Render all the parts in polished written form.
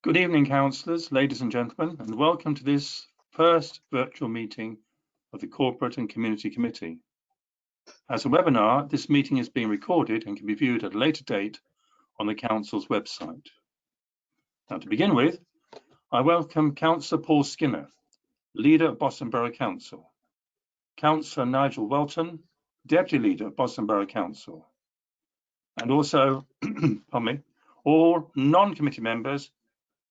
Good evening, councillors, ladies and gentlemen, and welcome to this first virtual meeting of the Corporate and Community Committee. As a webinar, this meeting is being recorded and can be viewed at a later date on the Council's website. Now, to begin with, I welcome Councillor Paul Skinner, Leader of Boston Borough Council, Councillor Nigel Welton, Deputy Leader of Boston Borough Council, and also, pardon me, all non-committee members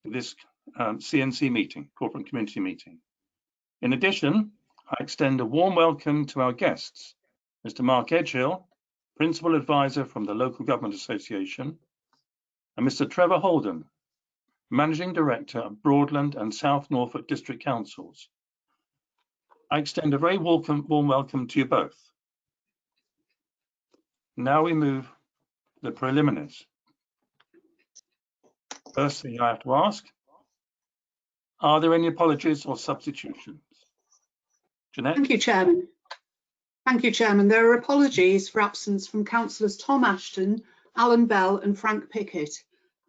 of this CNC meeting, Corporate and Community meeting. In addition, I extend a warm welcome to our guests, Mr. Mark Edgehill, Principal Advisor from the Local Government Association, and Mr. Trevor Holden, Managing Director of Broadland and South Norfolk District Councils. I extend a very warm welcome to you both. Now we move to the preliminaries. First thing I have to ask, are there any apologies or substitutions? Jeanette? Thank you, Chairman. Thank you, Chairman. There are apologies for absence from Councillors Tom Ashton, Alan Bell and Frank Pickett.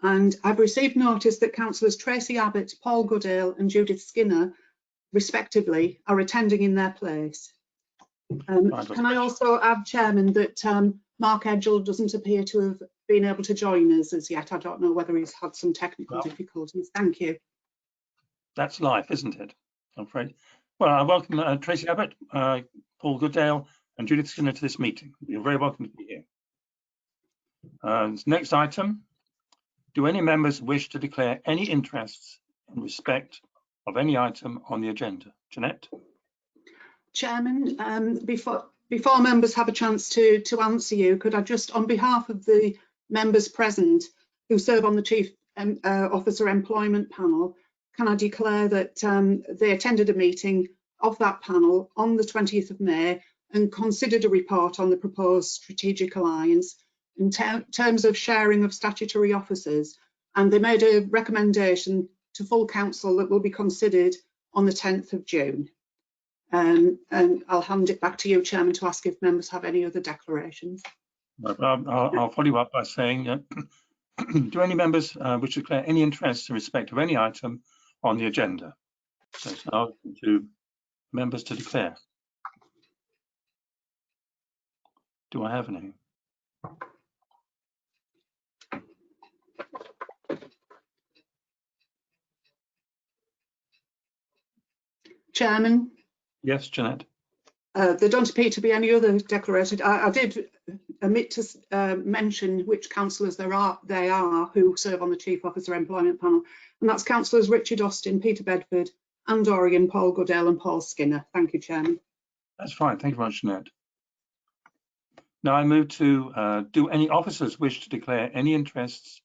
And I've received notice that Councillors Tracy Abbott, Paul Goodale and Judith Skinner, respectively, are attending in their place. Can I also add, Chairman, that Mark Edgehill doesn't appear to have been able to join us as yet. I don't know whether he's had some technical difficulties. Thank you. That's life, isn't it? I'm afraid. Well, I welcome Tracy Abbott, Paul Goodale and Judith Skinner to this meeting. You're very welcome to be here. Next item, do any members wish to declare any interests in respect of any item on the agenda? Jeanette? Chairman, before members have a chance to answer you, could I just, on behalf of the members present who serve on the Chief Officer Employment Panel, can I declare that they attended a meeting of that panel on the 20th of May and considered a report on the proposed strategic alliance in terms of sharing of statutory officers, and they made a recommendation to full council that will be considered on the 10th of June. And I'll hand it back to you, Chairman, to ask if members have any other declarations. I'll follow you up by saying, do any members wish to declare any interest in respect of any item on the agenda? So it's now to members to declare. Do I have any? Chairman? Yes, Jeanette. There don't appear to be any other declarations. I did omit to mention which councillors they are who serve on the Chief Officer Employment Panel, and that's Councillors Richard Austin, Peter Bedford, Anne Dorian, Paul Goodale and Paul Skinner. Thank you, Chairman. That's fine. Thank you very much, Jeanette. Now I move to, do any officers wish to declare any interests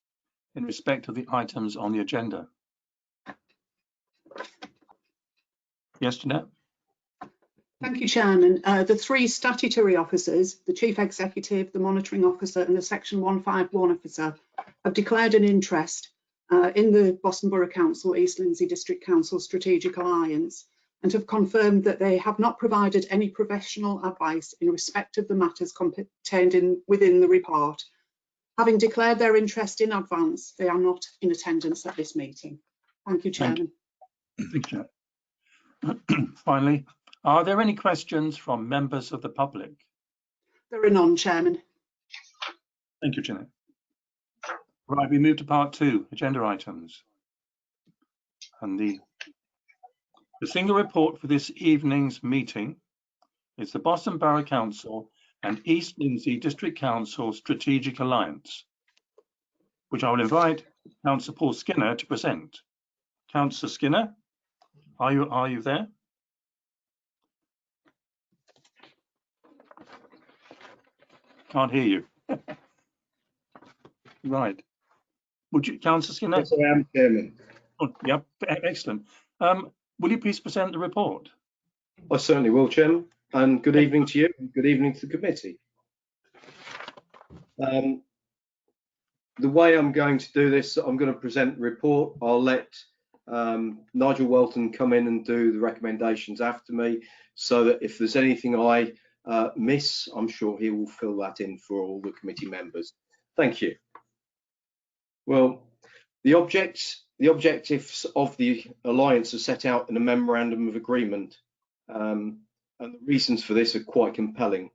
in respect of the items on the agenda? Yes, Jeanette? Thank you, Chairman. The three statutory officers, the Chief Executive, the Monitoring Officer and the Section 151 Officer, have declared an interest in the Boston Borough Council, East Lindsey District Council Strategic Alliance, and have confirmed that they have not provided any professional advice in respect of the matters contained within the report. Having declared their interest in advance, they are not in attendance at this meeting. Thank you, Chairman. Thank you. Finally, are there any questions from members of the public? There are none, Chairman. Thank you, Jeanette. Right, we move to part 2, agenda items. And the single report for this evening's meeting is the Boston Borough Council and East Lindsey District Council Strategic Alliance, which I will invite Councillor Paul Skinner to present. Councillor Skinner, are you there? Can't hear you. Right. Would you, Councillor Skinner? Yes, I am, Chairman. Oh, yep, excellent. Will you please present the report? I certainly will, Chairman. And good evening to you. Good evening to the committee. The way I'm going to do this, I'm going to present the report. I'll let Nigel Welton come in and do the recommendations after me, so that if there's anything I miss, I'm sure he will fill that in for all the committee members. Thank you. Well, the object The objectives of the Alliance are set out in a Memorandum of Agreement, and the reasons for this are quite compelling.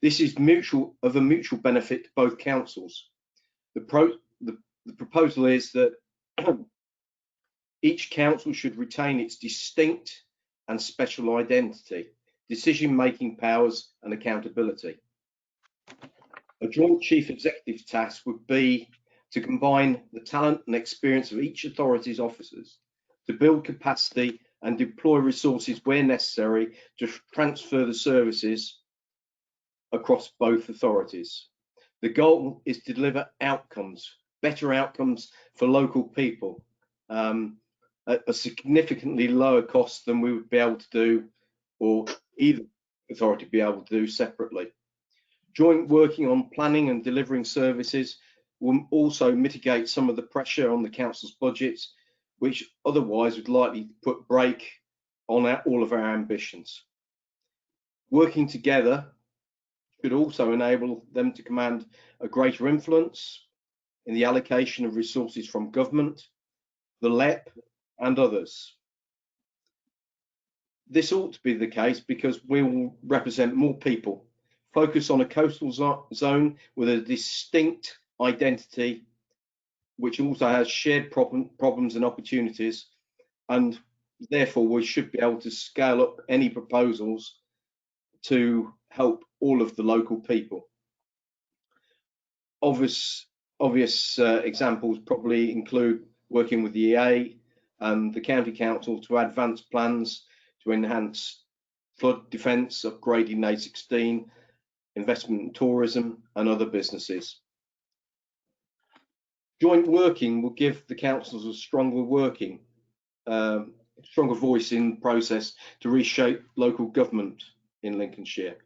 This is of a mutual benefit to both councils. The proposal is that each council should retain its distinct and special identity, decision-making powers and accountability. A joint chief executive task would be to combine the talent and experience of each authority's officers, to build capacity and deploy resources where necessary to transfer the services across both authorities. The goal is to deliver outcomes, better outcomes for local people, at a significantly lower cost than we would be able to do, or either authority be able to do separately. Joint working on planning and delivering services will also mitigate some of the pressure on the council's budgets, which otherwise would likely put brake on all of our ambitions. Working together should also enable them to command a greater influence in the allocation of resources from government, the LEP and others. This ought to be the case because we will represent more people, focus on a coastal zone with a distinct identity, which also has shared problems and opportunities, and therefore we should be able to scale up any proposals to help all of the local people. Obvious examples probably include working with the EA and the County Council to advance plans to enhance flood defence, upgrading A16, investment in tourism and other businesses. Joint working will give the councils a stronger voice in the process to reshape local government in Lincolnshire.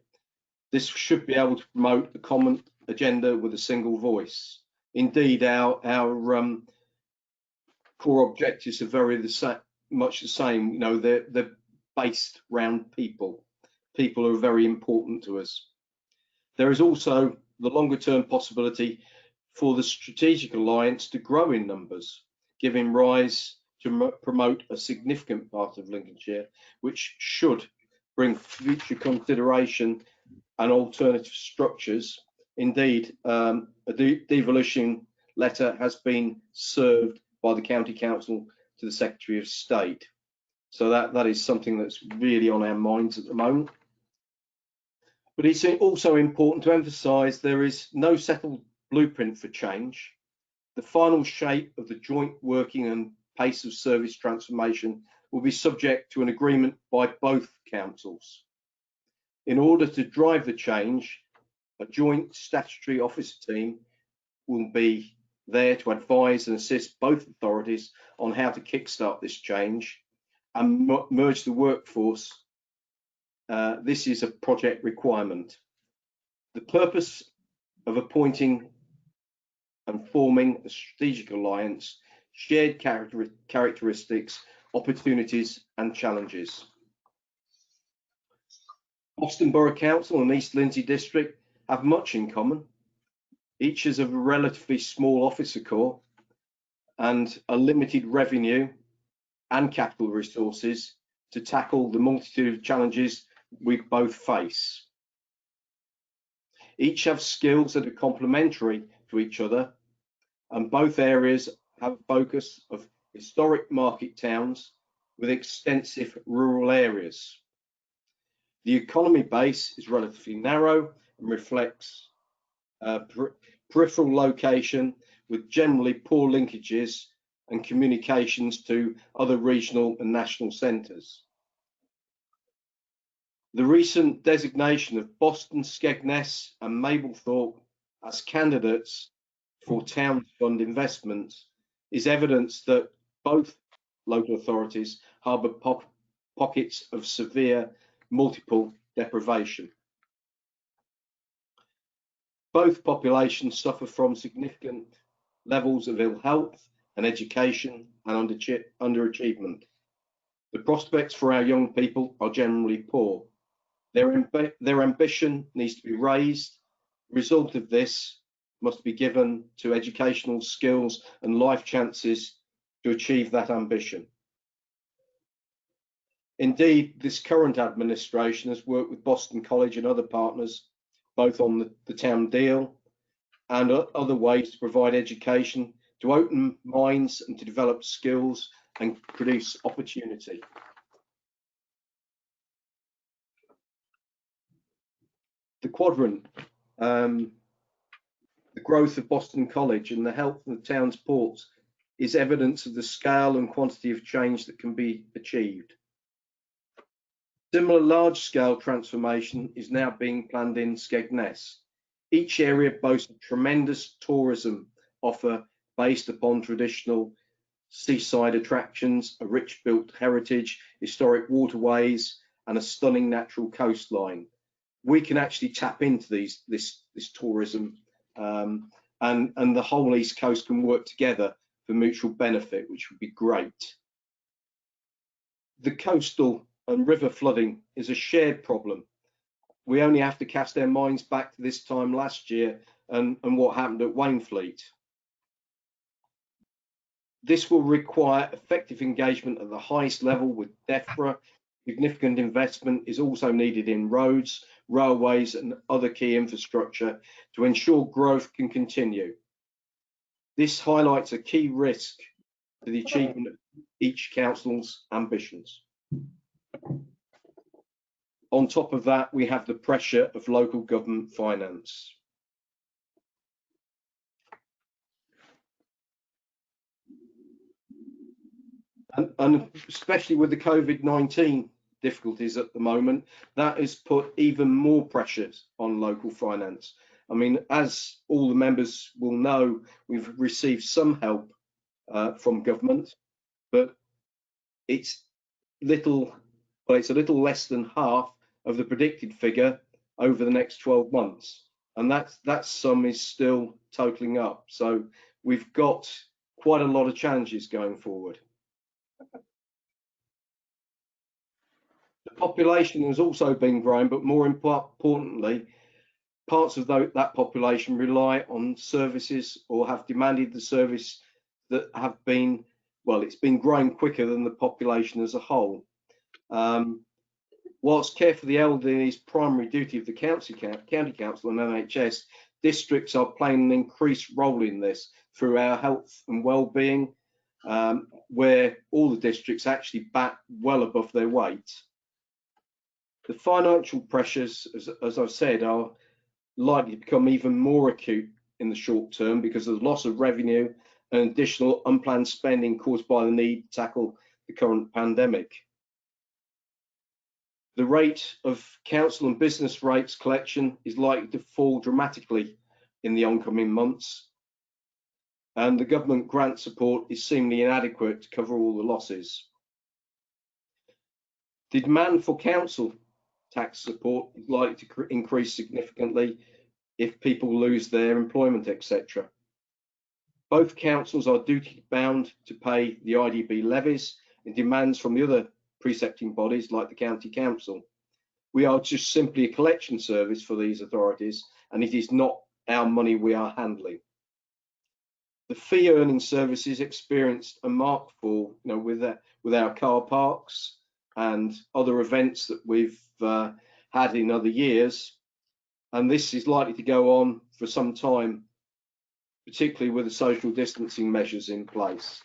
This should be able to promote the common agenda with a single voice. Indeed, our core objectives are very much the same. You know, they're based around people. People are very important to us. There is also the longer term possibility for the strategic alliance to grow in numbers, giving rise to promote a significant part of Lincolnshire, which should bring future consideration and alternative structures. Indeed, a devolution letter has been served by the County Council to the Secretary of State. So that is something that's really on our minds at the moment. But it's also important to emphasise there is no settled blueprint for change. The final shape of the joint working and pace of service transformation will be subject to an agreement by both councils. In order to drive the change, a joint statutory officer team will be there to advise and assist both authorities on how to kickstart this change and merge the workforce. This is a project requirement. The purpose of appointing and forming a strategic alliance, shared characteristics, opportunities and challenges. Boston Borough Council and East Lindsey District have much in common. Each is a relatively small officer corps and a limited revenue and capital resources to tackle the multitude of challenges we both face. Each have skills that are complementary to each other, and both areas have a focus of historic market towns with extensive rural areas. The economy base is relatively narrow and reflects peripheral location with generally poor linkages and communications to other regional and national centres. The recent designation of Boston, Skegness and Mablethorpe as candidates for Town Fund investments is evidence that both local authorities harbour pockets of severe multiple deprivation. Both populations suffer from significant levels of ill health and education and underachievement. The prospects for our young people are generally poor. Their ambition needs to be raised. The result of this must be given to educational skills and life chances to achieve that ambition. Indeed, this current administration has worked with Boston College and other partners, both on the town deal and other ways to provide education, to open minds and to develop skills and produce opportunity. The quadrant, the growth of Boston College and the health of the town's ports is evidence of the scale and quantity of change that can be achieved. Similar large-scale transformation is now being planned in Skegness. Each area boasts a tremendous tourism offer based upon traditional seaside attractions, a rich built heritage, historic waterways, and a stunning natural coastline. We can actually tap into this tourism, and the whole East Coast can work together for mutual benefit, which would be great. The coastal and river flooding is a shared problem. We only have to cast our minds back to this time last year and what happened at Wainfleet. This will require effective engagement at the highest level with DEFRA. Significant investment is also needed in roads, railways and other key infrastructure to ensure growth can continue. This highlights a key risk to the achievement of each council's ambitions. On top of that, we have the pressure of local government finance. And especially with the COVID-19 difficulties at the moment, that has put even more pressures on local finance. I mean, as all the members will know, we've received some help from government, but it's a little less than half of the predicted figure over the next 12 months. And that sum is still totaling up. So we've got quite a lot of challenges going forward. The population has also been growing, but more importantly, parts of that population rely on services or have demanded the service that have been, well, it's been growing quicker than the population as a whole. Whilst care for the elderly is primary duty of the county council and NHS, districts are playing an increased role in this through our health and well-being, where all the districts actually bat well above their weight. The financial pressures, as I've said, are likely to become even more acute in the short term because of the loss of revenue and additional unplanned spending caused by the need to tackle the current pandemic. The rate of council and business rates collection is likely to fall dramatically in the oncoming months, and the government grant support is seemingly inadequate to cover all the losses. The demand for council tax support is likely to increase significantly if people lose their employment, etc. Both councils are duty bound to pay the IDB levies and demands from the other precepting bodies like the county council. We are just simply a collection service for these authorities, and it is not our money we are handling. The fee earning services experienced a marked fall, with our car parks and other events that we've had in other years, and this is likely to go on for some time, particularly with the social distancing measures in place.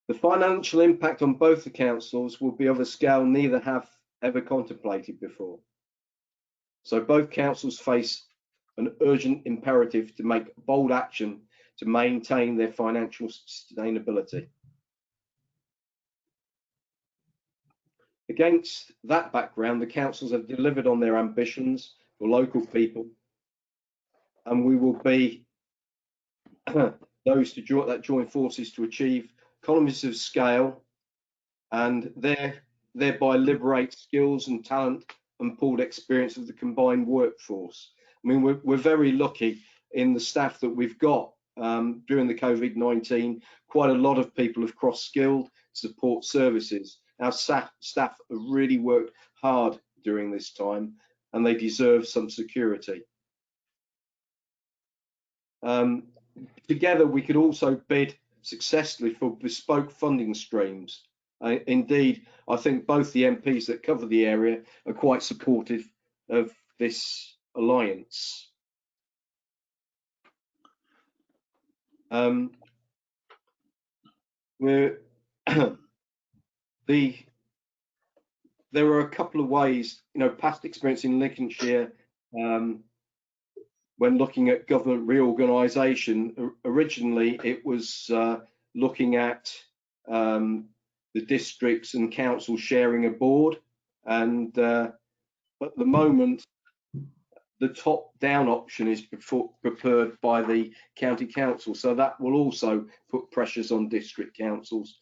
The financial impact on both the councils will be of a scale neither have ever contemplated before. So both councils face an urgent imperative to make bold action to maintain their financial sustainability. Against that background, the councils have delivered on their ambitions for local people, and we will be those that join forces to achieve economies of scale and thereby liberate skills and talent and pooled experience of the combined workforce. I mean, we're very lucky in the staff that we've got during the COVID-19. Quite a lot of people have cross-skilled support services. Our staff have really worked hard during this time, and they deserve some security. together we could also bid successfully for bespoke funding streams. Indeed, I think both the MPs that cover the area are quite supportive of this alliance. There are a couple of ways, past experience in Lincolnshire, when looking at government reorganisation. Originally, it was looking at the districts and councils sharing a board, and at the moment, the top-down option is preferred by the county council, so that will also put pressures on district councils.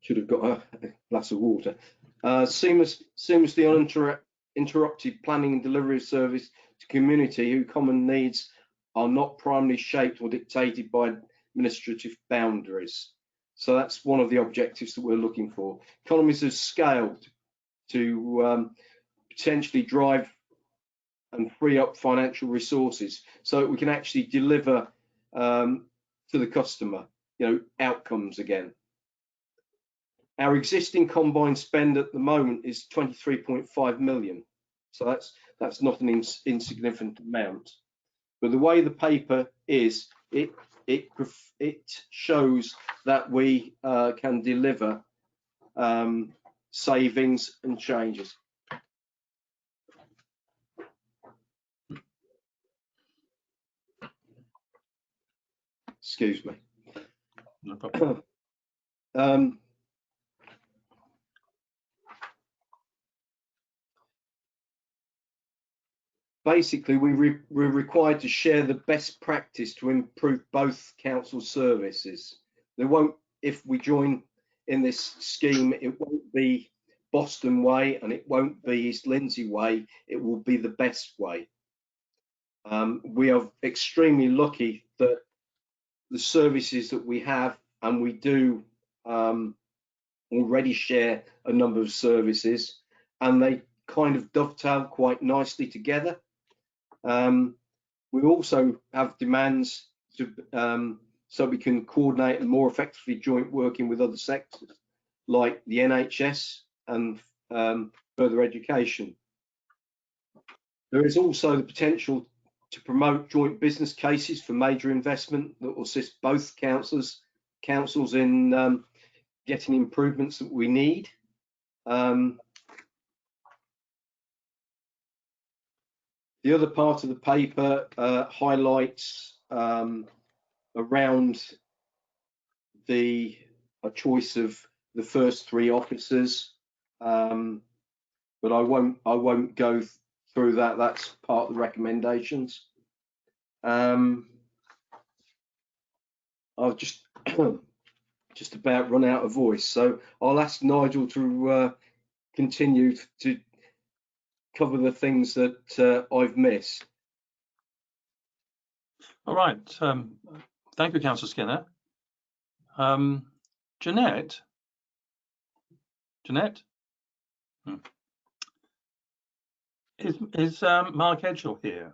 Should have got a glass of water. Seamlessly uninterrupted planning and delivery of service to community whose common needs are not primarily shaped or dictated by administrative boundaries. So that's one of the objectives that we're looking for. Economies of scale to potentially drive and free up financial resources so that we can actually deliver to the customer, outcomes again. Our existing combined spend at the moment is 23.5 million. So that's not an insignificant amount. But the way the paper is, it shows that we can deliver savings and changes. Excuse me. No problem. Basically, we're required to share the best practice to improve both council services. There won't, if we join in this scheme, it won't be Boston way and it won't be East Lindsey way. It will be the best way. We are extremely lucky that the services that we have, and we do already share a number of services, and they kind of dovetail quite nicely together. We also have demands to, so we can coordinate and more effectively joint working with other sectors like the NHS and further education. There is also the potential to promote joint business cases for major investment that will assist both councils in getting improvements that we need. The other part of the paper highlights around a choice of the first three officers, but I won't go through that. That's part of the recommendations. I've just about run out of voice, so I'll ask Nigel to continue to cover the things that I've missed. All right. Thank you, Councillor Skinner. Jeanette? Is Mark Edgell here?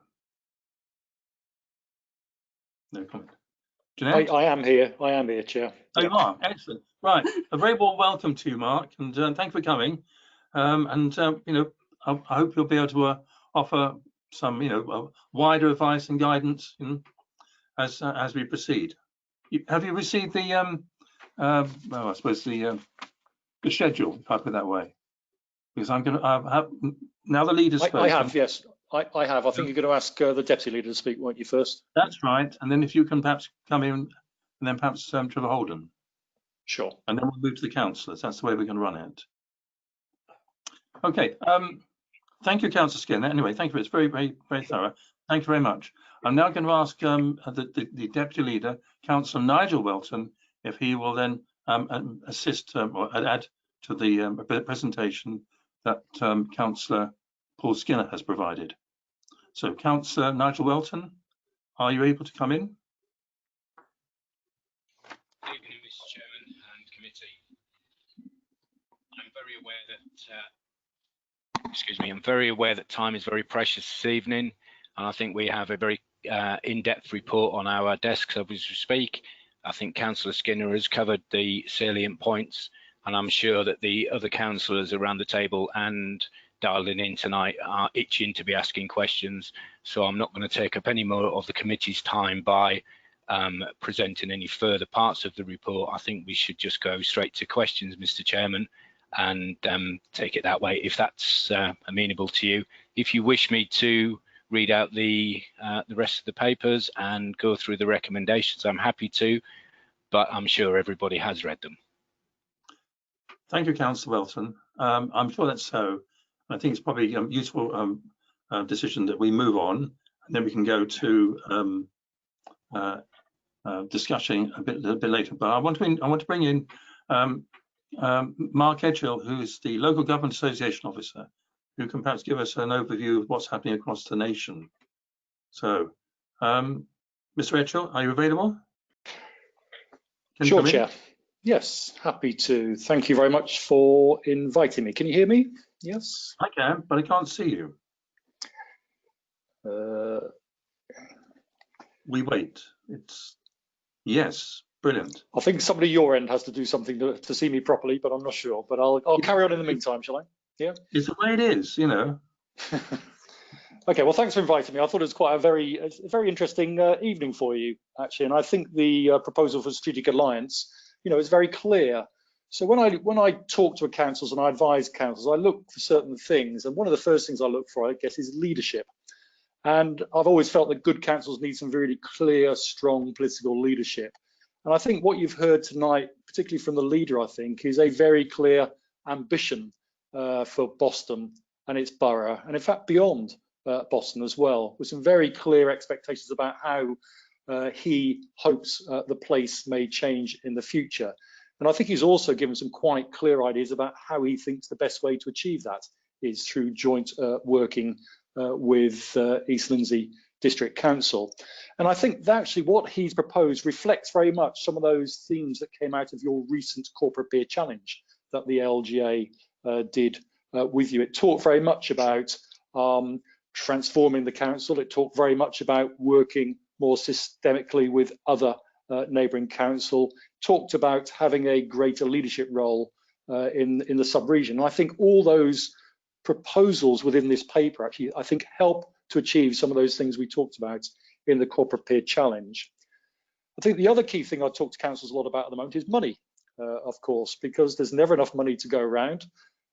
No comment. Jeanette? I am here, Chair. Oh, you are? Excellent. Right. A very warm welcome to you, Mark, and thank you for coming. I hope you'll be able to offer some, wider advice and guidance as we proceed. Have you received the, I suppose the schedule, if I put it that way? Because I'm going to have now the leaders first. I have, yes. I have. I think you're going to ask the deputy leader to speak, won't you, first? That's right. And then if you can perhaps come in, and then perhaps Trevor Holden. Sure. And then we'll move to the councillors. That's the way we're going to run it. Okay. Thank you, Councillor Skinner. Anyway, thank you. It's very, very, very thorough. Thank you very much. I'm now going to ask the deputy leader, Councillor Nigel Welton, if he will then assist or add to the presentation that Councillor Paul Skinner has provided. So, Councillor Nigel Welton, are you able to come in? Good evening, Mr. Chairman and committee. I'm very aware that excuse me, I'm very aware that time is very precious this evening, and I think we have a very in-depth report on our desks as we speak. I think Councillor Skinner has covered the salient points, and I'm sure that the other councillors around the table and dialing in tonight are itching to be asking questions. So I'm not going to take up any more of the committee's time by presenting any further parts of the report. I think we should just go straight to questions, Mr. Chairman, and take it that way, if that's amenable to you. If you wish me to read out the rest of the papers and go through the recommendations, I'm happy to, but I'm sure everybody has read them. Thank you, Councillor Welton. I'm sure that's so. I think it's probably a useful decision that we move on, and then we can go to discussing a bit later. But I want to bring in Mark Edghill, who's the Local Government Association Officer, who can perhaps give us an overview of what's happening across the nation. So, Mr. Edghill, are you available? Sure, Chair. Yes, happy to. Thank you very much for inviting me. Can you hear me? Yes? I can, but I can't see you. We wait. Yes, brilliant. I think somebody at your end has to do something to see me properly, but I'm not sure. But I'll carry on in the meantime, shall I? Yeah. It's the way it is, you know. Okay. Well, thanks for inviting me. I thought it was quite a very interesting evening for you, actually, and I think the proposal for strategic alliance, is very clear. So when I talk to councils and I advise councils, I look for certain things, and one of the first things I look for, I guess, is leadership. And I've always felt that good councils need some really clear, strong political leadership. And I think what you've heard tonight, particularly from the leader, I think, is a very clear ambition for Boston and its borough, and in fact beyond Boston as well, with some very clear expectations about how he hopes the place may change in the future. And I think he's also given some quite clear ideas about how he thinks the best way to achieve that is through joint working with East Lindsey District Council. And I think that actually what he's proposed reflects very much some of those themes that came out of your recent corporate peer challenge that the LGA did with you. It talked very much about transforming the council. It talked very much about working more systemically with other neighbouring council, talked about having a greater leadership role in the sub-region. I think all those proposals within this paper actually, I think, help to achieve some of those things we talked about in the corporate peer challenge. I think the other key thing I talk to councils a lot about at the moment is money, of course, because there's never enough money to go around,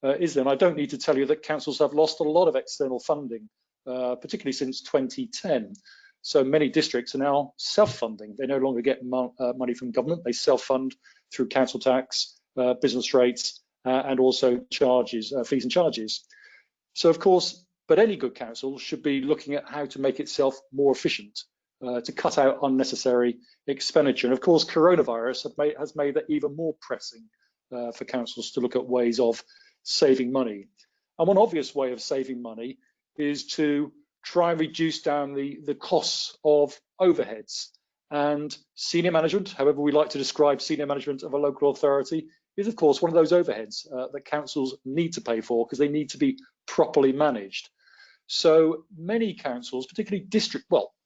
is there? And I don't need to tell you that councils have lost a lot of external funding, particularly since 2010. So many districts are now self-funding. They no longer get money from government. They self-fund through council tax, business rates, and also charges, fees and charges. So of course, but any good council should be looking at how to make itself more efficient, to cut out unnecessary expenditure. And of course, coronavirus has made that even more pressing for councils to look at ways of saving money. And one obvious way of saving money is to try and reduce down the costs of overheads. And senior management, however we like to describe senior management of a local authority, is of course one of those overheads that councils need to pay for because they need to be properly managed. So many councils, particularly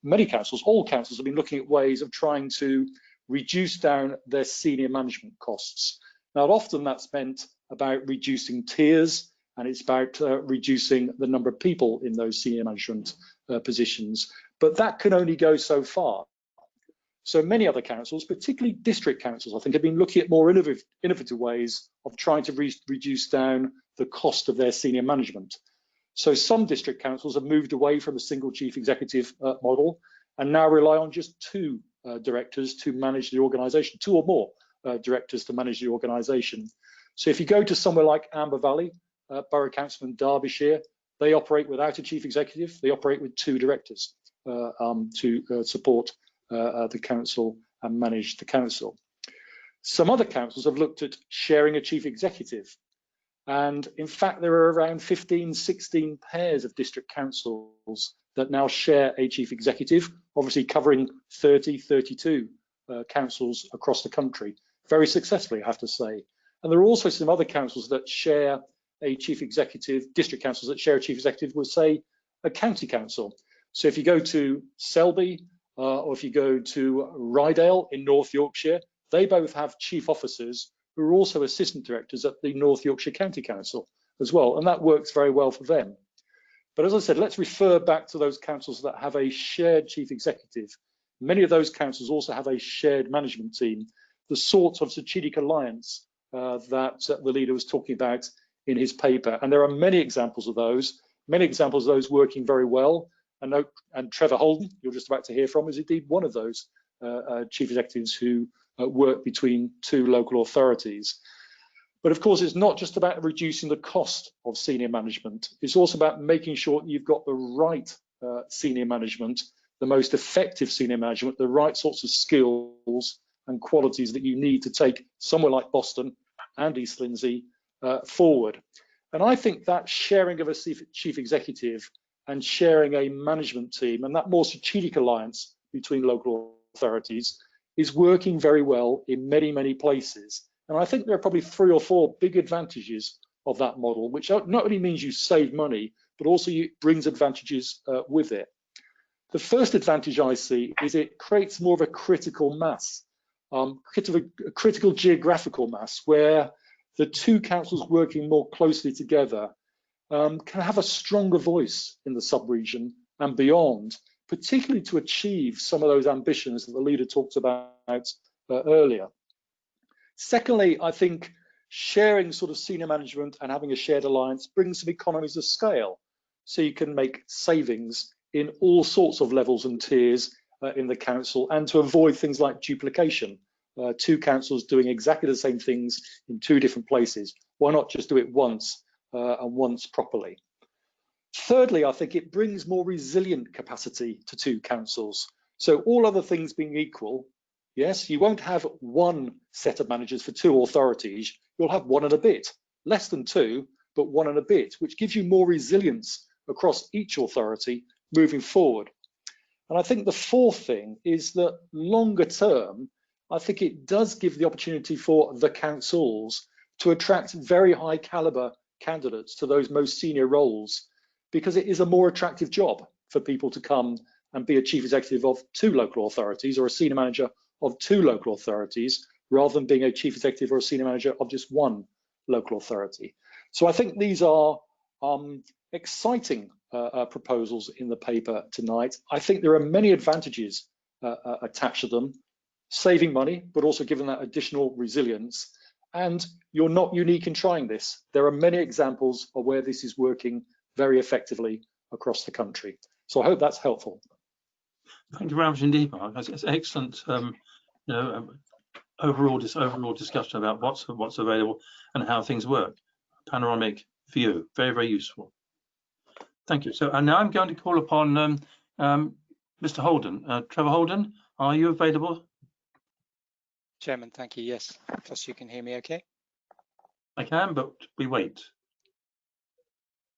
many councils, all councils have been looking at ways of trying to reduce down their senior management costs. Now, often that's meant about reducing tiers, and it's about reducing the number of people in those senior management positions. But that can only go so far. So many other councils, particularly district councils, I think, have been looking at more innovative ways of trying to reduce down the cost of their senior management. So some district councils have moved away from a single chief executive model and now rely on just two directors to manage the organisation, two or more directors to manage the organisation. So if you go to somewhere like Amber Valley, Borough Council in Derbyshire, they operate without a chief executive. They operate with two directors to support the council and manage the council. Some other councils have looked at sharing a chief executive. And in fact, there are around 15, 16 pairs of district councils that now share a chief executive, obviously covering 30, 32 councils across the country, very successfully, I have to say. And there are also some other councils that share a chief executive, district councils that share a chief executive with, say, a county council. So if you go to Selby or if you go to Rydale in North Yorkshire, they both have chief officers who are also assistant directors at the North Yorkshire County Council as well, and that works very well for them. But as I said, let's refer back to those councils that have a shared chief executive. Many of those councils also have a shared management team, the sort of strategic alliance that the leader was talking about in his paper. And there are many examples of those working very well. And Trevor Holden, you're just about to hear from, is indeed one of those chief executives who work between two local authorities. But of course, it's not just about reducing the cost of senior management. It's also about making sure you've got the right senior management, the most effective senior management, the right sorts of skills and qualities that you need to take somewhere like Boston and East Lindsey forward. And I think that sharing of a chief executive and sharing a management team and that more strategic alliance between local authorities is working very well in many, many places. And I think there are probably 3 or 4 big advantages of that model, which not only means you save money, but also it brings advantages with it. The first advantage I see is it creates more of a critical mass, a critical geographical mass, where the two councils working more closely together can have a stronger voice in the sub-region and beyond, particularly to achieve some of those ambitions that the leader talked about earlier. Secondly, I think sharing sort of senior management and having a shared alliance brings some economies of scale. So you can make savings in all sorts of levels and tiers in the council, and to avoid things like duplication. 2 councils doing exactly the same things in 2 different places. Why not just do it once and once properly? Thirdly, I think it brings more resilient capacity to 2 councils. So all other things being equal, yes, you won't have 1 set of managers for 2 authorities. You'll have 1 and a bit, less than 2, but 1 and a bit, which gives you more resilience across each authority moving forward. And I think the fourth thing is that longer term, I think it does give the opportunity for the councils to attract very high caliber candidates to those most senior roles, because it is a more attractive job for people to come and be a chief executive of 2 local authorities or a senior manager of 2 local authorities, rather than being a chief executive or a senior manager of just 1 local authority. So I think these are exciting proposals in the paper tonight. I think there are many advantages attached to them, saving money, but also giving that additional resilience. And you're not unique in trying this. There are many examples of where this is working very effectively across the country. So I hope that's helpful. Thank you very much indeed, Mark. That's excellent. Overall discussion about what's available and how things work. Panoramic view, very, very useful. Thank you. So, and now I'm going to call upon Mr. Holden. Trevor Holden, are you available? Chairman, thank you. Yes, trust you can hear me okay. I can, but we wait.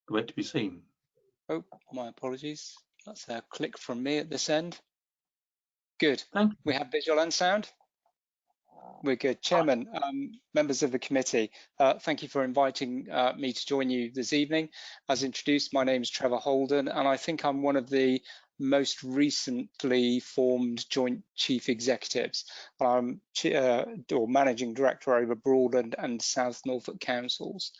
We wait to be seen. Oh, my apologies. That's a click from me at this end. Good. Thank you. We have visual and sound. We're good. Chairman, members of the committee, thank you for inviting me to join you this evening. As introduced, my name is Trevor Holden, and I think I'm one of the most recently formed joint chief executives. I'm or managing director over Borough and South Norfolk councils.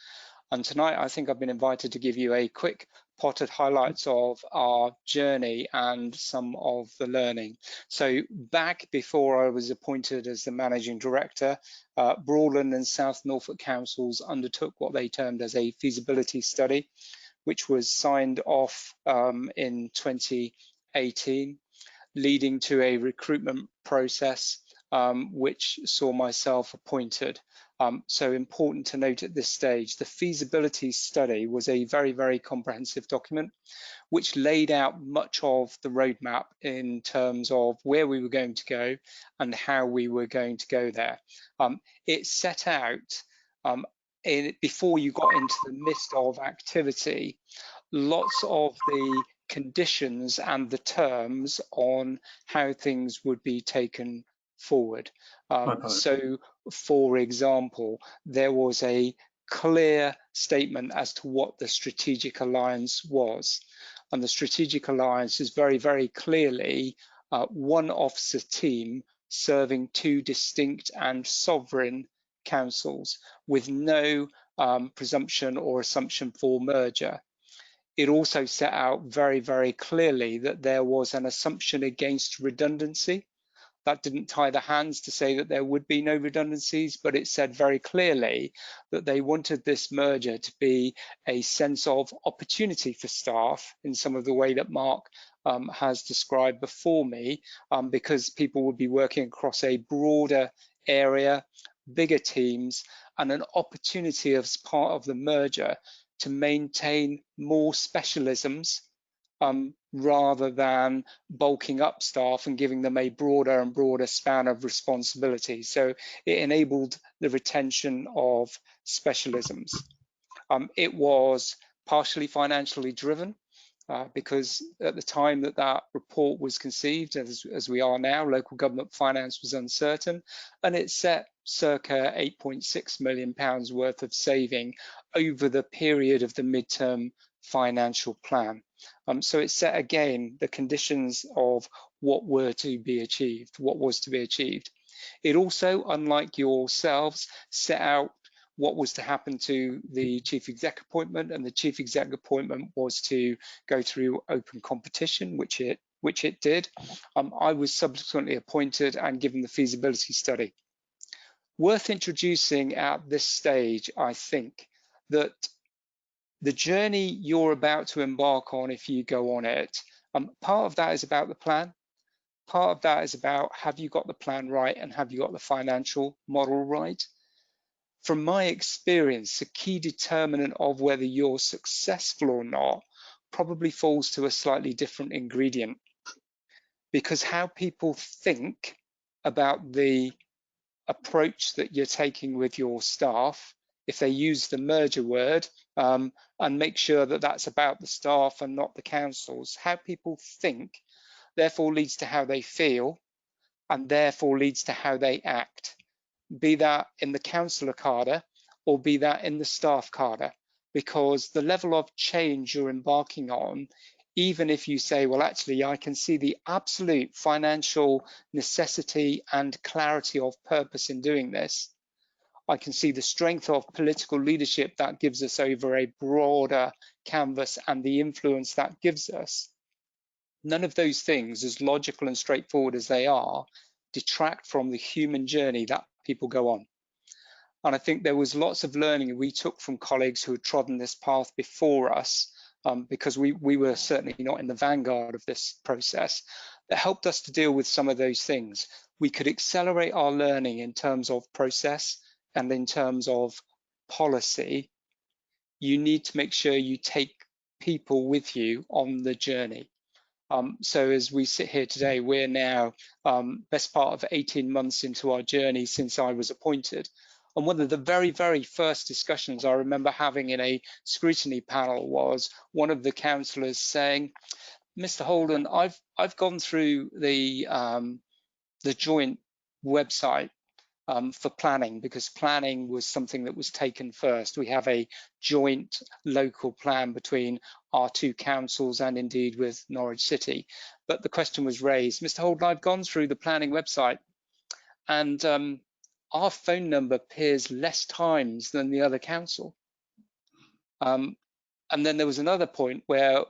And tonight, I think I've been invited to give you a quick potted highlights of our journey and some of the learning. So back before I was appointed as the managing director, Borough and South Norfolk councils undertook what they termed as a feasibility study, which was signed off in 2018, leading to a recruitment process which saw myself appointed. So important to note at this stage, the feasibility study was a very, very comprehensive document, which laid out much of the roadmap in terms of where we were going to go and how we were going to go there. It set out, before you got into the midst of activity, lots of the conditions and the terms on how things would be taken forward. So, for example, there was a clear statement as to what the strategic alliance was. And the strategic alliance is very, very clearly one officer team serving two distinct and sovereign councils with no presumption or assumption for merger. It also set out very, very clearly that there was an assumption against redundancy. That didn't tie the hands to say that there would be no redundancies, but it said very clearly that they wanted this merger to be a sense of opportunity for staff in some of the way that Mark has described before me, because people would be working across a broader area, bigger teams, and an opportunity as part of the merger to maintain more specialisms rather than bulking up staff and giving them a broader and broader span of responsibility. So it enabled the retention of specialisms. It was partially financially driven because at the time that that report was conceived, as we are now, local government finance was uncertain, and it set circa £8.6 million worth of saving over the period of the midterm financial plan. So it set again the conditions of what were to be achieved, what was to be achieved. It also, unlike yourselves, set out what was to happen to the chief exec appointment, and the chief exec appointment was to go through open competition, which it did. I was subsequently appointed and given the feasibility study. Worth introducing at this stage, I think, that the journey you're about to embark on, if you go on it, part of that is about the plan. Part of that is about, have you got the plan right and have you got the financial model right? From my experience, the key determinant of whether you're successful or not probably falls to a slightly different ingredient, because how people think about the approach that you're taking with your staff, if they use the merger word and make sure that that's about the staff and not the councils, how people think therefore leads to how they feel and therefore leads to how they act, be that in the councillor cadre or be that in the staff cadre, because the level of change you're embarking on, even if you say, well, actually, I can see the absolute financial necessity and clarity of purpose in doing this, I can see the strength of political leadership that gives us over a broader canvas and the influence that gives us. None of those things, as logical and straightforward as they are, detract from the human journey that people go on. And I think there was lots of learning we took from colleagues who had trodden this path before us, because we were certainly not in the vanguard of this process, that helped us to deal with some of those things. We could accelerate our learning in terms of process and in terms of policy. You need to make sure you take people with you on the journey. So as we sit here today, we're now best part of 18 months into our journey since I was appointed. And one of the very, very first discussions I remember having in a scrutiny panel was one of the councillors saying, Mr. Holden, I've gone through the joint website for planning, because planning was something that was taken first. We have a joint local plan between our two councils and indeed with Norwich City. But the question was raised, Mr. Holden, I've gone through the planning website and our phone number appears less times than the other council. And then there was another point where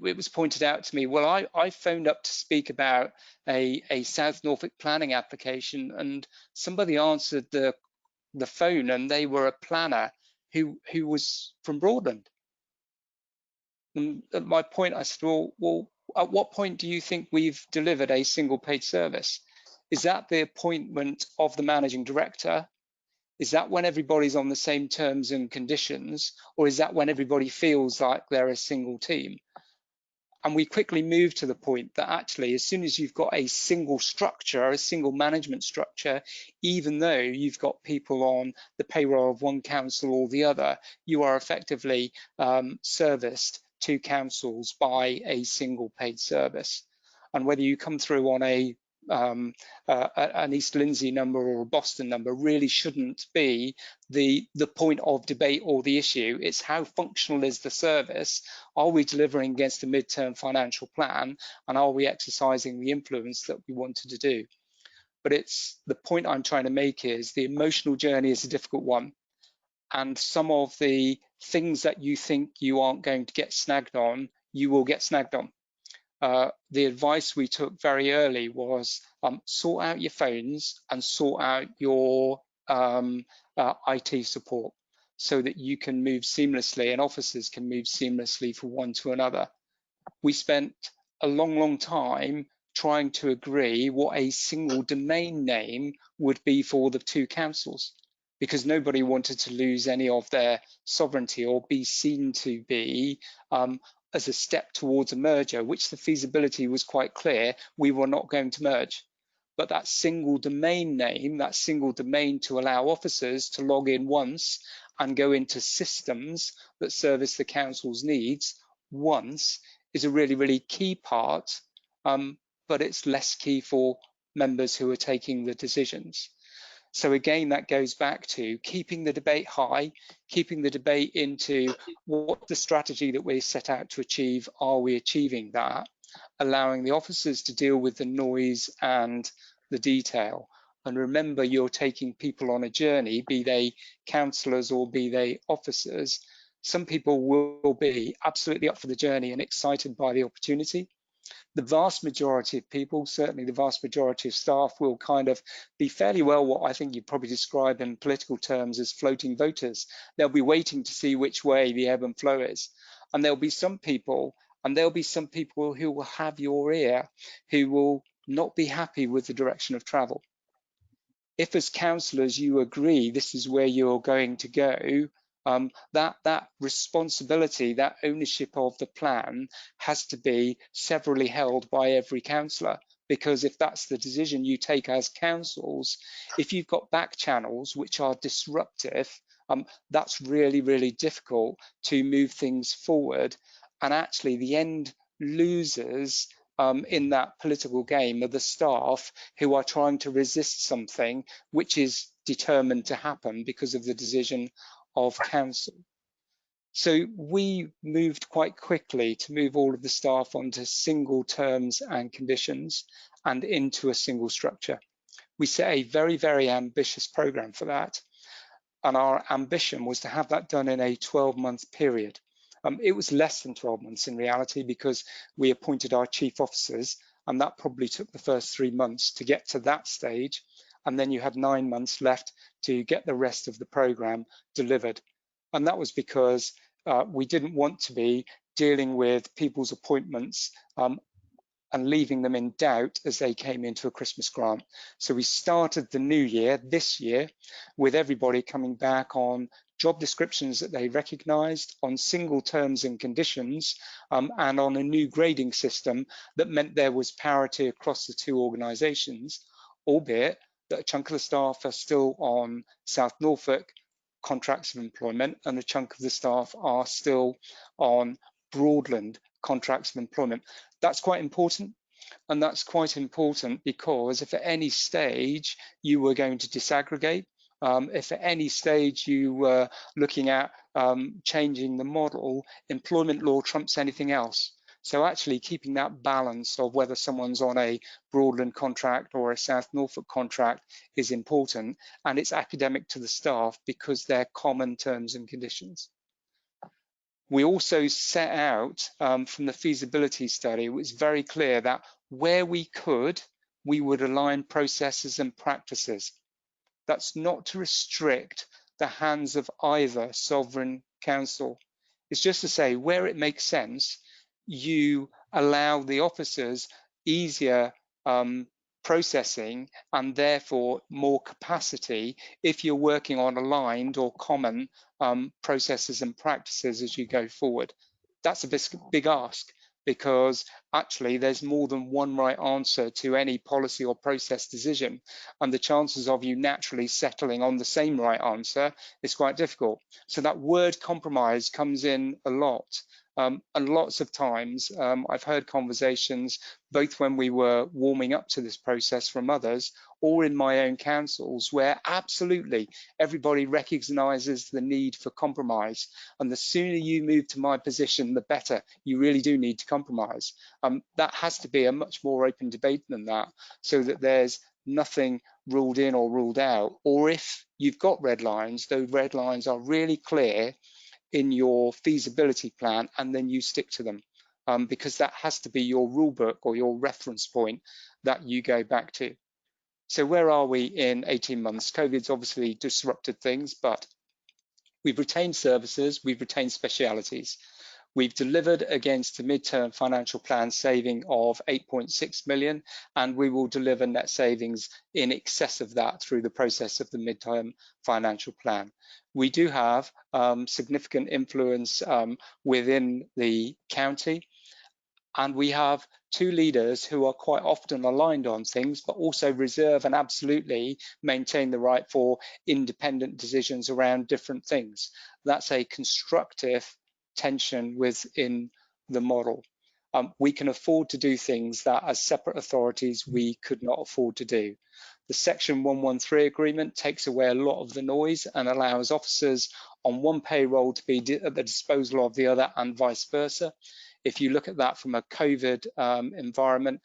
it was pointed out to me, well, I phoned up to speak about a South Norfolk planning application, and somebody answered the phone and they were a planner who was from Broadland. And at my point, I said, well, at what point do you think we've delivered a single page service? Is that the appointment of the managing director? Is that when everybody's on the same terms and conditions, or is that when everybody feels like they're a single team? And we quickly moved to the point that actually, as soon as you've got a single structure, a single management structure, even though you've got people on the payroll of one council or the other, you are effectively serviced to councils by a single paid service. And whether you come through on a an East Lindsey number or a Boston number really shouldn't be the point of debate or the issue. It's how functional is the service? Are we delivering against a midterm financial plan? And are we exercising the influence that we wanted to do? But it's the point I'm trying to make is the emotional journey is a difficult one. And some of the things that you think you aren't going to get snagged on, you will get snagged on. The advice we took very early was sort out your phones and sort out your IT support so that you can move seamlessly and officers can move seamlessly from one to another. We spent a long time trying to agree what a single domain name would be for the two councils, because nobody wanted to lose any of their sovereignty or be seen to be as a step towards a merger, which the feasibility was quite clear we were not going to merge. But that single domain name, that single domain to allow officers to log in once and go into systems that service the council's needs once is a really key part, but it's less key for members who are taking the decisions. So again, that goes back to keeping the debate high, keeping the debate into what's the strategy that we set out to achieve, are we achieving that, allowing the officers to deal with the noise and the detail. And remember, you're taking people on a journey, be they councillors or be they officers. Some people will be absolutely up for the journey and excited by the opportunity. The vast majority of people, certainly the vast majority of staff, will kind of be fairly well what I think you'd probably describe in political terms as floating voters. They'll be waiting to see which way the ebb and flow is. And there'll be some people, who will have your ear, who will not be happy with the direction of travel. If as councillors you agree this is where you're going to go, that responsibility, that ownership of the plan has to be severally held by every councillor, because if that's the decision you take as councils, if you've got back channels which are disruptive, that's really difficult to move things forward. And actually the end losers in that political game are the staff who are trying to resist something which is determined to happen because of the decision of council. So we moved quite quickly to move all of the staff onto single terms and conditions and into a single structure. We set a very ambitious program for that, and our ambition was to have that done in a 12-month period. It was less than 12 months in reality, because we appointed our chief officers, and that probably took the first 3 months to get to that stage. And then you had 9 months left to get the rest of the program delivered. And that was because we didn't want to be dealing with people's appointments and leaving them in doubt as they came into a Christmas grant. So we started the new year, this year, with everybody coming back on job descriptions that they recognised, on single terms and conditions, and on a new grading system that meant there was parity across the two organisations, albeit that a chunk of the staff are still on South Norfolk contracts of employment and a chunk of the staff are still on Broadland contracts of employment. That's quite important. And that's quite important because if at any stage you were going to disaggregate, if at any stage you were looking at changing the model, employment law trumps anything else. So actually keeping that balance of whether someone's on a Broadland contract or a South Norfolk contract is important, and it's academic to the staff because they're common terms and conditions. We also set out from the feasibility study, it was very clear that where we could, we would align processes and practices. That's not to restrict the hands of either sovereign council. It's just to say where it makes sense, you allow the officers easier processing and therefore more capacity if you're working on aligned or common processes and practices as you go forward. That's a big ask, because actually there's more than one right answer to any policy or process decision, and the chances of you naturally settling on the same right answer is quite difficult. So that word compromise comes in a lot, And lots of times I've heard conversations, both when we were warming up to this process from others or in my own councils, where absolutely everybody recognises the need for compromise. And the sooner you move to my position, the better. You really do need to compromise. That has to be a much more open debate than that, so that there's nothing ruled in or ruled out. Or if you've got red lines, those red lines are really clear in your feasibility plan, and then you stick to them, because that has to be your rule book or your reference point that you go back to. So where are we in 18 months? COVID's obviously disrupted things, but we've retained services, we've retained specialities. We've delivered against the midterm financial plan saving of 8.6 million, and we will deliver net savings in excess of that through the process of the midterm financial plan. We do have significant influence within the county, and we have two leaders who are quite often aligned on things, but also reserve and absolutely maintain the right for independent decisions around different things. That's a constructive tension within the model. We can afford to do things that as separate authorities we could not afford to do. The Section 113 agreement takes away a lot of the noise and allows officers on one payroll to be at the disposal of the other, and vice versa. If you look at that from a COVID environment,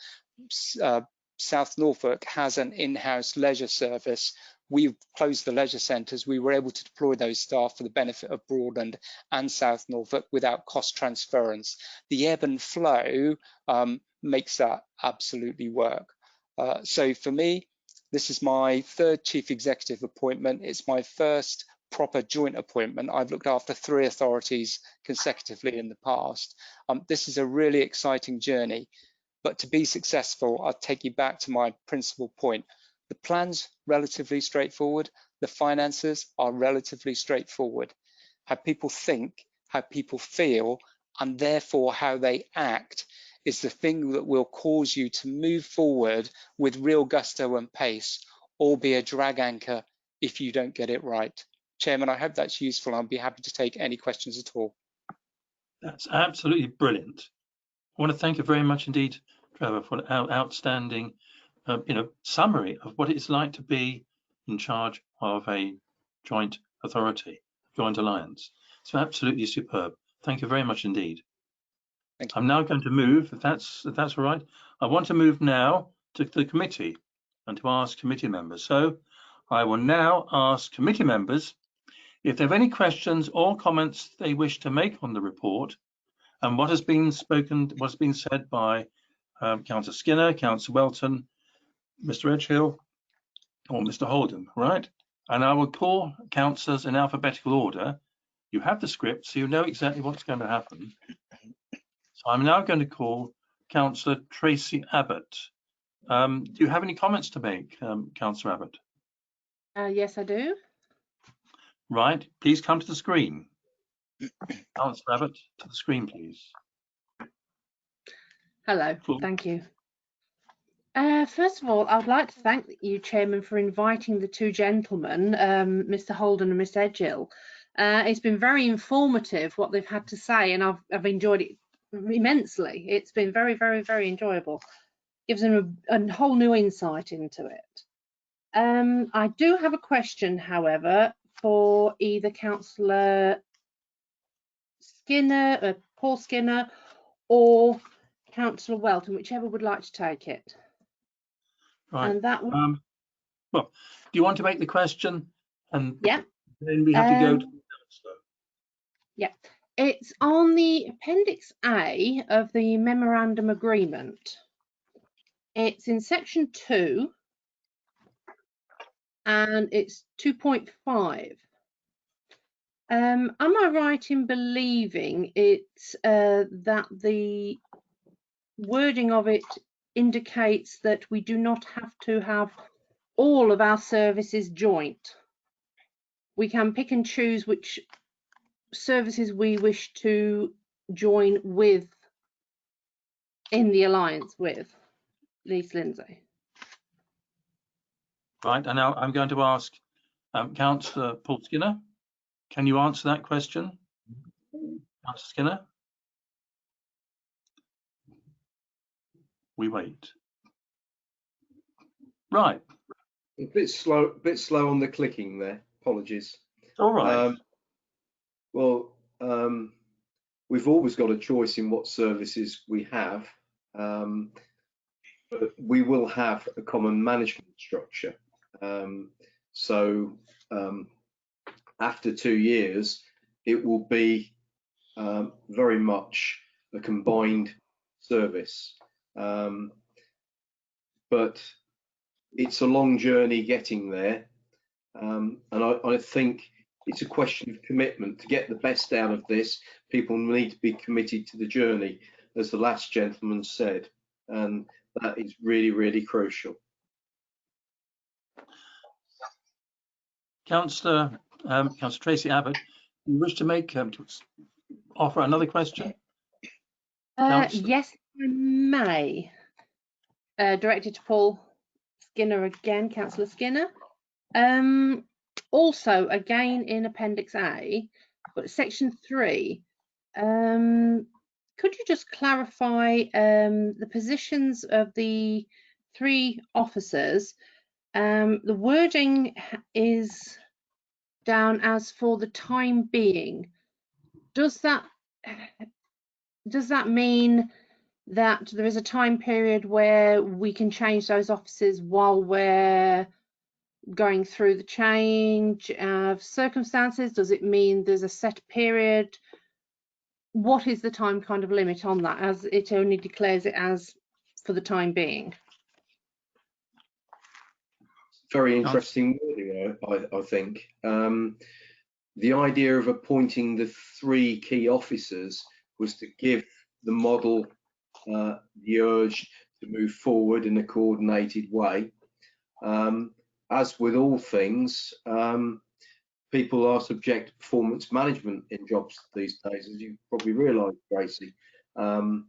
South Norfolk has an in-house leisure service. We've closed the leisure centres. We were able to deploy those staff for the benefit of Broadland and South Norfolk without cost transference. The ebb and flow makes that absolutely work. So for me, this is my third chief executive appointment. It's my first proper joint appointment. I've looked after 3 authorities consecutively in the past. This is a really exciting journey, but to be successful, I'll take you back to my principal point. The plan's relatively straightforward. The finances are relatively straightforward. How people think, how people feel, and therefore how they act is the thing that will cause you to move forward with real gusto and pace, or be a drag anchor if you don't get it right. Chairman, I hope that's useful. I'll be happy to take any questions at all. That's absolutely brilliant. I want to thank you very much indeed, Trevor, for an outstanding summary of what it's like to be in charge of a joint authority, joint alliance. So absolutely superb. Thank you very much indeed. Thank you. I'm now going to move, if that's all right. I want to move now to the committee and to ask committee members. So I will now ask committee members if they have any questions or comments they wish to make on the report and what has been said by Councillor Skinner, Councillor Welton, Mr. Edgehill, or Mr. Holden, right? And I will call councillors in alphabetical order. You have the script, so you know exactly what's going to happen. So I'm now going to call Councillor Tracy Abbott. Do you have any comments to make, Councillor Abbott? Yes, I do. Right, please come to the screen. Councillor Abbott, to the screen, please. Hello, thank you. First of all, I would like to thank you, Chairman, for inviting the two gentlemen, Mr. Holden and Miss Edgehill. It's been very informative what they've had to say, and I've enjoyed it immensely. It's been very, very, very enjoyable. Gives them a whole new insight into it. I do have a question, however, for either Councillor Skinner, Paul Skinner, or Councillor Welton, whichever would like to take it. Right. And that would... well, do you want to make the question? And yeah. Then we have to go to the councillor. Yeah. It's on the Appendix A of the Memorandum Agreement. It's in Section 2, and it's 2.5. Am I right in believing it's that the wording of it indicates that we do not have to have all of our services joint? We can pick and choose which services we wish to join with in the alliance with LINDSEY. Right, and now I'm going to ask Councillor Paul Skinner. Can you answer that question, Councillor Skinner? we wait. Right. A bit slow on the clicking there. Apologies. All right. We've always got a choice in what services we have, but we will have a common management structure. After 2 years, it will be very much a combined service. But it's a long journey getting there. And I think it's a question of commitment. To get the best out of this, people need to be committed to the journey, as the last gentleman said, and that is really, really crucial. Councillor Tracy Abbott, you wish to offer another question? Yes, I may. Directed to Paul Skinner again, Councillor Skinner. Also, again in Appendix A, but Section 3, could you just clarify the positions of the 3 officers? The wording is down as for the time being. Does that mean that there is a time period where we can change those officers while we're going through the change of circumstances? Does it mean there's a set period? What is the time kind of limit on that, as it only declares it as for the time being? Very interesting wording, I think. The idea of appointing the 3 key officers was to give the model the urge to move forward in a coordinated way. As with all things, people are subject to performance management in jobs these days, as you probably realise, Tracy. And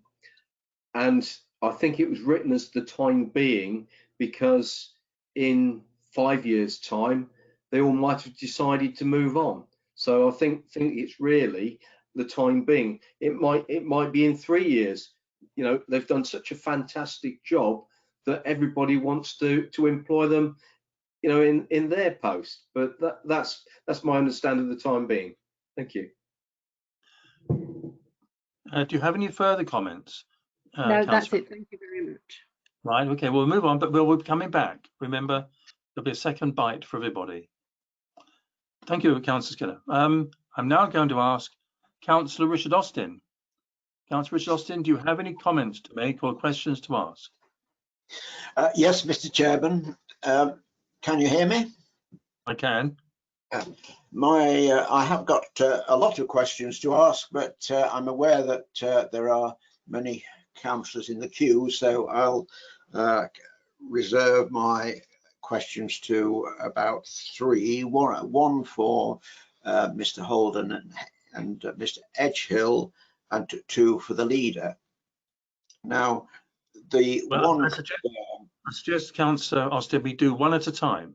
I think it was written as the time being because in 5 years' time, they all might have decided to move on. So I think it's really the time being. It might be in 3 years. You know, they've done such a fantastic job that everybody wants to employ them, you know, in their post. But that's my understanding of the time being. Thank you. Do you have any further comments? No, that's it. Thank you very much. Right. Okay. We'll move on, but we'll be coming back. Remember, there'll be a second bite for everybody. Thank you, Councillor Skinner. I'm now going to ask Councillor Richard Austin. Councillor Richard Austin, do you have any comments to make or questions to ask? Yes, Mr. Chairman. Can you hear me? I can. I have got a lot of questions to ask, but I'm aware that there are many councillors in the queue, so I'll reserve my questions to about 3. One for Mr. Holden and Mr. Edgehill, and 2 for the leader. Now, I suggest, Councillor Austin, we do one at a time.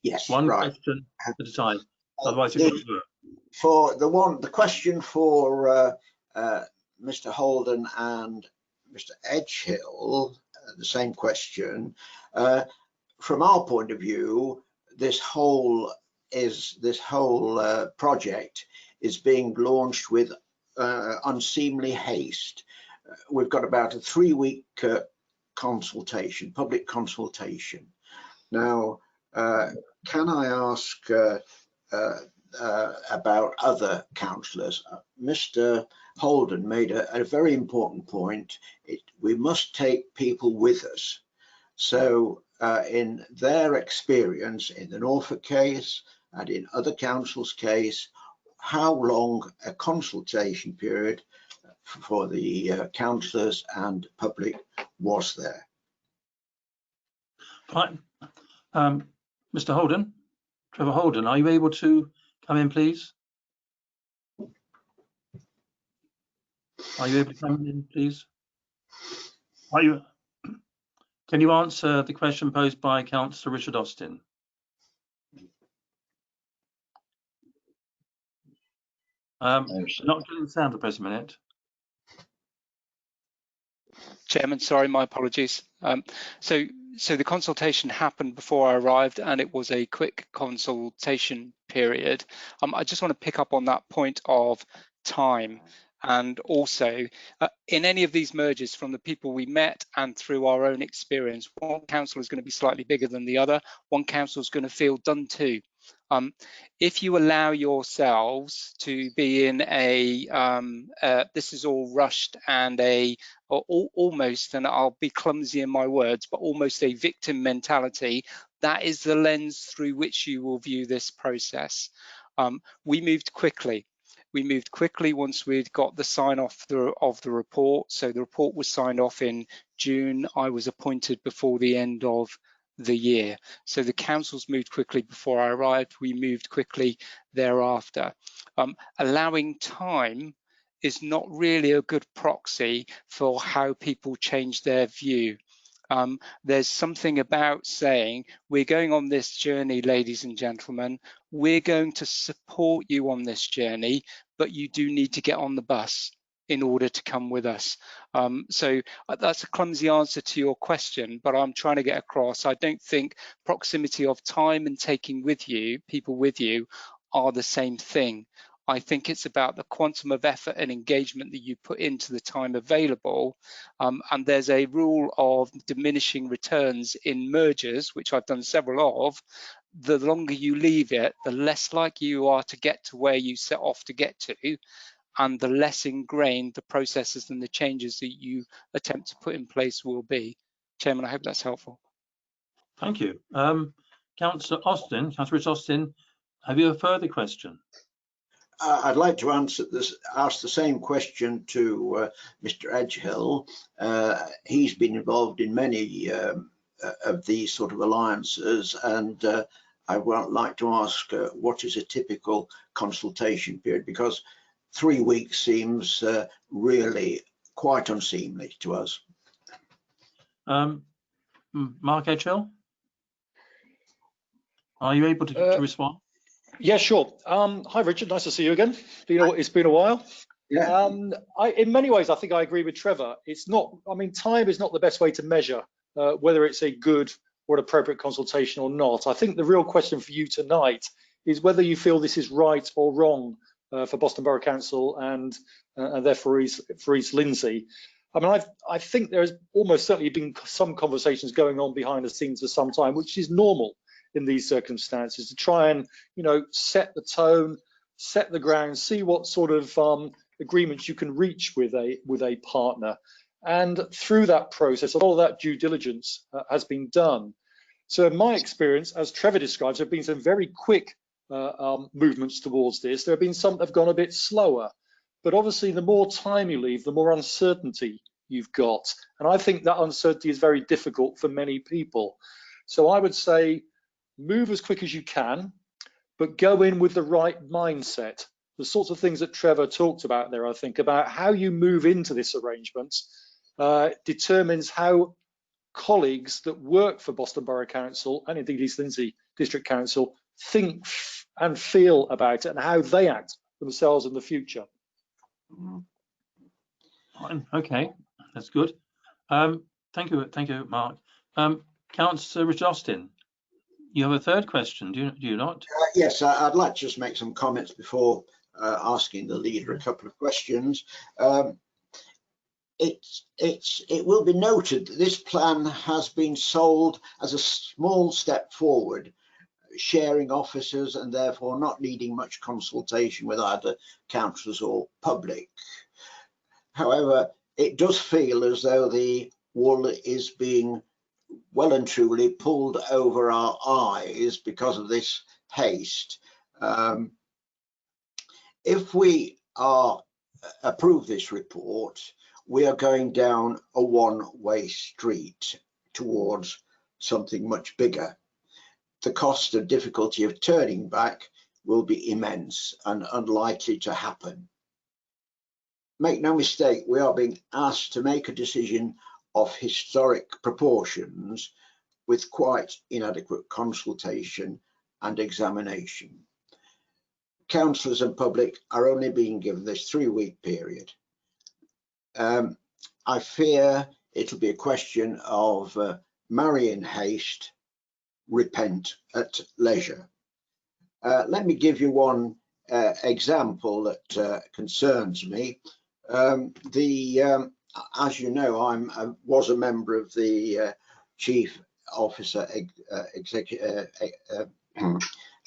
Yes, one right. question at a time. Otherwise, it won't work. For the question for Mr. Holden and Mr. Edgehill, the same question. From our point of view, this whole project is being launched with unseemly haste. We've got about a 3-week consultation, public consultation. Now, can I ask about other councillors? Mr. Holden made a very important point. We must take people with us. So in their experience, in the Norfolk case and in other councils' case, how long a consultation period for the councillors and public was there? Right. Mr. Holden, Trevor Holden, are you able to come in, please? Are you able to come in, please? Can you answer the question posed by Councillor Richard Austin? Not getting the sound at the present minute. Chairman, sorry, my apologies. So the consultation happened before I arrived, and it was a quick consultation period. I just want to pick up on that point of time, and also in any of these mergers, from the people we met and through our own experience, one council is going to be slightly bigger than the other. One council is going to feel done to. If you allow yourselves to be in a this is all rushed and almost, and I'll be clumsy in my words, but almost a victim mentality, that is the lens through which you will view this process. We moved quickly. We moved quickly once we'd got the sign off of the report. So the report was signed off in June. I was appointed before the end of the year. So the councils moved quickly before I arrived. We moved quickly thereafter. Allowing time is not really a good proxy for how people change their view. There's something about saying, we're going on this journey, ladies and gentlemen, we're going to support you on this journey, but you do need to get on the bus in order to come with us. So that's a clumsy answer to your question, but I'm trying to get across, I don't think proximity of time and taking with you, people with you, are the same thing. I think it's about the quantum of effort and engagement that you put into the time available. And there's a rule of diminishing returns in mergers, which I've done several of. The longer you leave it, the less likely you are to get to where you set off to get to, and the less ingrained the processes and the changes that you attempt to put in place will be. Chairman, I hope that's helpful. Thank you. Councillor Austin, Councillor Rich Austin, have you a further question? I'd like to ask the same question to Mr. Edgehill. He's been involved in many of these sort of alliances, and I would like to ask what is a typical consultation period, because 3 weeks seems really quite unseemly to us. Mark Edgehill, are you able to respond? Yeah, sure. Hi, Richard. Nice to see you again. It's been a while. Yeah. In many ways, I think I agree with Trevor. It's not. I mean, time is not the best way to measure whether it's a good or an appropriate consultation or not. I think the real question for you tonight is whether you feel this is right or wrong for Boston Borough Council and therefore for East LINDSEY. I mean, I think there's almost certainly been some conversations going on behind the scenes for some time, which is normal in these circumstances, to try and, set the tone, set the ground, see what sort of agreements you can reach with a partner. And through that process, all that due diligence has been done. So in my experience, as Trevor describes, there have been some very quick movements towards this. There have been some that have gone a bit slower. But obviously, the more time you leave, the more uncertainty you've got. And I think that uncertainty is very difficult for many people. So I would say, move as quick as you can, but go in with the right mindset. The sorts of things that Trevor talked about there, I think, about how you move into this arrangement determines how colleagues that work for Boston Borough Council and indeed East LINDSEY District Council think and feel about it and how they act themselves in the future. Fine. Okay, that's good. Thank you, Mark. Councillor Rich Austin, you have a third question, do you not? Yes, I'd like to just make some comments before asking the leader a couple of questions. It will be noted that this plan has been sold as a small step forward, sharing officers and therefore not needing much consultation with either councillors or public. However, it does feel as though the wool is being well and truly pulled over our eyes because of this haste. If we approve this report, we are going down a one-way street towards something much bigger. The cost and difficulty of turning back will be immense and unlikely to happen. Make no mistake, we are being asked to make a decision of historic proportions with quite inadequate consultation and examination. Councillors and public are only being given this 3-week period. I fear it'll be a question of marry in haste, repent at leisure. Let me give you one example that concerns me. As you know, I was a member of the Chief Officer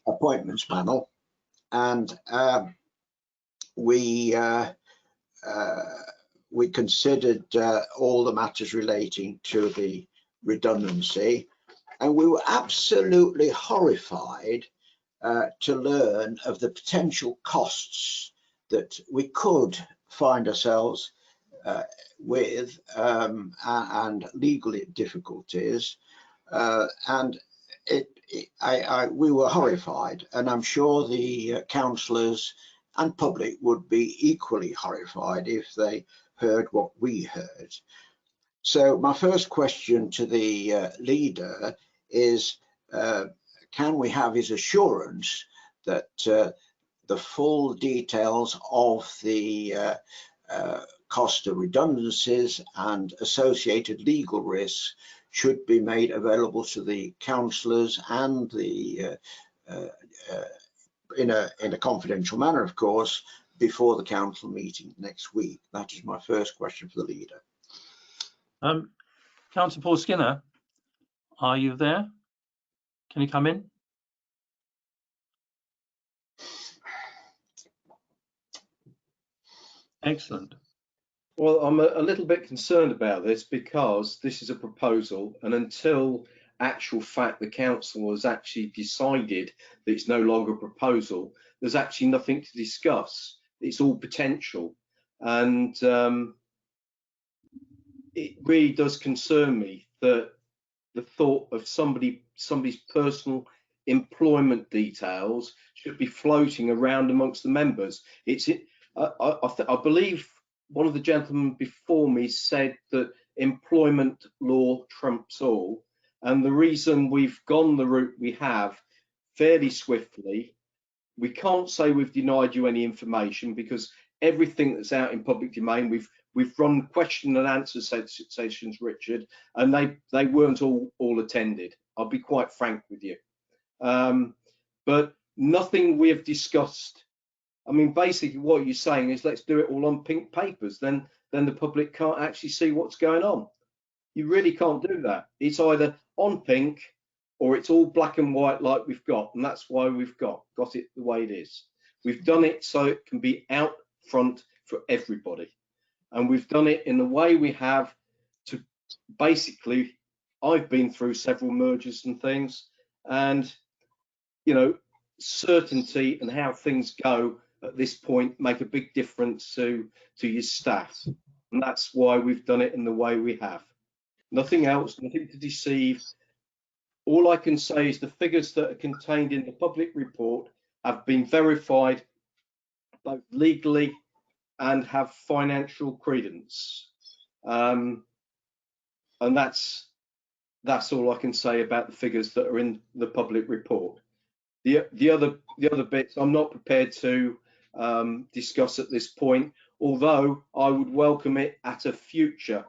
Appointments Panel, and we considered all the matters relating to the redundancy, and we were absolutely horrified to learn of the potential costs that we could find ourselves with, and legal difficulties, and we were horrified, and I'm sure the councillors and public would be equally horrified if they heard what we heard. So my first question to the leader is, can we have his assurance that the full details of the cost of redundancies and associated legal risks should be made available to the councillors and the in a confidential manner, of course, before the council meeting next week? That is my first question for the leader. Councillor Paul Skinner, are you there? Can you come in? Excellent. Well, I'm a little bit concerned about this because this is a proposal, and until actual fact the council has actually decided that it's no longer a proposal, there's actually nothing to discuss. It's all potential, and it really does concern me that the thought of somebody's personal employment details should be floating around amongst the members. I believe one of the gentlemen before me said that employment law trumps all, and the reason we've gone the route we have fairly swiftly, we can't say we've denied you any information, because everything that's out in public domain, we've run question and answer sessions, Richard, and they weren't all attended. I'll be quite frank with you. But nothing we have discussed. I mean, basically what you're saying is let's do it all on pink papers, then the public can't actually see what's going on. You really can't do that. It's either on pink or it's all black and white like we've got, and that's why we've got it the way it is. We've done it so it can be out front for everybody, and we've done it in the way we have to basically, I've been through several mergers and things, and you know, certainty and how things go at this point make a big difference to your staff, and that's why we've done it in the way we have. Nothing else, nothing to deceive. All I can say is the figures that are contained in the public report have been verified both legally and have financial credence, and that's all I can say about the figures that are in the public report. The other bits I'm not prepared to discuss at this point, although I would welcome it at a future,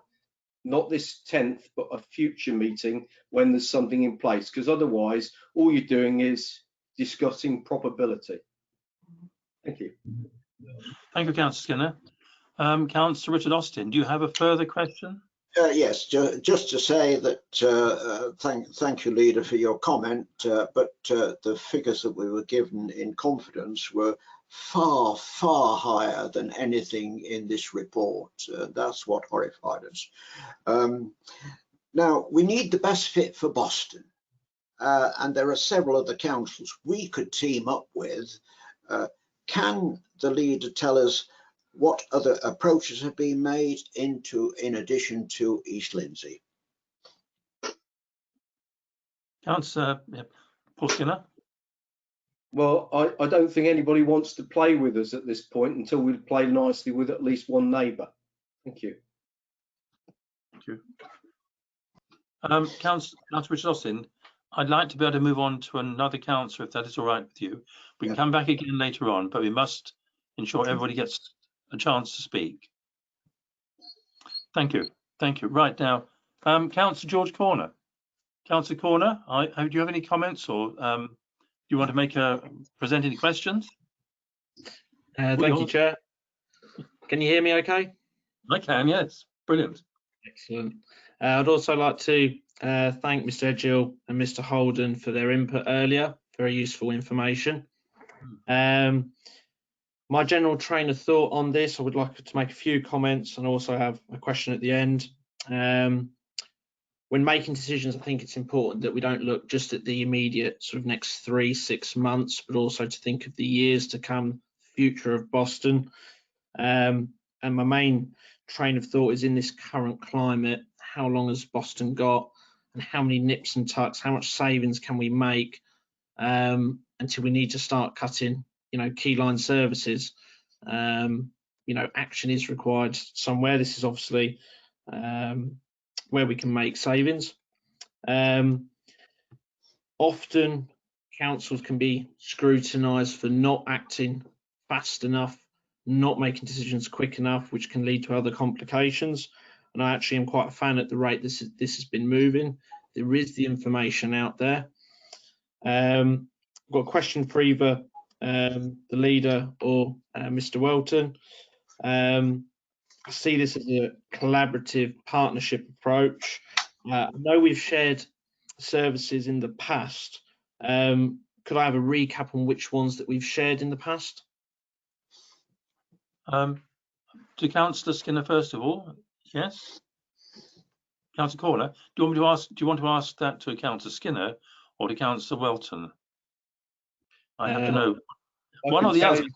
not this 10th, but a future meeting when there's something in place, because otherwise all you're doing is discussing probability. Thank you. Thank you, Councillor Skinner. Councillor Richard Austin, do you have a further question? Yes, just to say that thank you, Leader, for your comment, but the figures that we were given in confidence were far, far higher than anything in this report. That's what horrified us. Now, we need the best fit for Boston, and there are several other councils we could team up with. Can the Leader tell us what other approaches have been made in addition to East Lindsey? Councillor Paul Skinner. Well, I don't think anybody wants to play with us at this point until we play nicely with at least one neighbour. Thank you. Thank you. Councillor Richard Austin, I'd like to be able to move on to another councillor, if that is all right with you. We can come back again later on, but we must ensure everybody gets a chance to speak. Thank you. Thank you. Right now, Councillor George Corner. Councillor Corner, do you have any comments, or do you want to present any questions? Thank you, Chair. Can you hear me okay? I can, yes. Brilliant. Excellent. I'd also like to thank Mr. Edgill and Mr. Holden for their input earlier. Very useful information. My general train of thought on this, I would like to make a few comments and also have a question at the end. When making decisions, I think it's important that we don't look just at the immediate sort of next 3-6 months, but also to think of the years to come, future of Boston. And my main train of thought is, in this current climate, how long has Boston got, and how many nips and tucks, how much savings can we make until we need to start cutting, key line services. Action is required somewhere. This is obviously where we can make savings. Often councils can be scrutinised for not acting fast enough, not making decisions quick enough, which can lead to other complications. And I actually am quite a fan at the rate this has been moving. There is the information out there. I've got a question for either the leader or Mr. Welton. I see this as a collaborative partnership approach. I know we've shared services in the past. Could I have a recap on which ones that we've shared in the past? To Councillor Skinner first of all, yes. Councillor Corner, do you want to ask that to Councillor Skinner or to Councillor Welton? I have to know one or the other.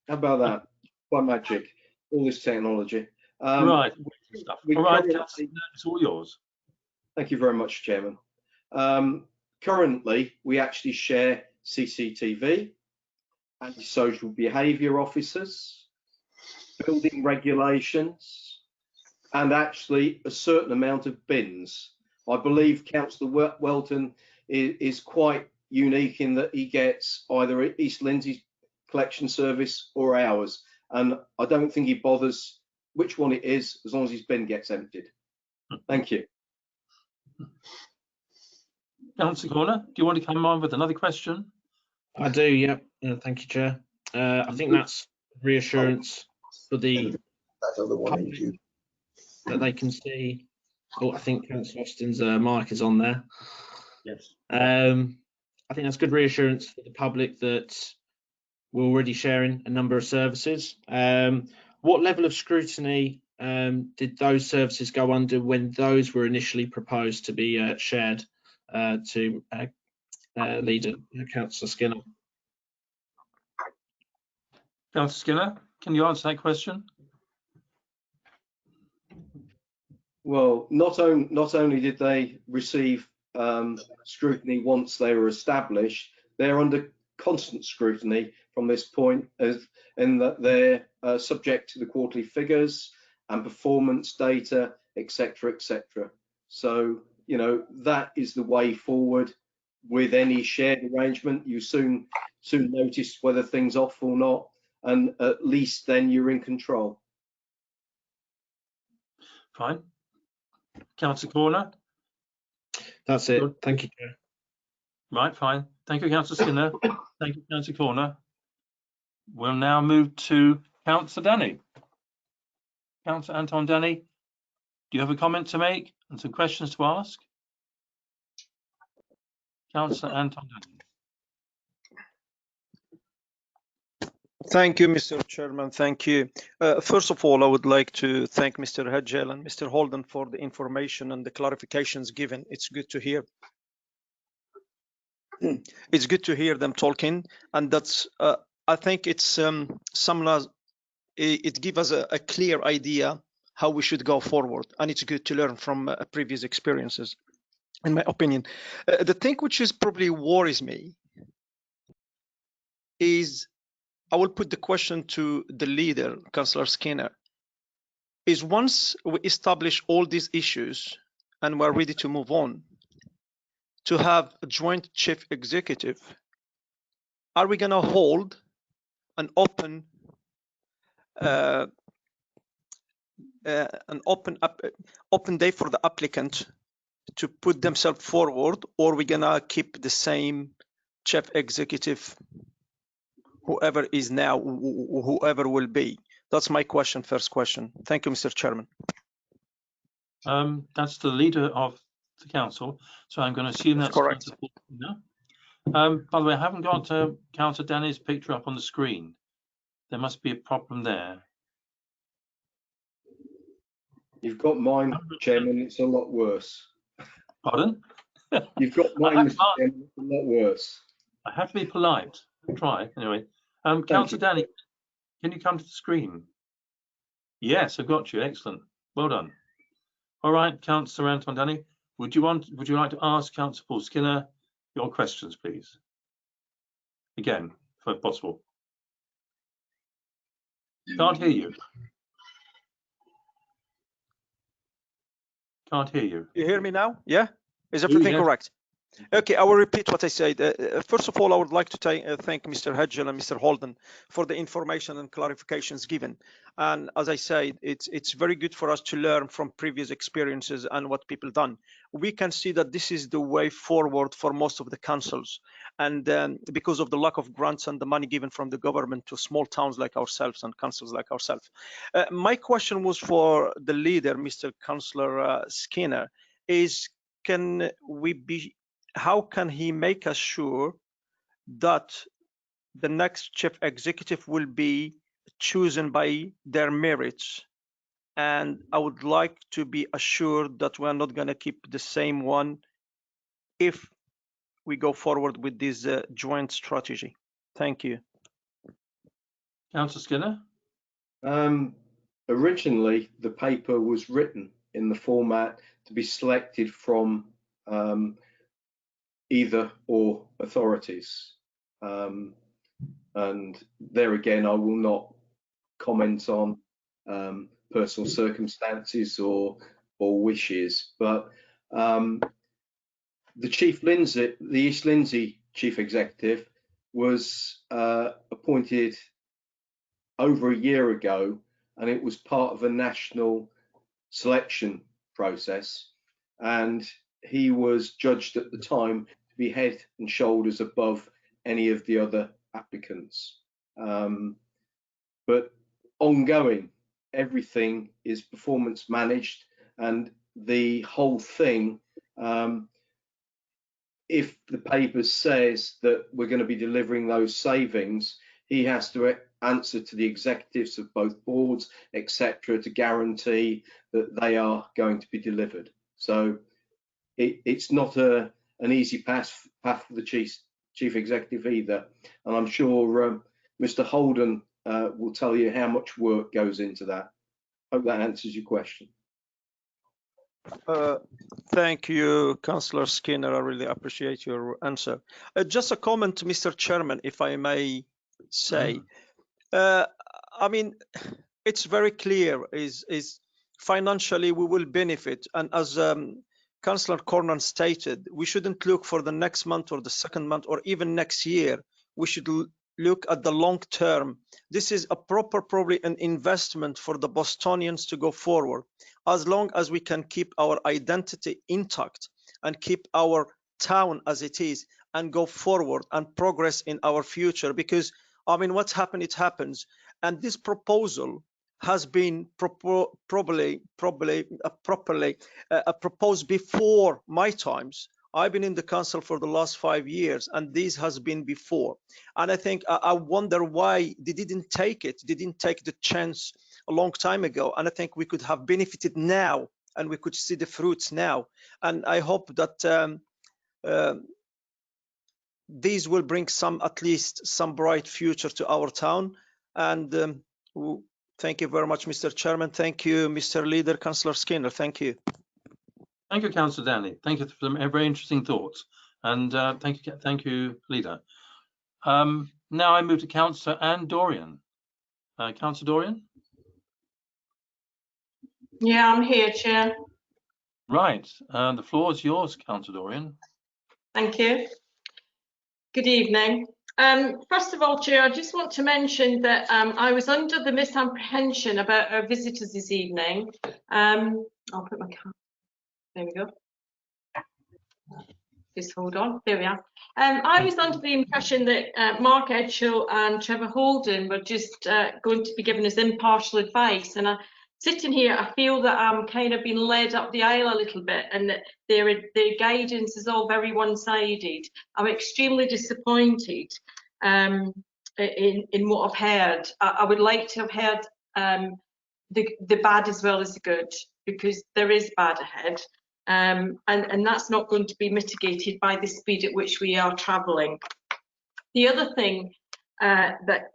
How about that? Quite magic. All this technology. Right. All right, Councillor, it's all yours. Thank you very much, Chairman. Currently, we actually share CCTV, antisocial behaviour officers, building regulations, and actually a certain amount of bins. I believe Councillor Welton is quite unique in that he gets either East Lindsey's collection service or ours, and I don't think he bothers which one it is as long as his bin gets emptied. Thank you. Councillor Corner, do you want to come on with another question? I do, yeah. Thank you, Chair. I think that's reassurance for the public that they can see. Oh, I think Councillor Austin's mic is on there. Yes. I think that's good reassurance for the public that we're already sharing a number of services. What level of scrutiny did those services go under when those were initially proposed to be shared to leader Councillor Skinner? Councillor Skinner, can you answer that question? Well, not only did they receive scrutiny once they were established, they're under constant scrutiny from this point, in that they're subject to the quarterly figures and performance data, etc., etc. So, that is the way forward with any shared arrangement. You soon notice whether things off or not, and at least then you're in control. Fine. Councillor Corner? That's it. Thank you, Chair. Right, fine. Thank you, Councillor Skinner. Thank you, Councillor Corner. We'll now move to Councillor Danny. Councillor Anton Danny, do you have a comment to make and some questions to ask? Councillor Anton Danny. Thank you, Mr. Chairman. Thank you. First of all, I would like to thank Mr. Edgill and Mr. Holden for the information and the clarifications given. It's good to hear. It's good to hear them talking, and that's. I think it's it gives us a clear idea how we should go forward, and it's good to learn from previous experiences. In my opinion, the thing which is probably worries me is, I will put the question to the leader, Councillor Skinner, is once we establish all these issues and we're ready to move on to have a joint chief executive, are we going to hold an open an open day for the applicant to put themselves forward, or we're gonna keep the same chief executive, whoever is now, whoever will be? That's my question, first question. Thank you, Mr. Chairman. That's the leader of the council, so I'm going to assume that's correct. By the way, I haven't got Councillor Danny's picture up on the screen. There must be a problem there. You've got mine, Chairman. It's a lot worse. Pardon? You've got mine, Mr. Chairman. It's a lot worse. I have to be polite. I'll try anyway. Councillor Danny, can you come to the screen? Yes, I've got you. Excellent. Well done. All right, Councillor Anton Danny, would you like to ask Councillor Paul Skinner your questions, please? Again, if possible. Can't hear you. Can't hear you. You hear me now? Yeah? Is everything correct? Okay, I will repeat what I said. First of all, I would like to thank Mr. Hedgel and Mr. Holden for the information and clarifications given. And as I said, it's very good for us to learn from previous experiences and what people done. We can see that this is the way forward for most of the councils. And because of the lack of grants and the money given from the government to small towns like ourselves and councils like ourselves. My question was for the leader, Mr. Councillor Skinner, is how can he make us sure that the next chief executive will be chosen by their merits? And I would like to be assured that we're not going to keep the same one if we go forward with this joint strategy. Thank you. Councillor Skinner? Originally, the paper was written in the format to be selected from either or authorities. And there again, I will not comment on personal circumstances or wishes, but the East Lindsey Chief Executive was appointed over a year ago, and it was part of a national selection process, and he was judged at the time to be head and shoulders above any of the other applicants. But ongoing, everything is performance managed, and the whole thing, if the paper says that we're going to be delivering those savings, he has to answer to the executives of both boards, etc., to guarantee that they are going to be delivered. So it's not an easy path for the chief executive either, and I'm sure Mr. Holden will tell you how much work goes into that. Hope that answers your question. Thank you, Councillor Skinner. I really appreciate your answer. Just a comment, Mr. Chairman, if I may say. I mean, it's very clear is financially we will benefit, and as Councillor Cornan stated, we shouldn't look for the next month or the second month or even next year. We should look at the long term. This is a probably an investment for the Bostonians to go forward, as long as we can keep our identity intact and keep our town as it is and go forward and progress in our future. Because I mean, what's happened, it happens. And this proposal has been properly proposed before my times. I've been in the council for the last 5 years, and this has been before. And I think I wonder why they didn't take it. They didn't take the chance a long time ago. And I think we could have benefited now, and we could see the fruits now. And I hope that these will bring at least some bright future to our town. And thank you very much, Mr. Chairman. Thank you, Mr. Leader, Councillor Skinner. Thank you. Thank you, Councillor Danny. Thank you for some very interesting thoughts. And thank you, Leader. Now I move to Councillor Anne Dorian. Councillor Dorian? Yeah, I'm here, Chair. Right. The floor is yours, Councillor Dorian. Thank you. Good evening. First of all, Chair, I just want to mention that I was under the misapprehension about our visitors this evening. I'll put my camera. There we go. Just hold on. There we are. I was under the impression that Mark Edghill and Trevor Holden were just going to be giving us impartial advice, and sitting here, I feel that I'm kind of being led up the aisle a little bit, and that their guidance is all very one-sided. I'm extremely disappointed in what I've heard. I would like to have heard the bad as well as the good, because there is bad ahead, and that's not going to be mitigated by the speed at which we are travelling. The other thing that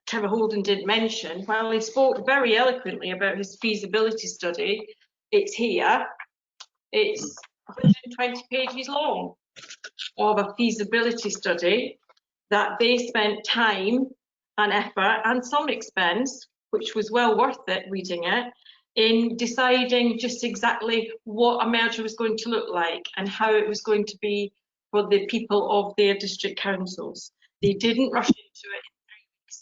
Trevor Holden didn't mention, while he spoke very eloquently about his feasibility study, it's here. It's 120 pages long of a feasibility study that they spent time and effort and some expense, which was well worth it reading it, in deciding just exactly what a merger was going to look like and how it was going to be for the people of their district councils. They didn't rush into it in 3 weeks'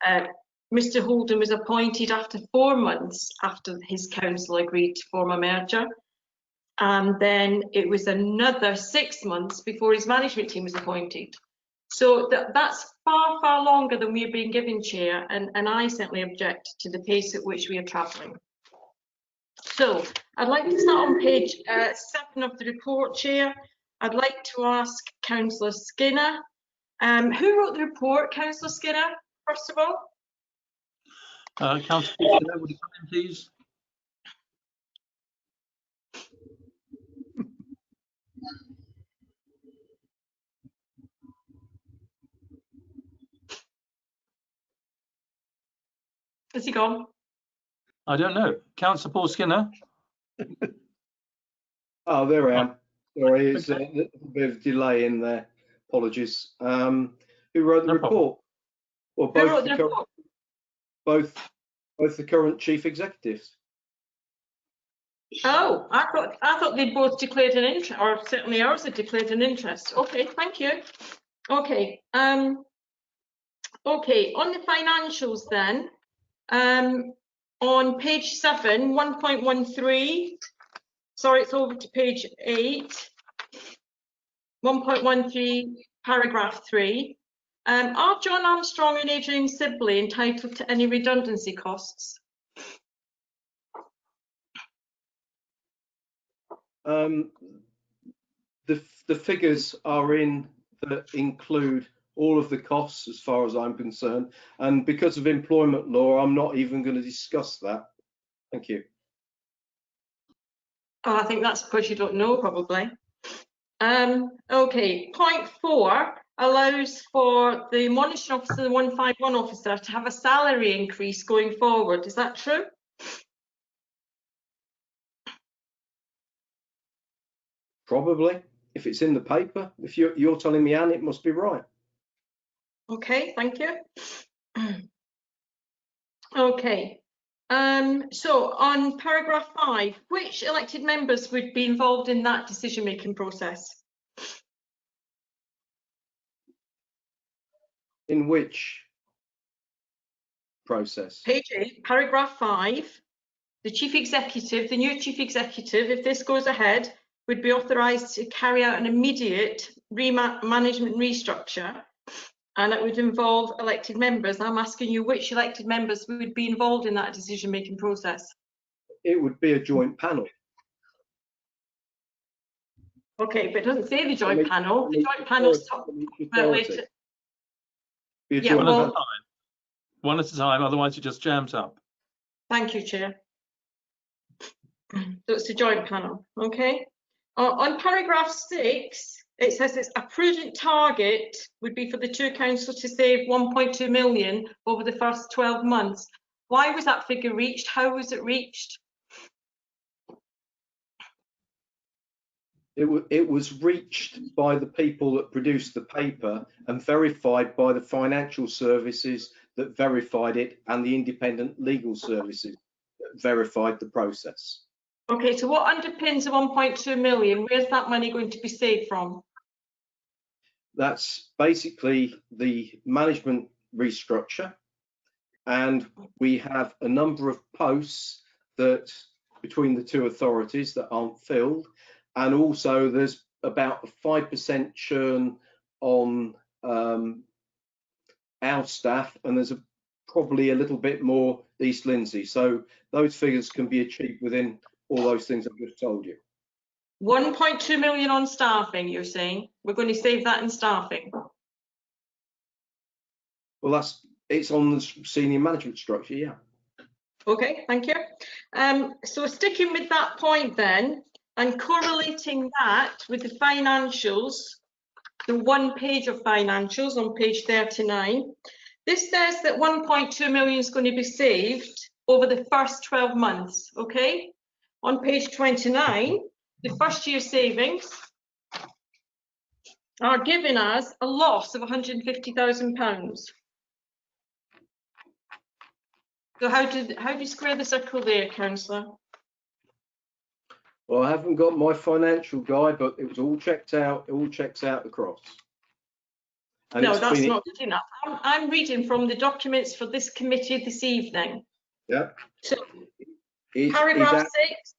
time. Mr. Holden was appointed after 4 months after his council agreed to form a merger, and then it was another 6 months before his management team was appointed. So that's far, far longer than we are being given, Chair, and I certainly object to the pace at which we are travelling. So I'd like to start on page 7 of the report, Chair. I'd like to ask Councillor Skinner. Who wrote the report, Councillor Skinner, first of all? Councillor Skinner, would you come in, please? Has he gone? I don't know. Councillor Paul Skinner? Oh, there I am. Sorry, it's a little bit of delay in there. Apologies. Who wrote the report? Well, both the current chief executives. Oh, I thought they both declared an interest, or certainly ours had declared an interest. Okay, thank you. Okay. Okay, on the financials then. On page 7, 1.13, sorry, it's over to page 8, 1.13, paragraph 3. Are John Armstrong and Adrian Sibley entitled to any redundancy costs? The figures are in that include all of the costs as far as I'm concerned, and because of employment law, I'm not even going to discuss that. Thank you. Oh, I think that's because you don't know, probably. Okay, point 4 allows for the monitoring officer, the 151 officer, to have a salary increase going forward. Is that true? Probably. If it's in the paper, if you're telling me, Anne, it must be right. Okay, thank you. Okay, so on paragraph 5, which elected members would be involved in that decision-making process? In which process? Page 8, paragraph 5, the chief executive, the new chief executive, if this goes ahead, would be authorised to carry out an immediate management restructure, and it would involve elected members. I'm asking you which elected members would be involved in that decision-making process. It would be a joint panel. Okay, but it doesn't say the joint panel. The joint panel's about later. Yeah, well, one at a time, otherwise it just jams up. Thank you, Chair. So it's a joint panel, okay? On paragraph 6, it says it's a prudent target would be for the two councils to save 1.2 million over the first 12 months. Why was that figure reached? How was it reached? It was reached by the people that produced the paper and verified by the financial services that verified it and the independent legal services that verified the process. Okay, so what underpins the 1.2 million? Where's that money going to be saved from? That's basically the management restructure, and we have a number of posts that between the two authorities that aren't filled, and also there's about a 5% churn on our staff, and there's probably a little bit more East LINDSEY. So those figures can be achieved within all those things I've just told you. 1.2 million on staffing, you're saying? We're going to save that in staffing? Well, it's on the senior management structure, yeah. Okay, thank you. So sticking with that point then, and correlating that with the financials, the one page of financials on page 39, this says that 1.2 million is going to be saved over the first 12 months, okay? On page 29, the first year savings are giving us a loss of £150,000. So how do you square the circle there, Councillor? Well, I haven't got my financial guide, but it was all checked out. It all checks out across. And no, that's not good enough. I'm reading from the documents for this committee this evening. Yeah. So paragraph 6.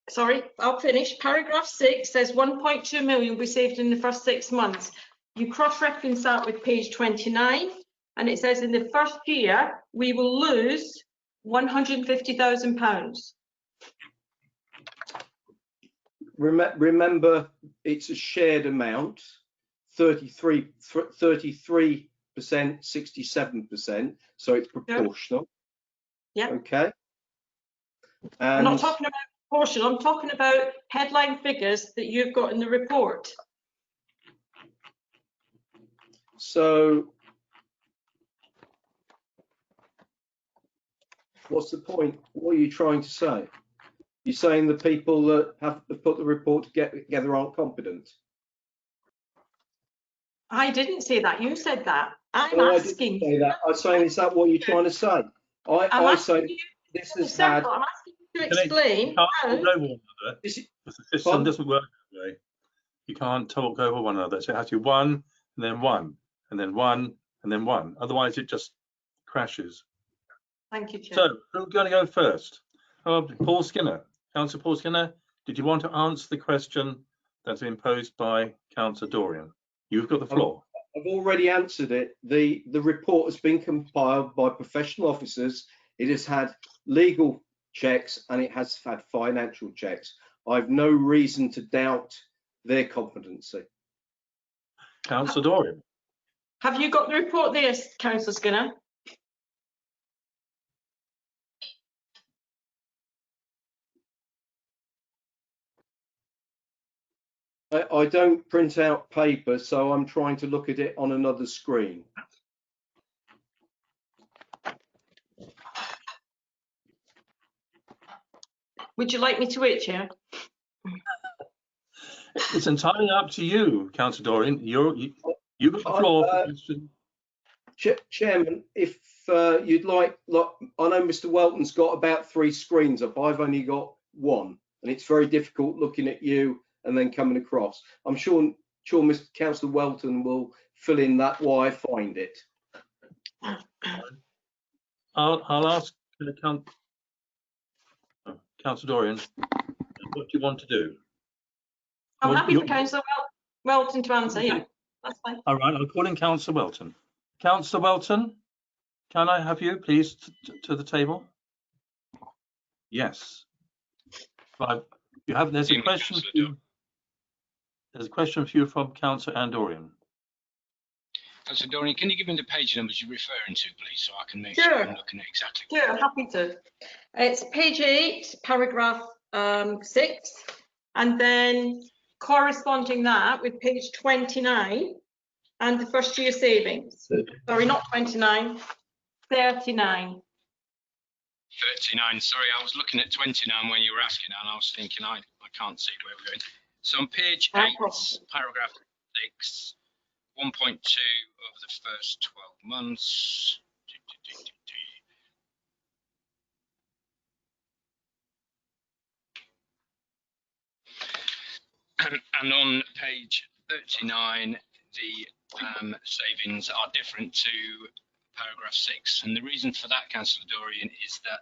Sorry, I'll finish. Paragraph 6 says 1.2 million will be saved in the first 6 months. You cross-reference that with page 29, and it says in the first year we will lose £150,000. Remember, it's a shared amount, 33%, 67%, so it's proportional. Yeah. Okay. And I'm not talking about proportional, I'm talking about headline figures that you've got in the report. So what's the point? What are you trying to say? You're saying the people that have put the report together aren't competent? I didn't say that. You said that. I'm no, asking. I didn't say that. I'm saying, is that what you're trying to say? I say this has had. I'm asking you to explain how. The system doesn't work that way. You can't talk over one another. So it has to be one, and then one, and then one, and then one. Otherwise, it just crashes. Thank you, Chair. So who's going to go first? Paul Skinner. Councillor Paul Skinner, did you want to answer the question that's been posed by Councillor Dorian? You've got the floor. I've already answered it. The report has been compiled by professional officers. It has had legal checks and it has had financial checks. I've no reason to doubt their competency. Councillor Dorian. Have you got the report there, Councillor Skinner? I don't print out paper, so I'm trying to look at it on another screen. Would you like me to wait, Chair? It's entirely up to you, Councillor Dorian. You've got the floor. Chairman, if you'd like, I know Mr. Welton's got about 3 screens up. I've only got 1, and it's very difficult looking at you and then coming across. I'm sure Mr. Councillor Welton will fill in that while I find it. I'll ask Councillor Dorian, what do you want to do? I'm happy for Councillor Welton to answer. Yeah, that's fine. All right, I'll call in Councillor Welton. Councillor Welton, can I have you, please, to the table? Yes. You have. There's a question. There's a question for you from Councillor Andorian. Councillor Dorian, can you give me the page numbers you're referring to, please, so I can make sure I'm looking at exactly. Sure, happy to. It's page 8, paragraph 6, and then corresponding that with page 29 and the first year savings. Sorry, not 29, 39. 39, sorry, I was looking at 29 when you were asking, and I was thinking I can't see where we're going. So on page 8, paragraph 6, 1.2 over the first 12 months. And on page 39, the savings are different to paragraph 6, and the reason for that, Councillor Dorian, is that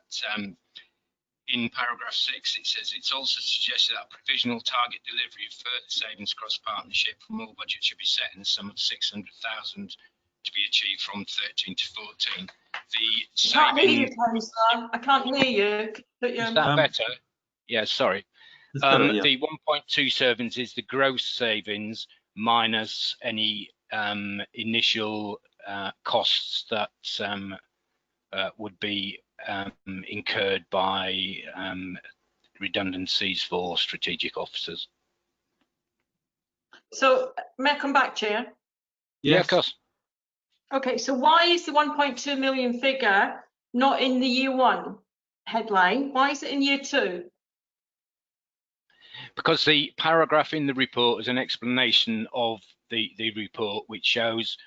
in paragraph 6 it says it's also suggested that a provisional target delivery of further savings across partnership from all budgets should be set in the sum of 600,000 to be achieved from 13 to 14. The I can't hear you, savings. Councillor. I can't hear you. Is that better? Yeah, sorry. Better, yeah. The 1.2 savings is the gross savings minus any initial costs that would be incurred by redundancies for strategic officers. So, may I come back, Chair? Yes. Yeah, of course. Okay, so why is the 1.2 million figure not in the year 1 headline? Why is it in year 2? Because the paragraph in the report is an explanation of the report, which shows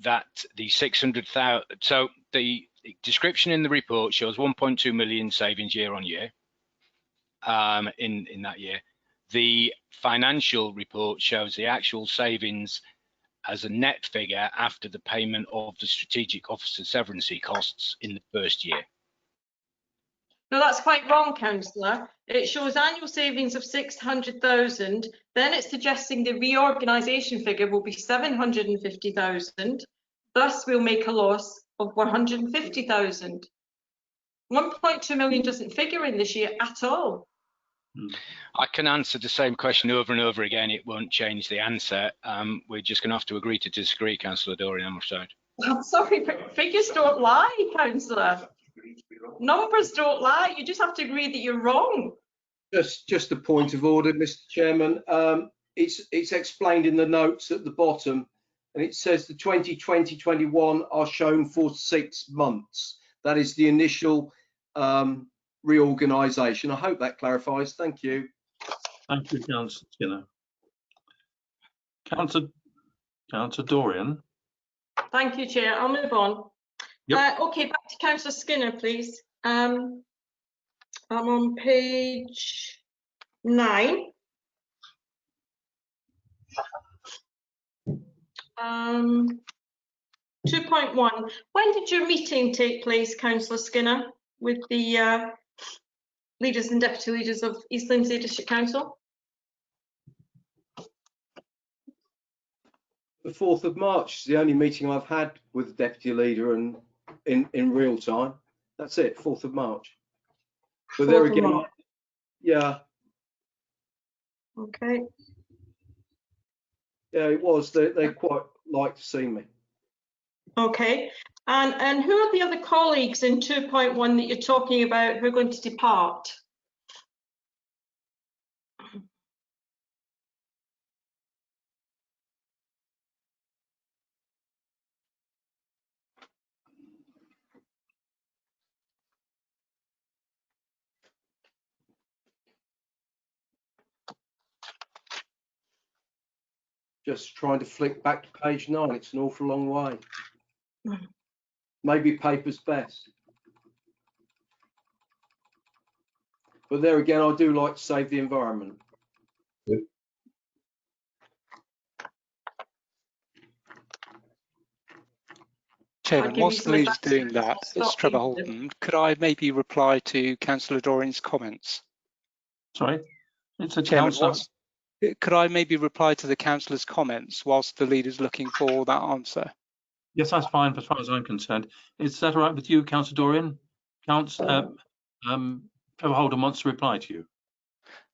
that the 600,000, so the description in the report shows 1.2 million savings year on year in that year. The financial report shows the actual savings as a net figure after the payment of the strategic officer severance costs in the first year. No, that's quite wrong, Councillor. It shows annual savings of 600,000. Then it's suggesting the reorganisation figure will be 750,000. Thus, we'll make a loss of 150,000. 1.2 million doesn't figure in this year at all. I can answer the same question over and over again. It won't change the answer. We're just going to have to agree to disagree, Councillor Dorian, I'm afraid. I'm sorry, but figures don't lie, Councillor. Numbers don't lie. You just have to agree that you're wrong. Just a point of order, Mr. Chairman. It's explained in the notes at the bottom, and it says the 2020-21 are shown for 6 months. That is the initial reorganisation. I hope that clarifies. Thank you. Thank you, Councillor Skinner. Councillor Dorian. Thank you, Chair. I'll move on. Yep. Okay, back to Councillor Skinner, please. I'm on page 9. 2.1. When did your meeting take place, Councillor Skinner, with the leaders and deputy leaders of East Lindsey District Council? The 4th of March is the only meeting I've had with the deputy leader and in real time. That's it, 4th of March. But there again, yeah. Okay. Yeah, it was. They quite like to see me. Okay. And who are the other colleagues in 2.1 that you're talking about who are going to depart? Just trying to flick back to page 9. It's an awful long way. Maybe paper's best. But there again, I do like to save the environment. Yep. Chairman, whilst the leader's doing that, it's Trevor Holden. Could I maybe reply to Councillor Dorian's comments? Sorry? It's a Chairman, councillor. Could I maybe reply to the councillor's comments whilst the leader's looking for that answer? Yes, that's fine as far as I'm concerned. Is that all right with you, Councillor Dorian? Trevor Holden wants to reply to you.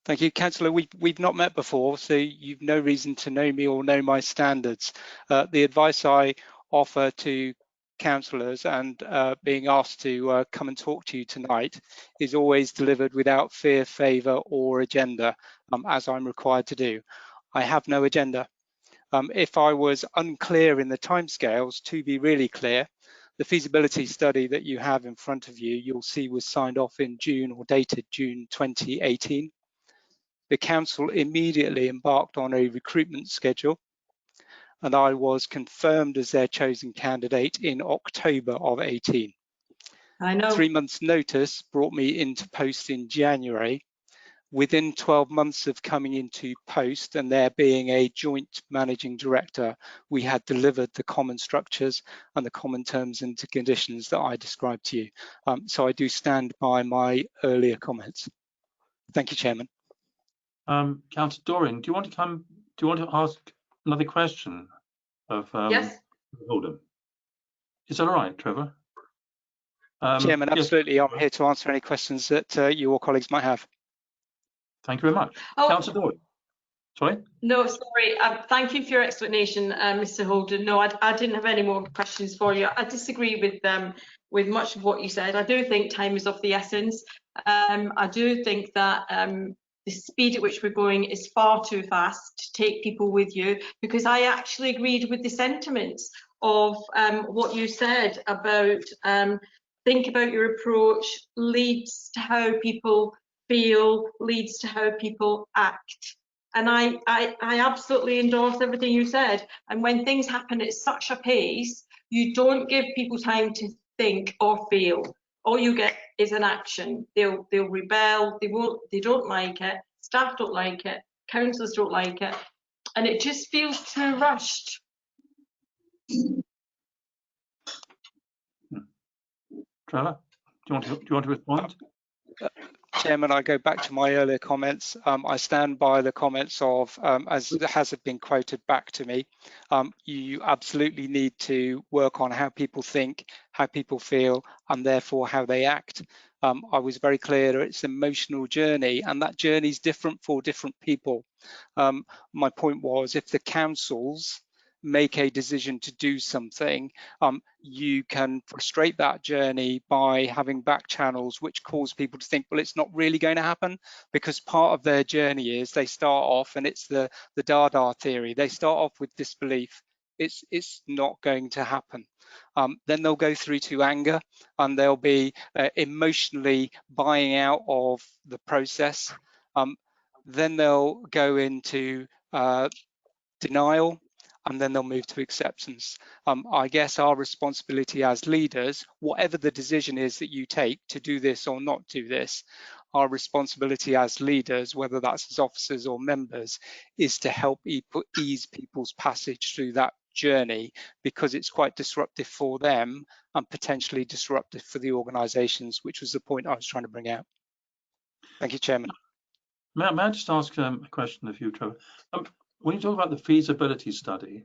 Thank you, Councillor. We've not met before, so you've no reason to know me or know my standards. The advice I offer to councillors and being asked to come and talk to you tonight is always delivered without fear, favour or agenda, as I'm required to do. I have no agenda. If I was unclear in the timescales, to be really clear, the feasibility study that you have in front of you, you'll see was signed off in June or dated June 2018. The council immediately embarked on a recruitment schedule, and I was confirmed as their chosen candidate in October of 18. I know. 3 months notice brought me into post in January, within 12 months of coming into post and there being a joint managing director, we had delivered the common structures and the common terms and conditions that I described to you. So I do stand by my earlier comments. Thank you, Chairman. Councillor Dorian, do you want to ask another question of Yes. Holden? Is that all right, Trevor? Chairman, yes. absolutely. I'm here to answer any questions that you or colleagues might have. Thank you very much. Oh, Councillor Dorian. Sorry? No, sorry. Thank you for your explanation, Mr. Holden. No, I didn't have any more questions for you. I disagree with much of what you said. I do think time is of the essence. I do think that the speed at which we're going is far too fast to take people with you, because I actually agreed with the sentiments of what you said about think about your approach, leads to how people feel, leads to how people act. And I absolutely endorse everything you said. And when things happen at such a pace, you don't give people time to think or feel. All you get is an action. They'll rebel. They don't like it. Staff don't like it. Councillors don't like it, and it just feels too rushed. Trevor, do you want to respond? Chairman, I go back to my earlier comments. I stand by the comments of, as has been quoted back to me, you absolutely need to work on how people think, how people feel, and therefore how they act. I was very clear that it's an emotional journey, and that journey is different for different people. My point was, if the councils make a decision to do something, you can frustrate that journey by having back channels which cause people to think, well, it's not really going to happen, because part of their journey is they start off, and it's the Dada theory, they start off with disbelief. It's not going to happen. Then they'll go through to anger, and they'll be emotionally buying out of the process. Then they'll go into denial, and then they'll move to acceptance. I guess our responsibility as leaders, whatever the decision is that you take to do this or not do this, our responsibility as leaders, whether that's as officers or members, is to help ease people's passage through that journey, because it's quite disruptive for them and potentially disruptive for the organisations, which was the point I was trying to bring out. Thank you, Chairman. May I just ask a question of you, Trevor? When you talk about the feasibility study,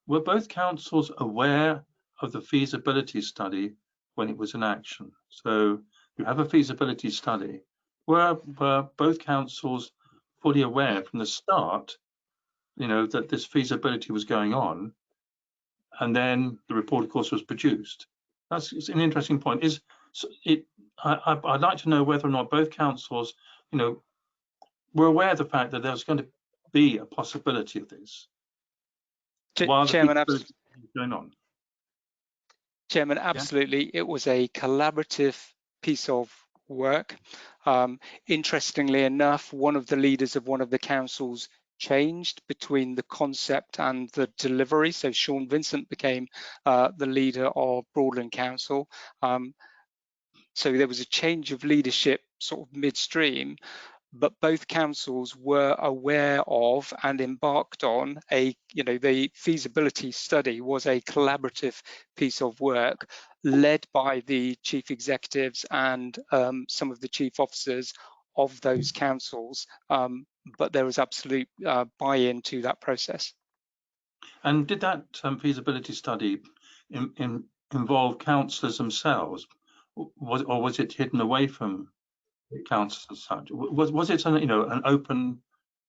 were both councils aware of the feasibility study when it was in action? So you have a feasibility study. Were both councils fully aware from the start, that this feasibility was going on, and then the report, of course, was produced? It's an interesting point. I'd like to know whether or not both councils, were aware of the fact that there was going to be a possibility of this while Chairman, the feasibility was going on. Chairman, absolutely. Yeah. It was a collaborative piece of work. Interestingly enough, one of the leaders of one of the councils changed between the concept and the delivery. So Sean Vincent became the leader of Broadland Council. So there was a change of leadership sort of midstream, but both councils were aware of and embarked on the feasibility study was a collaborative piece of work led by the chief executives and some of the chief officers of those councils, but there was absolute buy-in to that process. And did that feasibility study involve councillors themselves, or was it hidden away from councils as such? Was it an open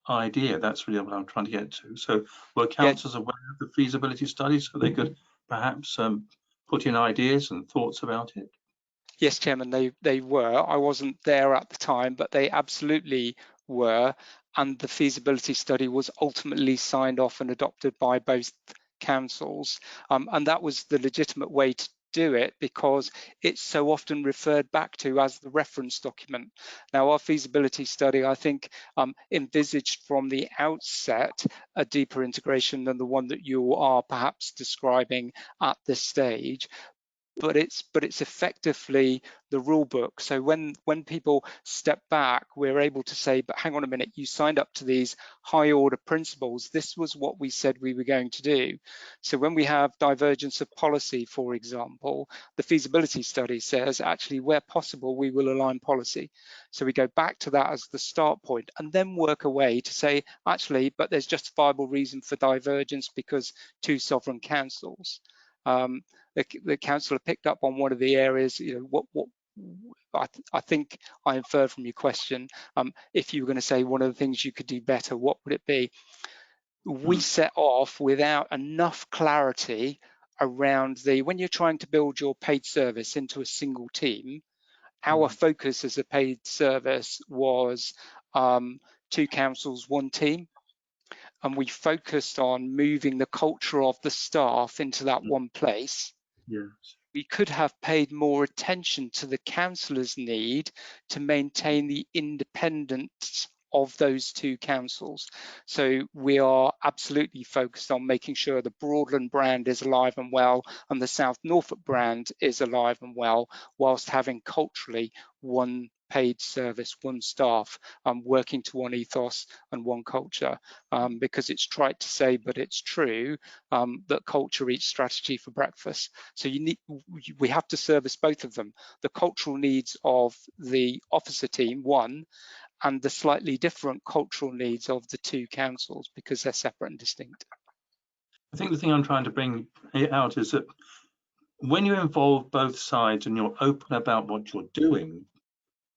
idea? That's really what I'm trying to get to. So were councils aware of the feasibility study so they could perhaps put in ideas and thoughts about it? Yes, Chairman, they were. I wasn't there at the time, but they absolutely were. And the feasibility study was ultimately signed off and adopted by both councils. And that was the legitimate way to do it, because it's so often referred back to as the reference document. Now, our feasibility study, I think, envisaged from the outset a deeper integration than the one that you are perhaps describing at this stage. but it's effectively the rule book. So when people step back, we're able to say, but hang on a minute, you signed up to these high order principles. This was what we said we were going to do. So when we have divergence of policy, for example, the feasibility study says actually where possible we will align policy. So we go back to that as the start point and then work away to say actually, but there's justifiable reason for divergence because two sovereign councils. The councillor picked up on one of the areas, you know, what I think I inferred from your question, if you were going to say one of the things you could do better, what would it be? We set off without enough clarity around when you're trying to build your paid service into a single team, our focus as a paid service was 2 councils, 1 team. And we focused on moving the culture of the staff into that one place. Yes. We could have paid more attention to the councillors' need to maintain the independence of those 2 councils. So we are absolutely focused on making sure the Broadland brand is alive and well and the South Norfolk brand is alive and well, whilst having culturally one paid service, one staff, working to one ethos and one culture, because it's trite to say, but it's true, that culture eats strategy for breakfast. So we have to service both of them, the cultural needs of the officer team, one, and the slightly different cultural needs of the 2 councils because they're separate and distinct. I think the thing I'm trying to bring out is that when you involve both sides and you're open about what you're doing,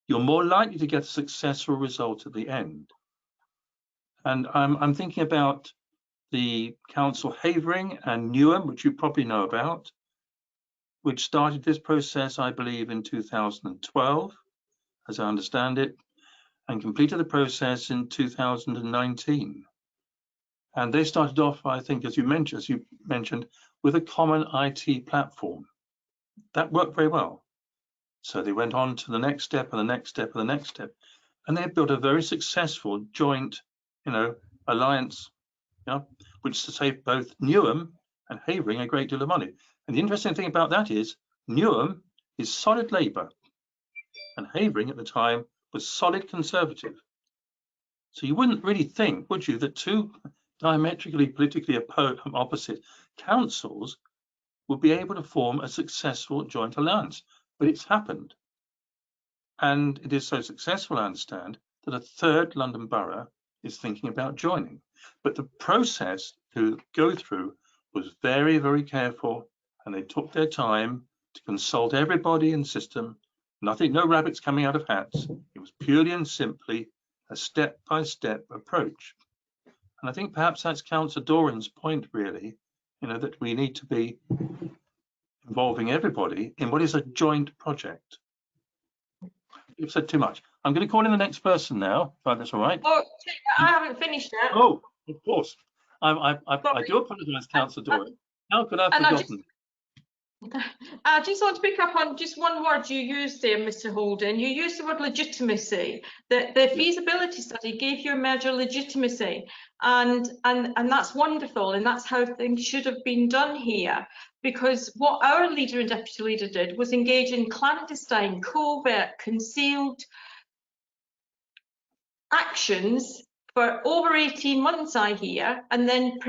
you're more likely to get a successful result at the end. And I'm thinking about the Council Havering and Newham, which you probably know about, which started this process, I believe, in 2012, as I understand it, and completed the process in 2019. And they started off, I think, as you mentioned, with a common IT platform. That worked very well. So they went on to the next step and the next step and the next step. And they built a very successful joint, alliance, which to save both Newham and Havering a great deal of money. And the interesting thing about that is Newham is solid Labour and Havering at the time was solid Conservative. So you wouldn't really think, would you, that 2 diametrically politically opposite councils would be able to form a successful joint alliance? But it's happened. And it is so successful, I understand, that a 3rd London borough is thinking about joining. But the process to go through was very, very careful, and they took their time to consult everybody in the system. Nothing, no rabbits coming out of hats. It was purely and simply a step-by-step approach. And I think perhaps that's Councillor Doran's point, really, that we need to be involving everybody in what is a joint project. You've said too much. I'm going to call in the next person now, if that's all right. Oh, I haven't finished yet. Oh, of course. I do apologise, Councillor Doran. How could I have forgotten? I just want to pick up on just one word you used there, Mr. Holden. You used the word legitimacy. The feasibility study gave your merger legitimacy, and that's wonderful, and that's how things should have been done here. Because what our leader and deputy leader did was engage in clandestine, covert, concealed actions for over 18 months, I hear, and then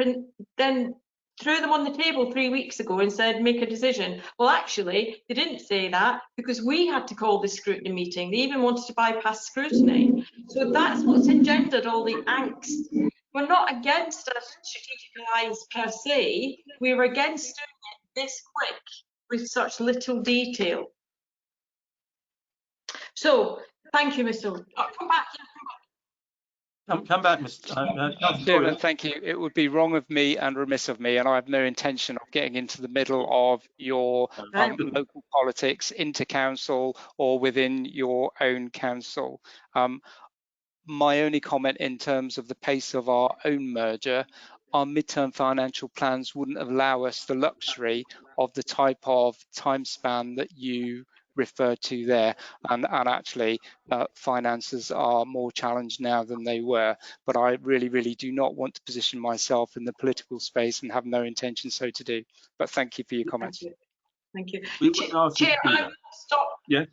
threw them on the table 3 weeks ago and said, make a decision. Well, actually, they didn't say that because we had to call this scrutiny meeting. They even wanted to bypass scrutiny. So that's what's engendered all the angst. We're not against a strategic alliance per se. We were against doing it this quick with such little detail. So, thank you, Mr. Holden. Come back. Come back, Mr. Chairman, thank you. It would be wrong of me and remiss of me, and I have no intention of getting into the middle of your local politics, into council or within your own council. My only comment in terms of the pace of our own merger, our midterm financial plans wouldn't allow us the luxury of the type of time span that you referred to there, and actually finances are more challenged now than they were, but I really do not want to position myself in the political space and have no intention so to do. But thank you for your comments. Thank you. We would ask you Chair, to do I that. will stop. Yeah.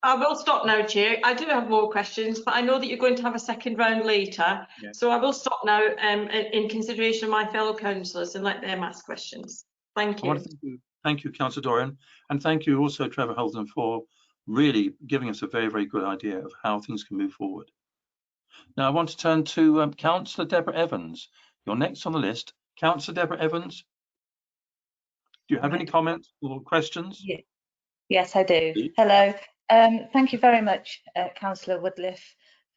I will stop now, Chair. I do have more questions, but I know that you're going to have a second round later. Yeah. So I will stop now in consideration of my fellow councillors and let them ask questions. Thank I want you. to thank you, Councillor Dorian, and thank you also, Trevor Holden, for really giving us a very, very good idea of how things can move forward. Now, I want to turn to Councillor Deborah Evans. You're next on the list. Councillor Deborah Evans, do you have any comments or questions? Yeah. Yes, I do. Please. Hello. Thank you very much, Councillor Woodliff,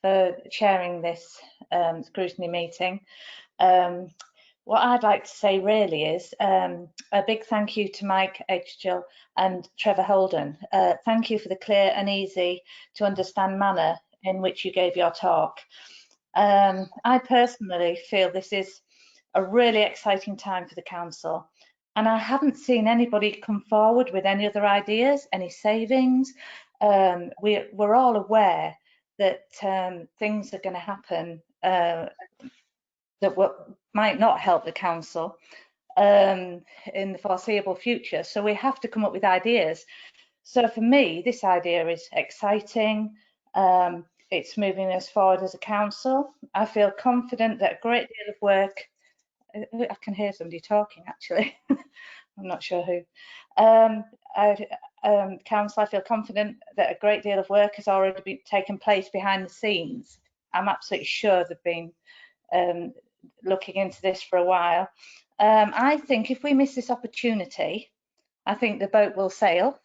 for chairing this scrutiny meeting. What I'd like to say really is a big thank you to Mike Edgell and Trevor Holden. Thank you for the clear and easy to understand manner in which you gave your talk. I personally feel this is a really exciting time for the council, and I haven't seen anybody come forward with any other ideas, any savings. We're all aware that things are going to happen that might not help the council in the foreseeable future. So we have to come up with ideas. So for me, this idea is exciting. It's moving us forward as a council. I feel confident that a great deal of work, I can hear somebody talking actually, I'm not sure who. Council, I feel confident that a great deal of work has already been taken place behind the scenes. I'm absolutely sure they've been looking into this for a while. I think if we miss this opportunity, I think the boat will sail.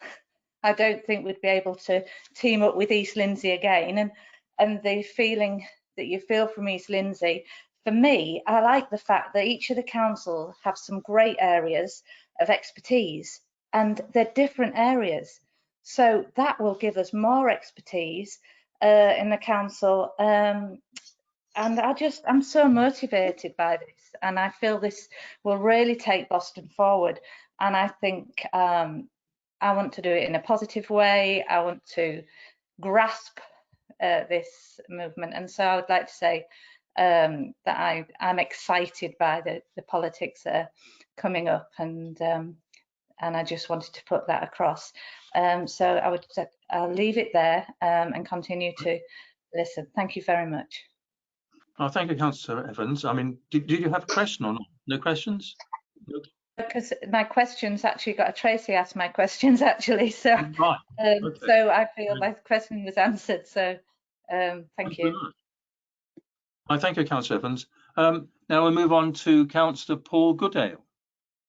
I don't think we'd be able to team up with East Lindsey again. And the feeling that you feel from East Lindsey, for me, I like the fact that each of the councils have some great areas of expertise, and they're different areas. So that will give us more expertise in the council. And I'm so motivated by this, and I feel this will really take Boston forward. And I think I want to do it in a positive way. I want to grasp this movement, and so I would like to say that I'm excited by the politics that are coming up, and I just wanted to put that across. So I'll leave it there and continue to listen. Thank you very much. Oh, thank you, Councillor Evans. I mean, did you have a question or not? No questions? Because my questions actually Tracy asked my questions actually, so right. Okay. So I feel my question was answered. So thank you. I thank you, Councillor Evans. Now we'll move on to Councillor Paul Goodale.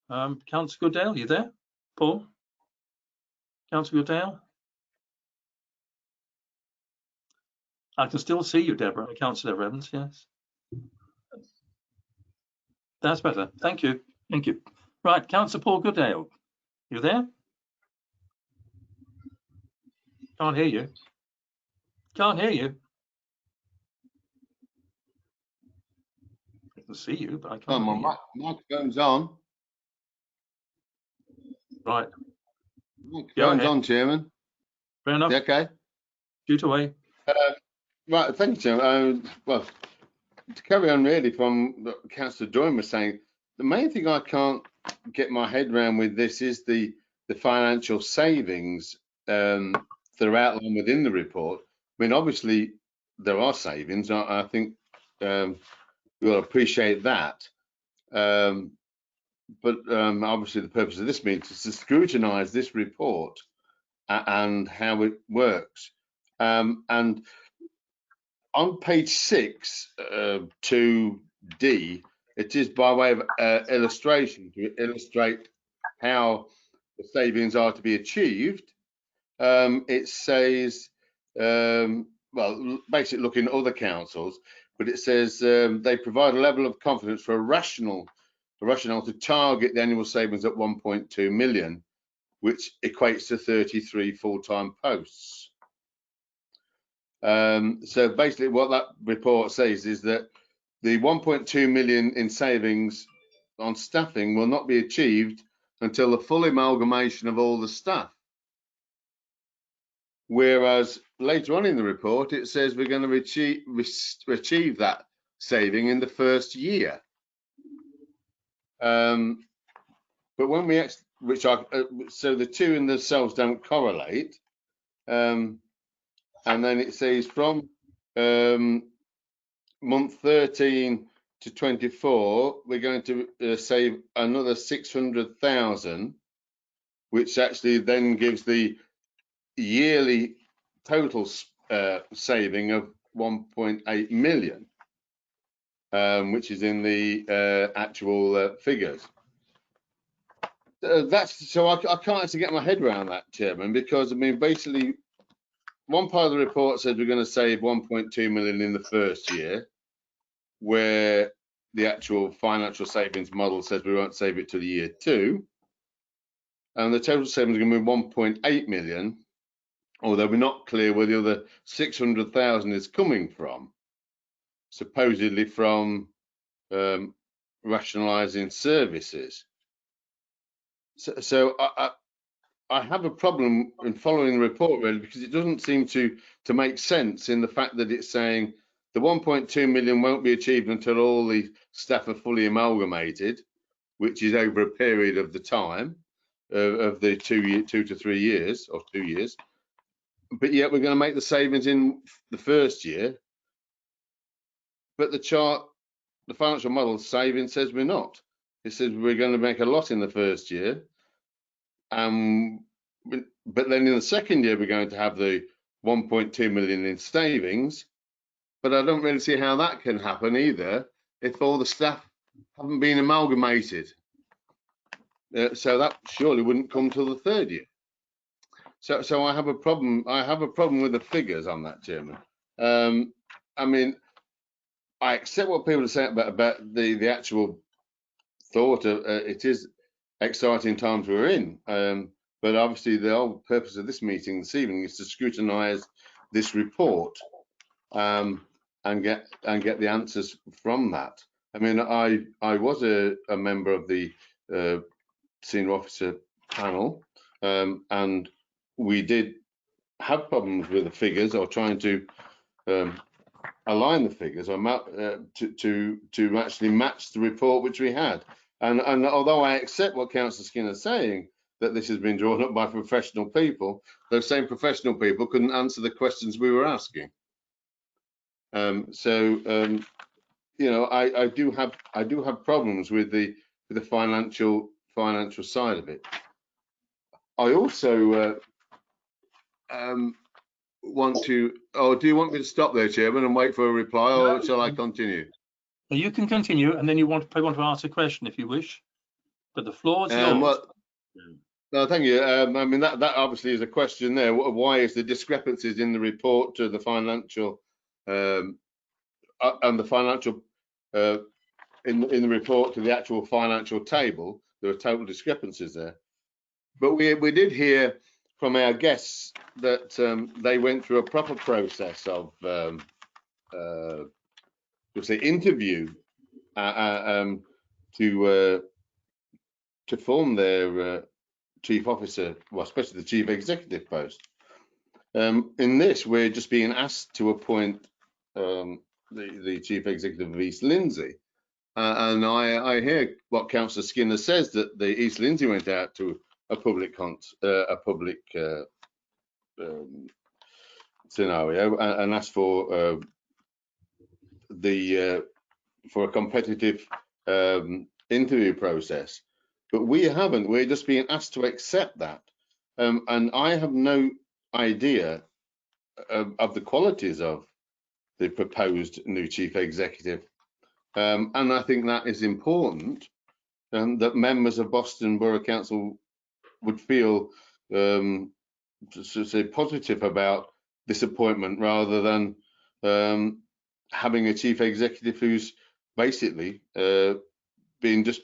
Councillor Goodale, you there? Paul? Councillor Goodale? I can still see you, Deborah. Councillor Evans, yes. That's better. Thank you. Thank you. Right, Councillor Paul Goodale, you there? Can't hear you. Can't hear you. I can see you, but I can't hear you. Microphone's on. Right. Microphone's on, Chairman. Fair enough. Yeah, okay. Shoot away. Right, thank you, Chairman. Well, to carry on really from what Councillor Dorian was saying, the main thing I can't get my head around with this is the financial savings that are outlined within the report. I mean, obviously there are savings. I think we'll appreciate that. But obviously the purpose of this meeting is to scrutinise this report and how it works. And on page 6, 2D, it is by way of illustration to illustrate how the savings are to be achieved. It says, well, basically looking at other councils, but it says they provide a level of confidence for a rationale to target the annual savings at 1.2 million, which equates to 33 full-time posts. So basically what that report says is that the 1.2 million in savings on staffing will not be achieved until the full amalgamation of all the staff. Whereas later on in the report, it says we're going to achieve that saving in the first year. But when we which are so the two in themselves don't correlate. And then it says from month 13 to 24, we're going to save another 600,000, which actually then gives the yearly total saving of 1.8 million, which is in the actual figures. That's so I can't actually get my head around that, Chairman, because I mean basically one part of the report says we're going to save 1.2 million in the first year, where the actual financial savings model says we won't save it till year 2, and the total savings are going to be 1.8 million, although we're not clear where the other 600,000 is coming from, supposedly from rationalising services. So I have a problem in following the report really, because it doesn't seem to make sense in the fact that it's saying the 1.2 million won't be achieved until all the staff are fully amalgamated, which is over a period of the time of the 2 to 3 years or 2 years. But yet we're going to make the savings in the first year. But the chart, the financial model saving says we're not. It says we're going to make a lot in the first year. But then in the second year, we're going to have the 1.2 million in savings. But I don't really see how that can happen either if all the staff haven't been amalgamated. So that surely wouldn't come till the third year. So I have a problem. I have a problem with the figures on that, Chairman. I mean, I accept what people are saying about the actual thought of it is exciting times we're in. But obviously the whole purpose of this meeting this evening is to scrutinise this report and get the answers from that. I mean, I was a member of the senior officer panel, and we did have problems with the figures or trying to align the figures or to actually match the report which we had. And although I accept what Councillor Skinner is saying, that this has been drawn up by professional people, those same professional people couldn't answer the questions we were asking. You know, I do have problems with the financial side of it. I also want to. Oh, do you want me to stop there, Chairman, and wait for a reply, or shall I continue? You can continue, and then you probably want to ask a question if you wish. But the floor is yours. Well, no, thank you. I mean, that obviously is a question there. Why is the discrepancies in the report to the financial and the financial in the report to the actual financial table? There are total discrepancies there. But we did hear from our guests that they went through a proper process of let's say interview to form their chief officer, well, especially the chief executive post. In this, we're just being asked to appoint the chief executive of East LINDSEY. And I hear what Councillor Skinner says, that the East LINDSEY went out to a public scenario and asked for for a competitive interview process. But we haven't. We're just being asked to accept that. And I have no idea of the qualities of the proposed new chief executive. And I think that is important, that members of Boston Borough Council would feel to say positive about this appointment, rather than having a chief executive who's basically being just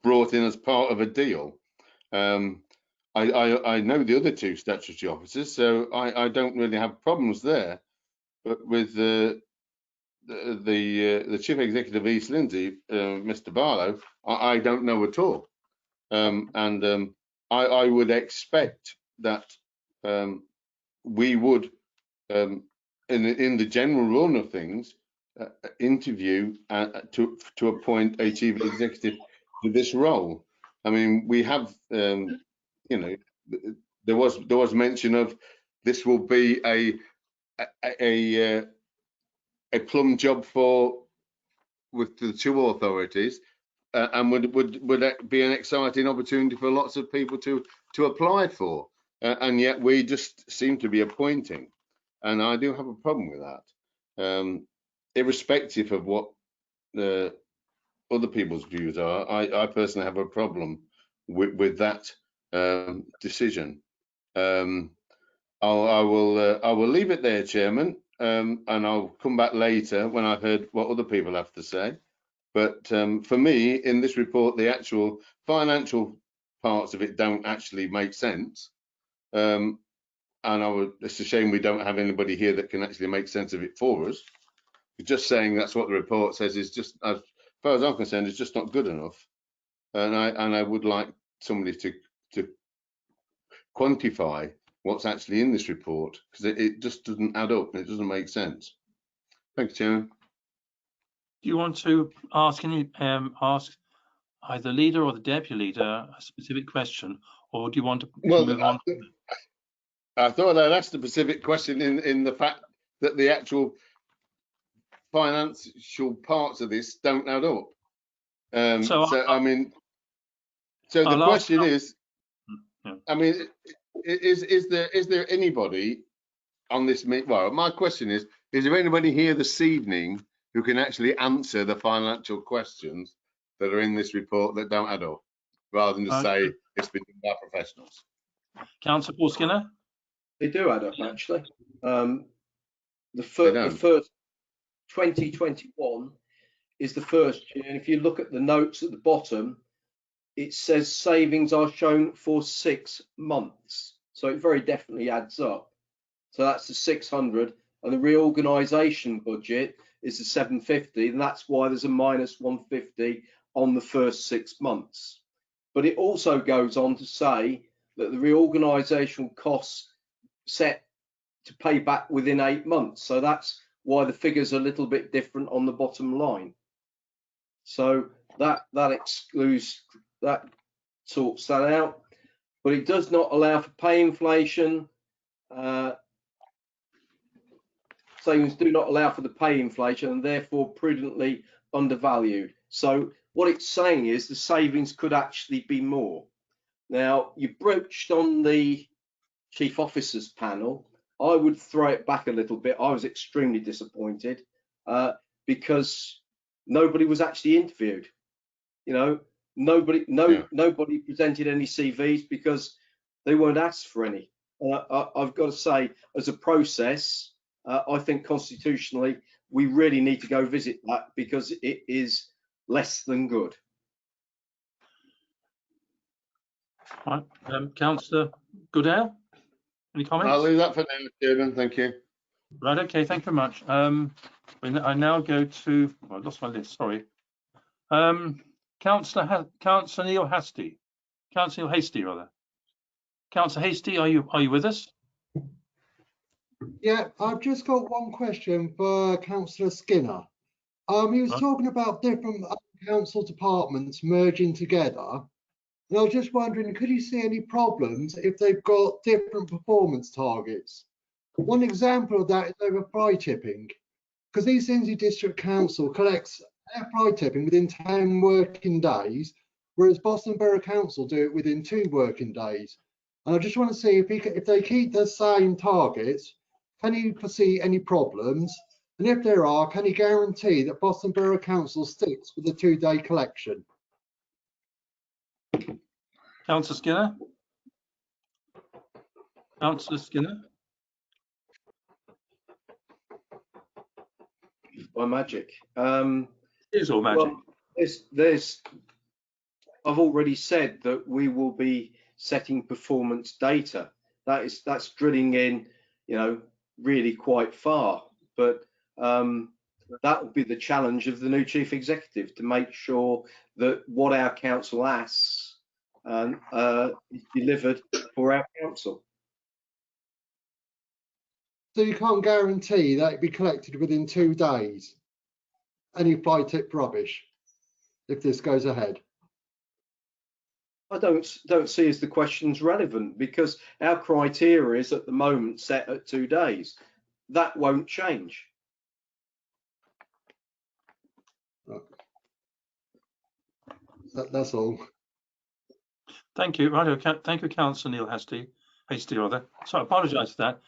brought in as part of a deal. I know the other two statutory officers, so I don't really have problems there. But with the chief executive of East LINDSEY, Mr. Barlow, I don't know at all. I would expect that we would, in the general run of things, interview to appoint a chief executive to this role. I mean, we have, you know, there was mention of this will be a plum job with the two authorities, and would that be an exciting opportunity for lots of people to apply for, and yet we just seem to be appointing, and I do have a problem with that, irrespective of what other people's views are. I personally have a problem with that decision. I will leave it there, Chairman, and I'll come back later when I've heard what other people have to say. But for me, in this report, the actual financial parts of it don't actually make sense. And it's a shame we don't have anybody here that can actually make sense of it for us. Just saying that's what the report says is just, as far as I'm concerned, is just not good enough. And I would like somebody to quantify what's actually in this report, because it just doesn't add up and it doesn't make sense. Thank you, Chairman. Do you want to ask ask either leader or the deputy leader a specific question, or do you want to move on? I thought I'd asked a specific question in the fact that the actual financial parts of this don't add up. I mean, so the question is, I mean, is there anybody on this meeting? Well, my question is there anybody here this evening who can actually answer the financial questions that are in this report that don't add up, rather than just say it's been done by professionals? Councillor Paul Skinner? They do add up, actually. The first 2021 is the first year, and if you look at the notes at the bottom, it says savings are shown for 6 months, so it very definitely adds up. So that's the 600, and the reorganisation budget is the 750, and that's why there's a minus 150 on the first 6 months. But it also goes on to say that the reorganisational costs set to pay back within 8 months, so that's why the figures are a little bit different on the bottom line. So that excludes, that sorts that out, but it does not allow for pay inflation. Savings do not allow for the pay inflation and therefore prudently undervalued. So what it's saying is the savings could actually be more. Now, you broached on the Chief Officers panel. I would throw it back a little bit. I was extremely disappointed because nobody was actually interviewed. You know, nobody presented any CVs because they weren't asked for any. I've got to say, as a process, I think constitutionally we really need to go visit that because it is less than good. Right, Councillor Goodale, any comments? I'll leave that for now, Chairman. Thank you. Right, okay, thank you very much. I now go to, I lost my list, sorry. Councillor Neil Hastie. Councillor Hastie, rather. Councillor Hastie, are you with us? Yeah, I've just got one question for Councillor Skinner. He was talking about different council departments merging together. And I was just wondering, could you see any problems if they've got different performance targets? One example of that is over fly tipping, because East Lindsey District Council collects air fly tipping within 10 working days, whereas Boston Borough Council do it within 2 working days. And I just want to see if they keep the same targets, can you foresee any problems? And if there are, can you guarantee that Boston Borough Council sticks with the 2-day collection? Councillor Skinner? Councillor Skinner? By magic. It is all magic. Well, I've already said that we will be setting performance data. That's drilling in, you know, really quite far. But that will be the challenge of the new chief executive, to make sure that what our council asks is delivered for our council. So you can't guarantee that it'd be collected within 2 days, any fly tip rubbish, if this goes ahead? I don't see as the question's relevant, because our criteria is at the moment set at 2 days. That won't change. That's all. Thank you. Right. Thank you, Councillor Neil Hasty rather. So I apologise for that.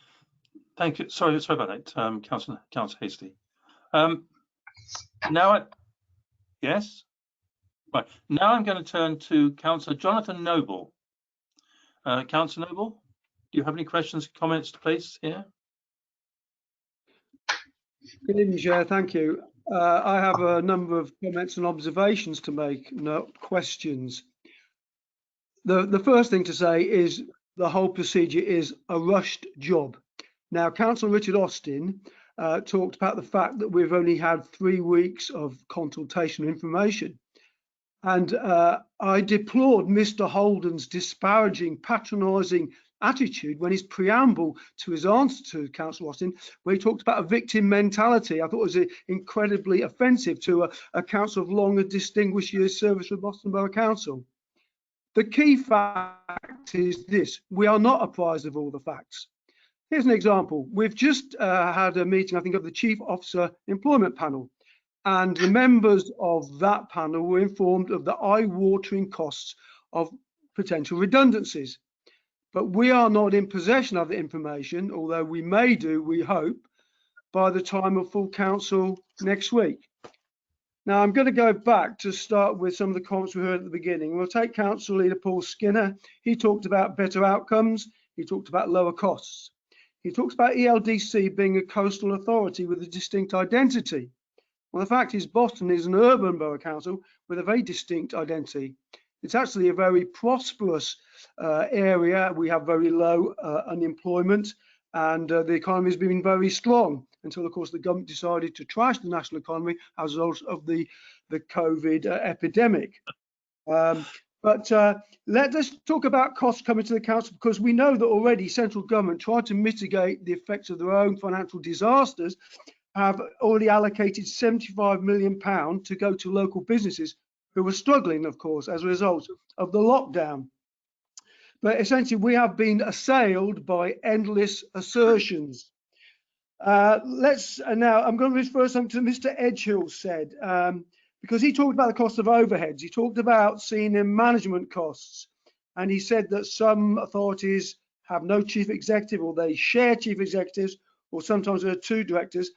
Thank you. Sorry about that, Councillor Hasty. Yes. Right. Now I'm going to turn to Councillor Jonathan Noble. Councillor Noble, do you have any questions, comments to place here? Good evening, Chair. Thank you. I have a number of comments and observations to make, not questions. The first thing to say is the whole procedure is a rushed job. Now, Councillor Richard Austin talked about the fact that we've only had 3 weeks of consultation information. And I deplored Mr. Holden's disparaging, patronising attitude when his preamble to his answer to Councillor Austin, where he talked about a victim mentality. I thought it was incredibly offensive to a council of long and distinguished years service with Boston Borough Council. The key fact is this: we are not apprised of all the facts. Here's an example. We've just had a meeting, I think, of the Chief Officer Employment Panel. And the members of that panel were informed of the eye-watering costs of potential redundancies. But we are not in possession of the information, although we may do, we hope, by the time of full council next week. Now, I'm going to go back to start with some of the comments we heard at the beginning. We'll take Council Leader Paul Skinner. He talked about better outcomes. He talked about lower costs. He talks about ELDC being a coastal authority with a distinct identity. Well, the fact is Boston is an urban borough council with a very distinct identity. It's actually a very prosperous area. We have very low unemployment, and the economy has been very strong until, of course, the government decided to trash the national economy as a result of the COVID epidemic. But let us talk about costs coming to the council, because we know that already central government tried to mitigate the effects of their own financial disasters, have already allocated £75 million to go to local businesses who were struggling, of course, as a result of the lockdown. But essentially, we have been assailed by endless assertions. Now, I'm going to refer something to Mr. Edgehill said, because he talked about the cost of overheads. He talked about senior management costs, and he said that some authorities have no chief executive, or they share chief executives, or sometimes there are 2 directors.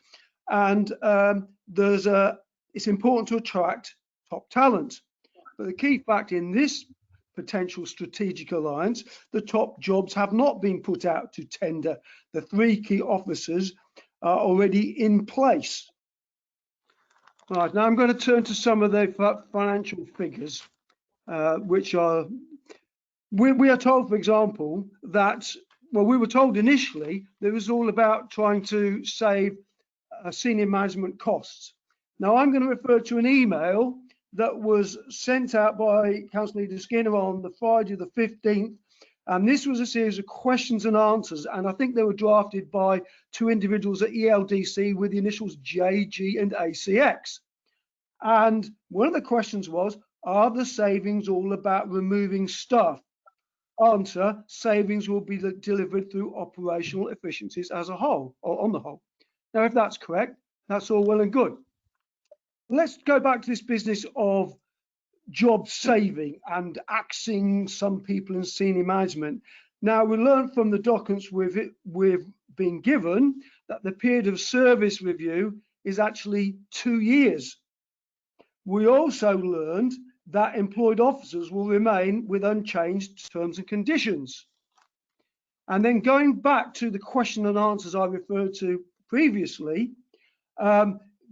And it's important to attract top talent. But the key fact in this potential strategic alliance, the top jobs have not been put out to tender. The 3 key officers are already in place. Right, now I'm going to turn to some of the financial figures, which are, we are told, for example, that, well, we were told initially that it was all about trying to save senior management costs. Now, I'm going to refer to an email that was sent out by Councillor Judith Skinner on the Friday the 15th, and this was a series of questions and answers, and I think they were drafted by 2 individuals at ELDC with the initials J, G and ACX. And one of the questions was, are the savings all about removing staff? Answer: savings will be delivered through operational efficiencies as a whole, or on the whole. Now, if that's correct, that's all well and good. Let's go back to this business of job saving and axing some people in senior management. Now, we learned from the documents we've been given that the period of service review is actually 2 years. We also learned that employed officers will remain with unchanged terms and conditions. And then going back to the question and answers I referred to previously,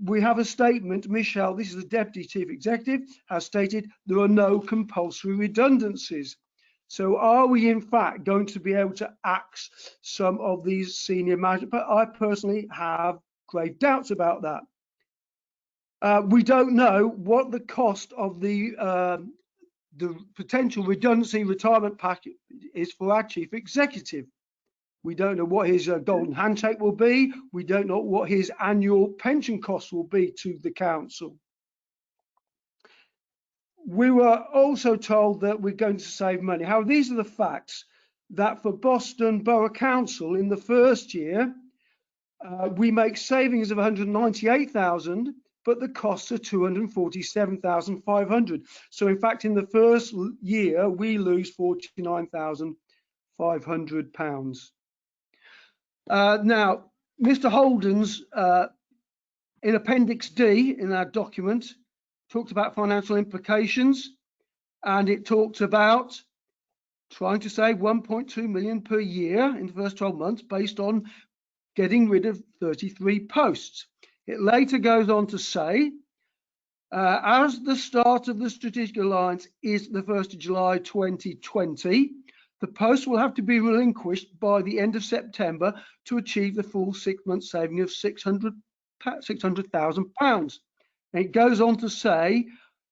we have a statement. Michelle, this is the Deputy Chief Executive, has stated there are no compulsory redundancies. So are we in fact going to be able to axe some of these senior management? But I personally have grave doubts about that. We don't know what the cost of the potential redundancy retirement package is for our Chief Executive. We don't know what his golden handshake will be. We don't know what his annual pension costs will be to the council. We were also told that we're going to save money. However, these are the facts, that for Boston Borough Council in the first year, we make savings of 198,000, but the costs are 247,500. So in fact, in the first year, we lose £49,500. Now, Mr. Holden's in Appendix D in our document talked about financial implications, and it talked about trying to save 1.2 million per year in the first 12 months based on getting rid of 33 posts. It later goes on to say, as the start of the strategic alliance is the 1st of July 2020, the posts will have to be relinquished by the end of September to achieve the full 6-month saving of £600,000. It goes on to say,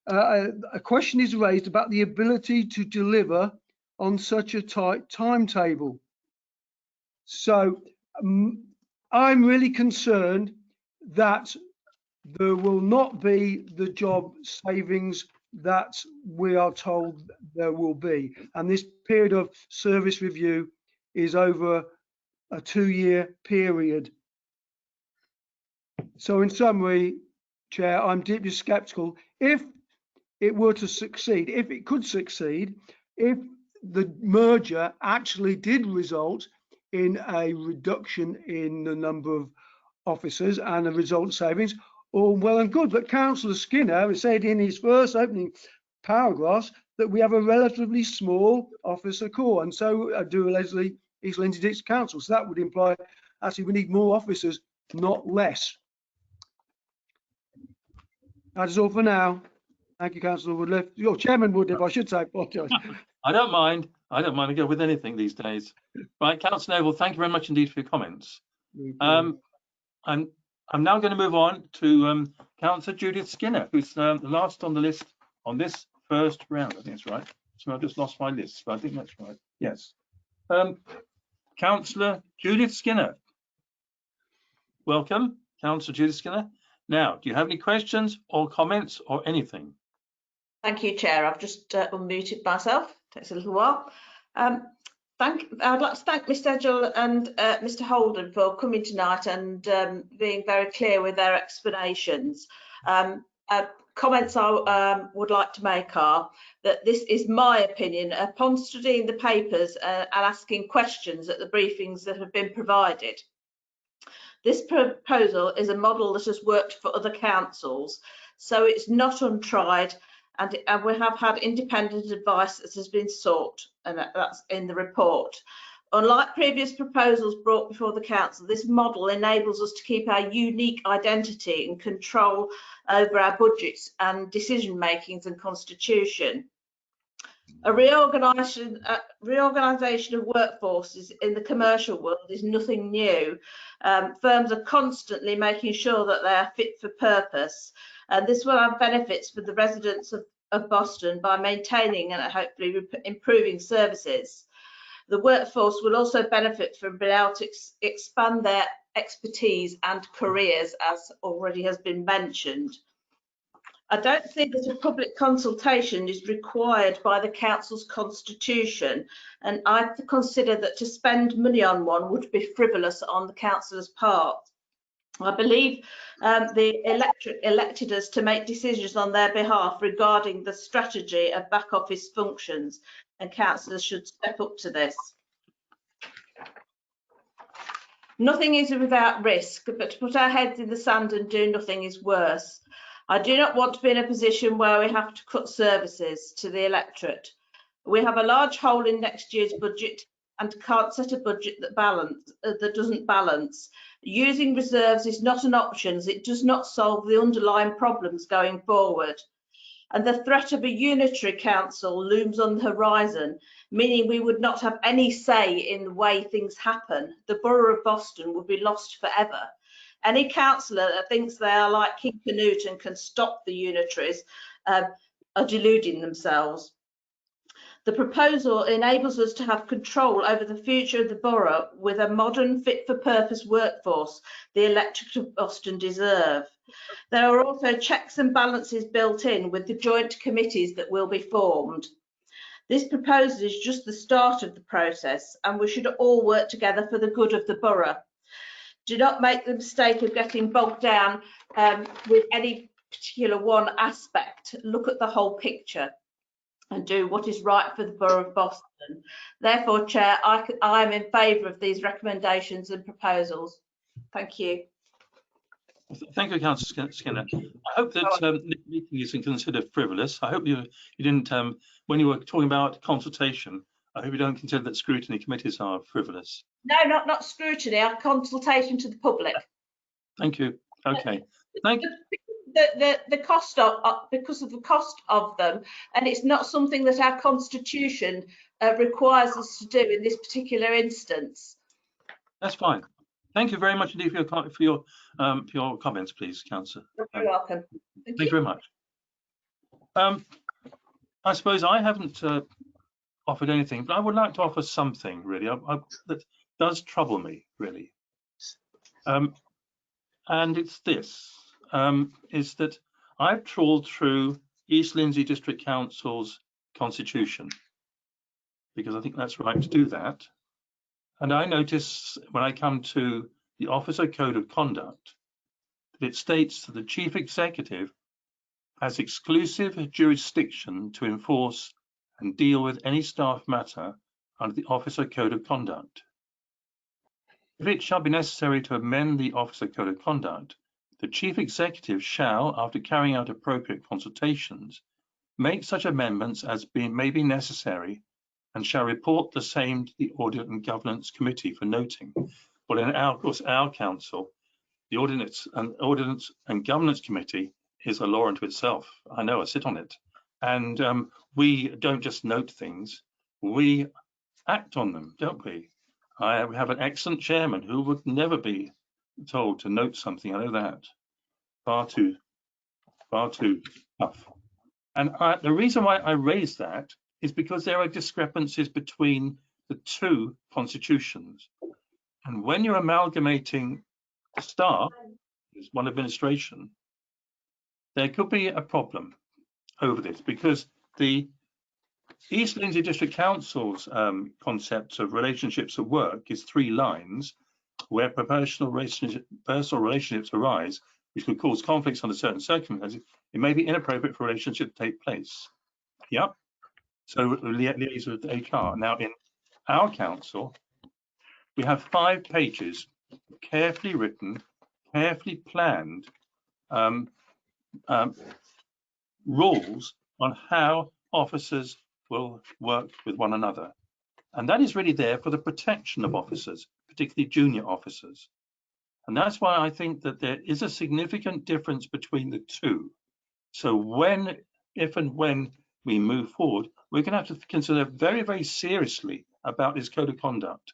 a question is raised about the ability to deliver on such a tight timetable. So I'm really concerned that there will not be the job savings that we are told there will be. And this period of service review is over a 2-year period. So in summary, Chair, I'm deeply sceptical. If it were to succeed, if it could succeed, if the merger actually did result in a reduction in the number of officers and a result savings, all well and good. But Councillor Skinner said in his first opening paragraphs that we have a relatively small officer corps, and so do allegedly East Lindsey District Council. So that would imply actually we need more officers, not less. That is all for now. Thank you, Councillor Woodliff. Your Chairman Woodliff, I should say. Apologise. I don't mind. I don't mind. I go with anything these days. Right, Councillor Noble, thank you very much indeed for your comments. I'm now going to move on to Councillor Judith Skinner, who's the last on the list on this first round. I think that's right. So I've just lost my list, but I think that's right. Yes. Councillor Judith Skinner. Welcome, Councillor Judith Skinner. Now, do you have any questions or comments or anything? Thank you, Chair. I've just unmuted myself. Takes a little while. I'd like to thank Mr. Edgell and Mr. Holden for coming tonight and being very clear with their explanations. Comments I would like to make are that this is my opinion upon studying the papers and asking questions at the briefings that have been provided. This proposal is a model that has worked for other councils, so it's not untried, and we have had independent advice that has been sought, and that's in the report. Unlike previous proposals brought before the council, this model enables us to keep our unique identity and control over our budgets and decision makings and constitution. A reorganisation of workforces in the commercial world is nothing new. Firms are constantly making sure that they are fit for purpose, and this will have benefits for the residents of Boston by maintaining and hopefully improving services. The workforce will also benefit from being able to expand their expertise and careers, as already has been mentioned. I don't think that a public consultation is required by the council's constitution, and I consider that to spend money on one would be frivolous on the councillor's part. I believe the electorate elected us to make decisions on their behalf regarding the strategy of back office functions, and councillors should step up to this. Nothing is without risk, but to put our heads in the sand and do nothing is worse. I do not want to be in a position where we have to cut services to the electorate. We have a large hole in next year's budget and can't set a budget that doesn't balance. Using reserves is not an option, as it does not solve the underlying problems going forward. And the threat of a unitary council looms on the horizon, meaning we would not have any say in the way things happen. The Borough of Boston would be lost forever. Any councillor that thinks they are like King Canute and can stop the unitaries are deluding themselves. The proposal enables us to have control over the future of the borough with a modern, fit-for-purpose workforce the electorate of Boston deserve. There are also checks and balances built in with the joint committees that will be formed. This proposal is just the start of the process, and we should all work together for the good of the borough. Do not make the mistake of getting bogged down with any particular one aspect. Look at the whole picture and do what is right for the Borough of Boston. Therefore, Chair, I am in favour of these recommendations and proposals. Thank you. Thank you, Councillor Skinner. I hope that the meeting isn't considered frivolous. I hope you didn't, when you were talking about consultation, I hope you don't consider that scrutiny committees are frivolous. No, not scrutiny, our consultation to the public. Thank you. Okay. Thank you. The cost of, because of the cost of them, and it's not something that our constitution requires us to do in this particular instance. That's fine. Thank you very much indeed for your comments, please, Councillor. You're very welcome. Thank you very much. I suppose I haven't offered anything, but I would like to offer something really that does trouble me really, and it's this: is that I've trawled through East Lindsey District Council's constitution because I think that's right to do that. And I notice when I come to the Officer Code of Conduct that it states that the Chief Executive has exclusive jurisdiction to enforce and deal with any staff matter under the Officer Code of Conduct. If it shall be necessary to amend the Officer Code of Conduct, the Chief Executive shall, after carrying out appropriate consultations, make such amendments as may be necessary and shall report the same to the Audit and Governance Committee for noting. Well, in of course, our council, the Ordinance and Governance Committee is a law unto itself. I know, I sit on it. And we don't just note things, we act on them, don't we? We have an excellent chairman who would never be told to note something. I know that. Far too tough. And the reason why I raise that is because there are discrepancies between the two constitutions. And when you're amalgamating the staff as one administration, there could be a problem over this because the East Lindsey District Council's concept of relationships at work is 3 lines where personal relationships arise, which could cause conflicts under certain circumstances. It may be inappropriate for a relationship to take place. Yep. So liaise with HR. Now, in our council, we have 5 pages, carefully written, carefully planned rules on how officers will work with one another. And that is really there for the protection of officers, particularly junior officers. And that's why I think that there is a significant difference between the two. So if and when we move forward, we're going to have to consider very, very seriously about this code of conduct.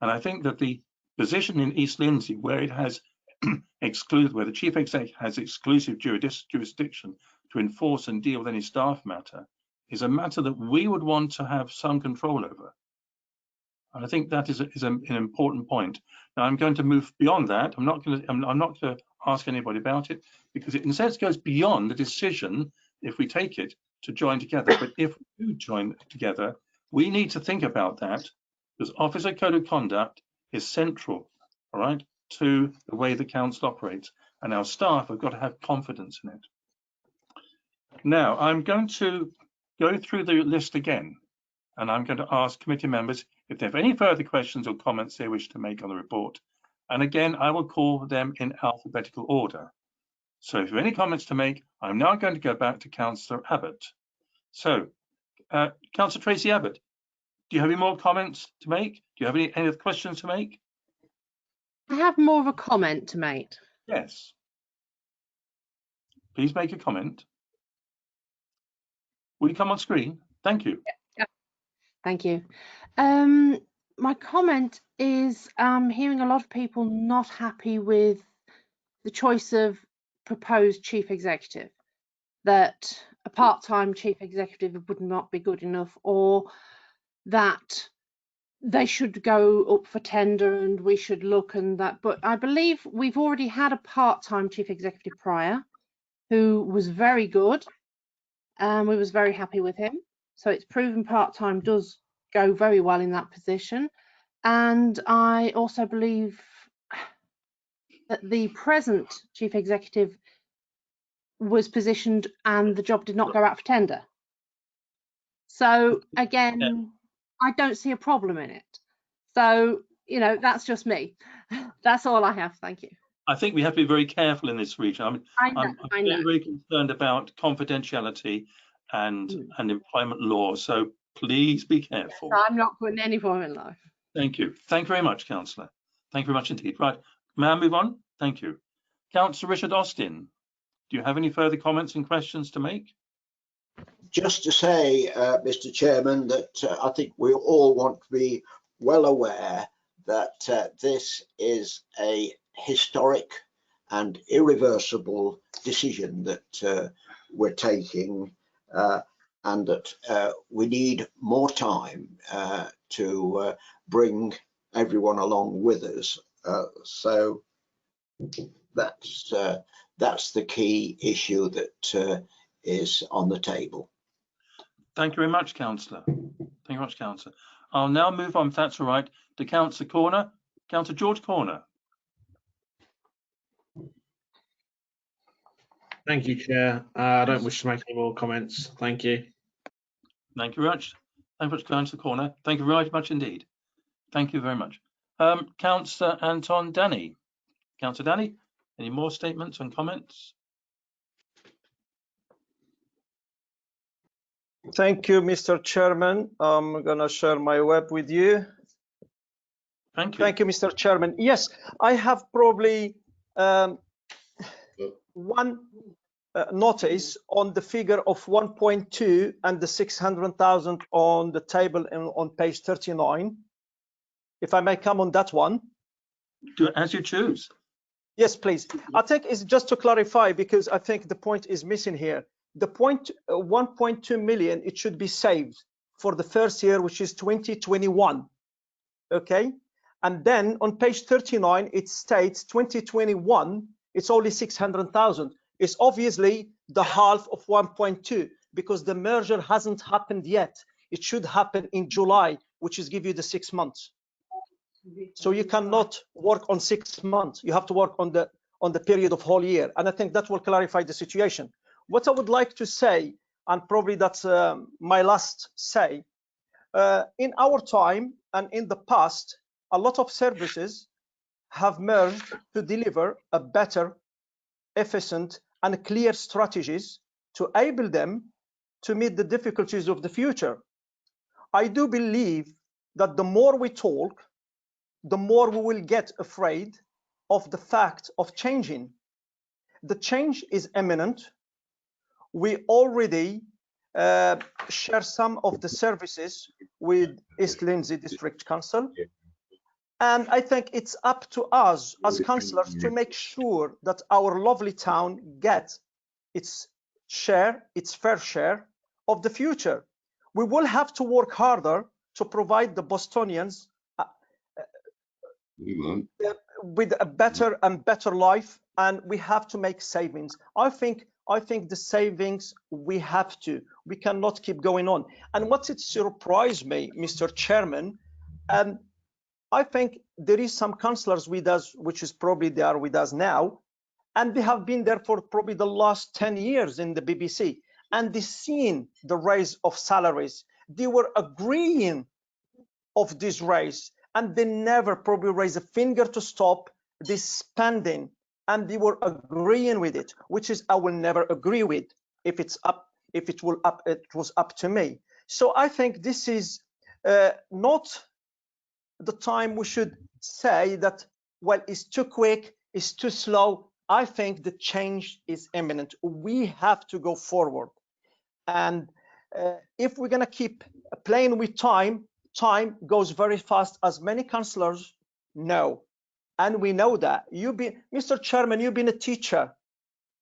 And I think that the position in East Lindsey, where it has where the Chief Executive has exclusive jurisdiction to enforce and deal with any staff matter, is a matter that we would want to have some control over. And I think that is an important point. Now I'm going to move beyond that. I'm not going to ask anybody about it because it in a sense goes beyond the decision, if we take it, to join together. But if we do join together, we need to think about that because Officer Code of Conduct is central, all right, to the way the council operates, and our staff have got to have confidence in it. Now I'm going to go through the list again, and I'm going to ask committee members if they have any further questions or comments they wish to make on the report. And again, I will call them in alphabetical order. So if you have any comments to make, I'm now going to go back to Councillor Abbott. So, Councillor Tracy Abbott, do you have any more comments to make? Do you have any other questions to make? I have more of a comment to make. Yes. Please make a comment. Will you come on screen? Thank you. Yeah. Thank you. My comment is I'm hearing a lot of people not happy with the choice of proposed chief executive, that a part-time chief executive would not be good enough, or that they should go up for tender and we should look and that. But I believe we've already had a part-time chief executive prior who was very good, and we was very happy with him. So it's proven part-time does go very well in that position. And I also believe that the present chief executive was positioned and the job did not go out for tender. So again, I don't see a problem in it. So, you know, that's just me. That's all I have. Thank you. I think we have to be very careful in this region. I mean, I know. I'm very concerned about confidentiality and employment law. So please be careful. I'm not putting any form in life. Thank you. Thank you very much, Councillor. Thank you very much indeed. Right, may I move on? Thank you. Councillor Richard Austin, do you have any further comments and questions to make? Just to say, Mr. Chairman, that I think we all want to be well aware that this is a historic and irreversible decision that we're taking, and that we need more time to bring everyone along with us. So that's the key issue that is on the table. Thank you very much, Councillor. Thank you very much, Councillor. I'll now move on, if that's all right, to Councillor Corner. Councillor George Corner. Thank you, Chair. I don't wish to make any more comments. Thank you. Thank you very much. Thank you very much, Councillor Corner. Thank you very much indeed. Thank you very much. Councillor Anton Danny. Councillor Danny, any more statements and comments? Thank you, Mr. Chairman. I'm going to share my web with you. Thank you. Thank you, Mr. Chairman. Yes, I have probably one notice on the figure of 1.2 and the 600,000 on the table on page 39. If I may come on that one. Do it as you choose. Yes, please. I think it's just to clarify, because I think the point is missing here. The point 1.2 million, it should be saved for the first year, which is 2021. Okay. And then on page 39, it states 2021, it's only 600,000. It's obviously the half of 1.2 because the merger hasn't happened yet. It should happen in July, which is give you the 6 months. So you cannot work on 6 months. You have to work on the period of whole year. And I think that will clarify the situation. What I would like to say, and probably that's my last say, in our time and in the past, a lot of services have merged to deliver a better, efficient, and clear strategies to enable them to meet the difficulties of the future. I do believe that the more we talk, the more we will get afraid of the fact of changing. The change is imminent. We already share some of the services with East LINDSEY District Council. And I think it's up to us as councillors to make sure that our lovely town gets its share, its fair share of the future. We will have to work harder to provide the Bostonians with a better and better life, and we have to make savings. I think the savings we cannot keep going on. And what it surprised me, Mr. Chairman, I think there is some councillors with us, which is probably they are with us now, and they have been there for probably the last 10 years in the BBC, and they've seen the raise of salaries. They were agreeing of this raise, and they never probably raised a finger to stop this spending, and they were agreeing with it, which is I will never agree with if it was up to me. So I think this is not the time we should say that, well, it's too quick, it's too slow. I think the change is imminent. We have to go forward. And if we're going to keep playing with time goes very fast, as many councillors know. And we know that. Mr. Chairman, you've been a teacher.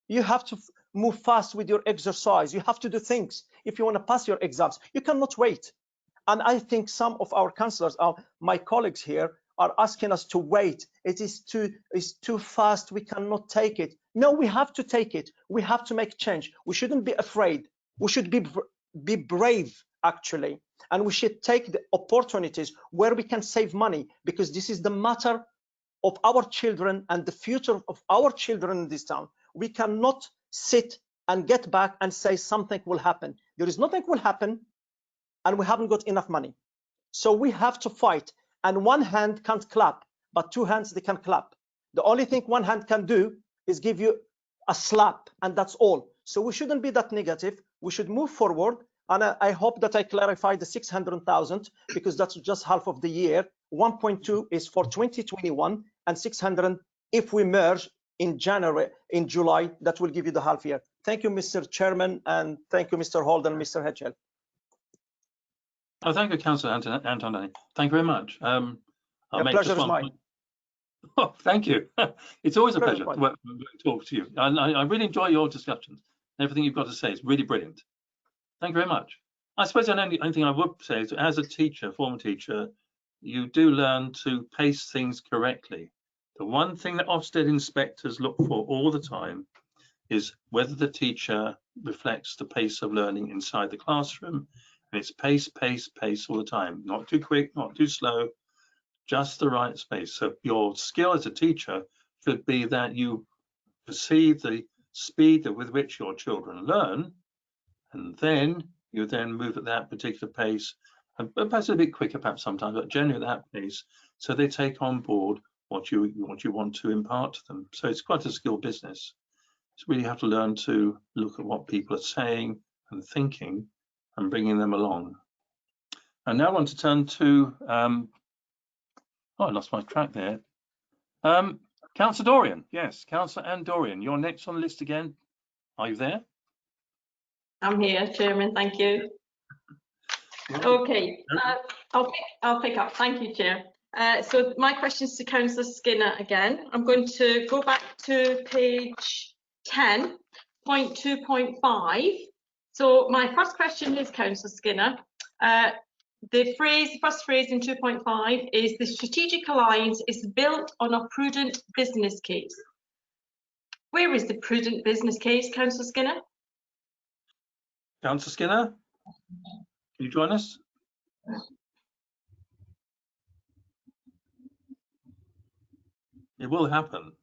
You have to move fast with your exercise. You have to do things if you want to pass your exams. You cannot wait. And I think some of our councillors, my colleagues here, are asking us to wait. It's too fast. We cannot take it. No, we have to take it. We have to make change. We shouldn't be afraid. We should be brave, actually. And we should take the opportunities where we can save money, because this is the matter of our children and the future of our children in this town. We cannot sit and get back and say something will happen. There is nothing will happen, and we haven't got enough money. So we have to fight. And one hand can't clap, but two hands, they can clap. The only thing one hand can do is give you a slap, and that's all. So we shouldn't be that negative. We should move forward. And I hope that I clarified the 600,000, because that's just half of the year. 1.2 is for 2021, and 600 if we merge in July, that will give you the half year. Thank you, Mr. Chairman, and thank you, Mr. Holden, Mr. Hedgel. Oh, thank you, Councillor Antonelli. Thank you very much. The pleasure is mine. Oh, thank you. It's always a pleasure to talk to you. I really enjoy your discussions. Everything you've got to say is really brilliant. Thank you very much. I suppose the only thing I would say is, as a teacher, former teacher, you do learn to pace things correctly. The one thing that Ofsted inspectors look for all the time is whether the teacher reflects the pace of learning inside the classroom. And it's pace, pace, pace all the time. Not too quick, not too slow, just the right space. So your skill as a teacher should be that you perceive the speed with which your children learn, and then you then move at that particular pace, and perhaps a bit quicker perhaps sometimes, but generally at that pace, so they take on board what you want to impart to them. So it's quite a skilled business. So really have to learn to look at what people are saying and thinking and bringing them along. And now I want to turn to, oh, I lost my track there. Councillor Dorian, yes, Councillor Anne Dorian, you're next on the list again. Are you there? I'm here, Chairman, thank you. Okay, I'll pick up. Thank you, Chair. So my questions to Councillor Skinner again. I'm going to go back to page 10, point 2.5. So my first question is, Councillor Skinner, the first phrase in 2.5 is the strategic alliance is built on a prudent business case. Where is the prudent business case, Councillor Skinner? Councillor Skinner, can you join us? It will happen.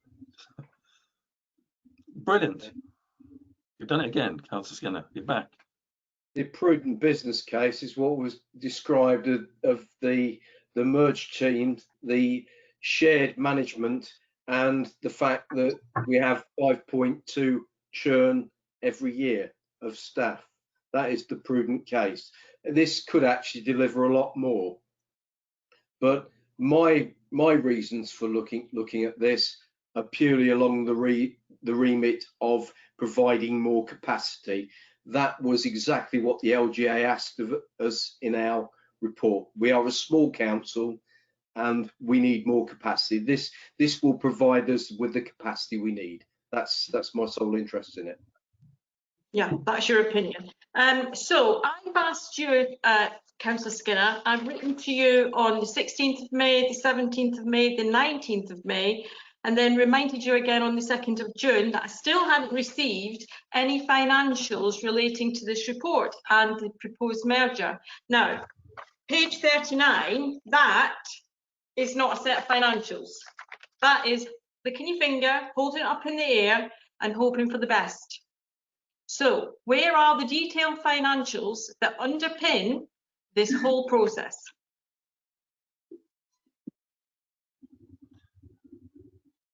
Brilliant. You've done it again, Councillor Skinner. You're back. The prudent business case is what was described of the merged team, the shared management, and the fact that we have 5.2 churn every year of staff. That is the prudent case. This could actually deliver a lot more. But my reasons for looking at this are purely along the remit of providing more capacity. That was exactly what the LGA asked of us in our report. We are a small council and we need more capacity. This will provide us with the capacity we need. That's my sole interest in it. Yeah, that's your opinion. So I've asked you, Councillor Skinner, I've written to you on the 16th of May, the 17th of May, the 19th of May, and then reminded you again on the 2nd of June that I still hadn't received any financials relating to this report and the proposed merger. Now, page 39, that is not a set of financials. That is licking your finger, holding it up in the air and hoping for the best. So where are the detailed financials that underpin this whole process?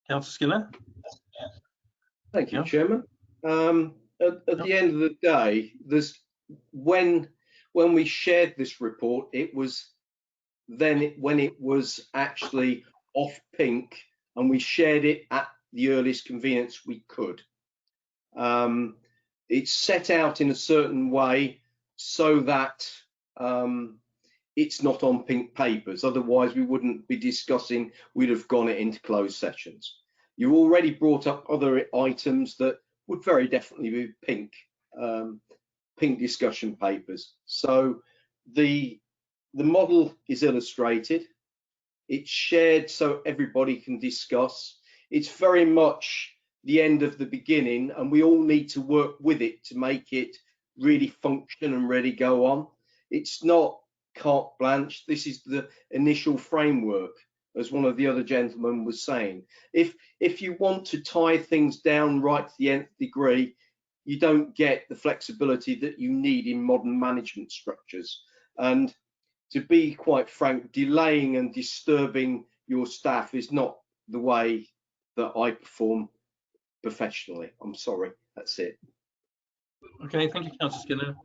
Councillor Skinner. Thank you, Chairman. At the end of the day, when we shared this report, it was when it was actually off pink, and we shared it at the earliest convenience we could. It's set out in a certain way so that it's not on pink papers. Otherwise, we wouldn't be discussing, we'd have gone it into closed sessions. You already brought up other items that would very definitely be pink, pink discussion papers. So the the model is illustrated. It's shared so everybody can discuss. It's very much the end of the beginning, and we all need to work with it to make it really function and really go on. It's not carte blanche. This is the initial framework, as one of the other gentlemen was saying. If you want to tie things down right to the nth degree, you don't get the flexibility that you need in modern management structures. And to be quite frank, delaying and disturbing your staff is not the way that I perform professionally. I'm sorry, that's it. Okay, thank you, Councillor Skinner.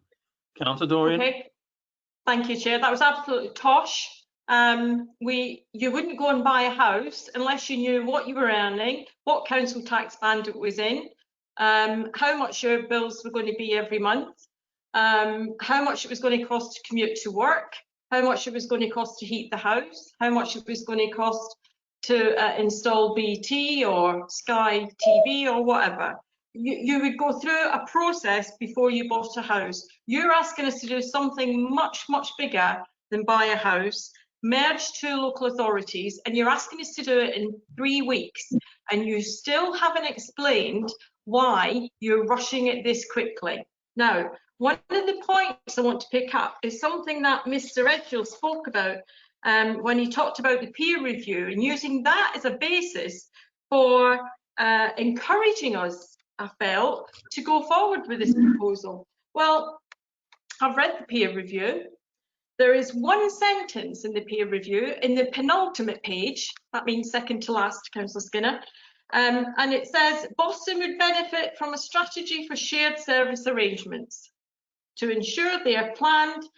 Councillor Dorian. Okay, thank you, Chair. That was absolutely tosh. You wouldn't go and buy a house unless you knew what you were earning, what council tax band it was in, how much your bills were going to be every month, how much it was going to cost to commute to work, how much it was going to cost to heat the house, how much it was going to cost to install BT or Sky TV or whatever. You would go through a process before you bought a house. You're asking us to do something much, much bigger than buy a house, merge two local authorities, and you're asking us to do it in 3 weeks, and you still haven't explained why you're rushing it this quickly. Now, one of the points I want to pick up is something that Mr. Edgell spoke about when he talked about the peer review and using that as a basis for encouraging us, I felt, to go forward with this proposal. Well, I've read the peer review. There is one sentence in the peer review in the penultimate page, that means second to last, Councillor Skinner, and it says Boston would benefit from a strategy for shared service arrangements to ensure they are planned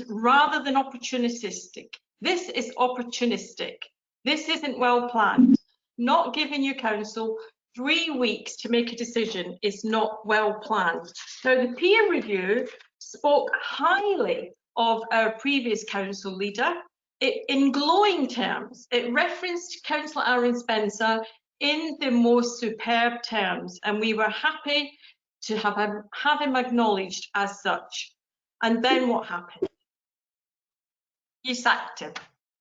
rather than opportunistic. This is opportunistic. This isn't well planned. Not giving your council 3 weeks to make a decision is not well planned. Now, the peer review spoke highly of our previous council leader in glowing terms. It referenced Councillor Aaron Spencer in the most superb terms, and we were happy to have him acknowledged as such. And then what happened? You sacked him.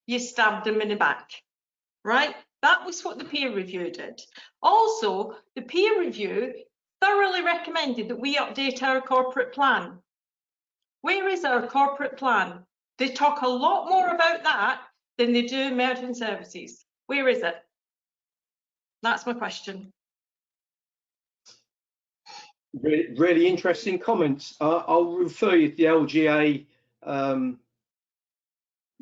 You stabbed him in the back, right? That was what the peer review did. Also, the peer review thoroughly recommended that we update our corporate plan. Where is our corporate plan? They talk a lot more about that than they do emerging services. Where is it? That's my question. Really interesting comments. I'll refer you to the LGA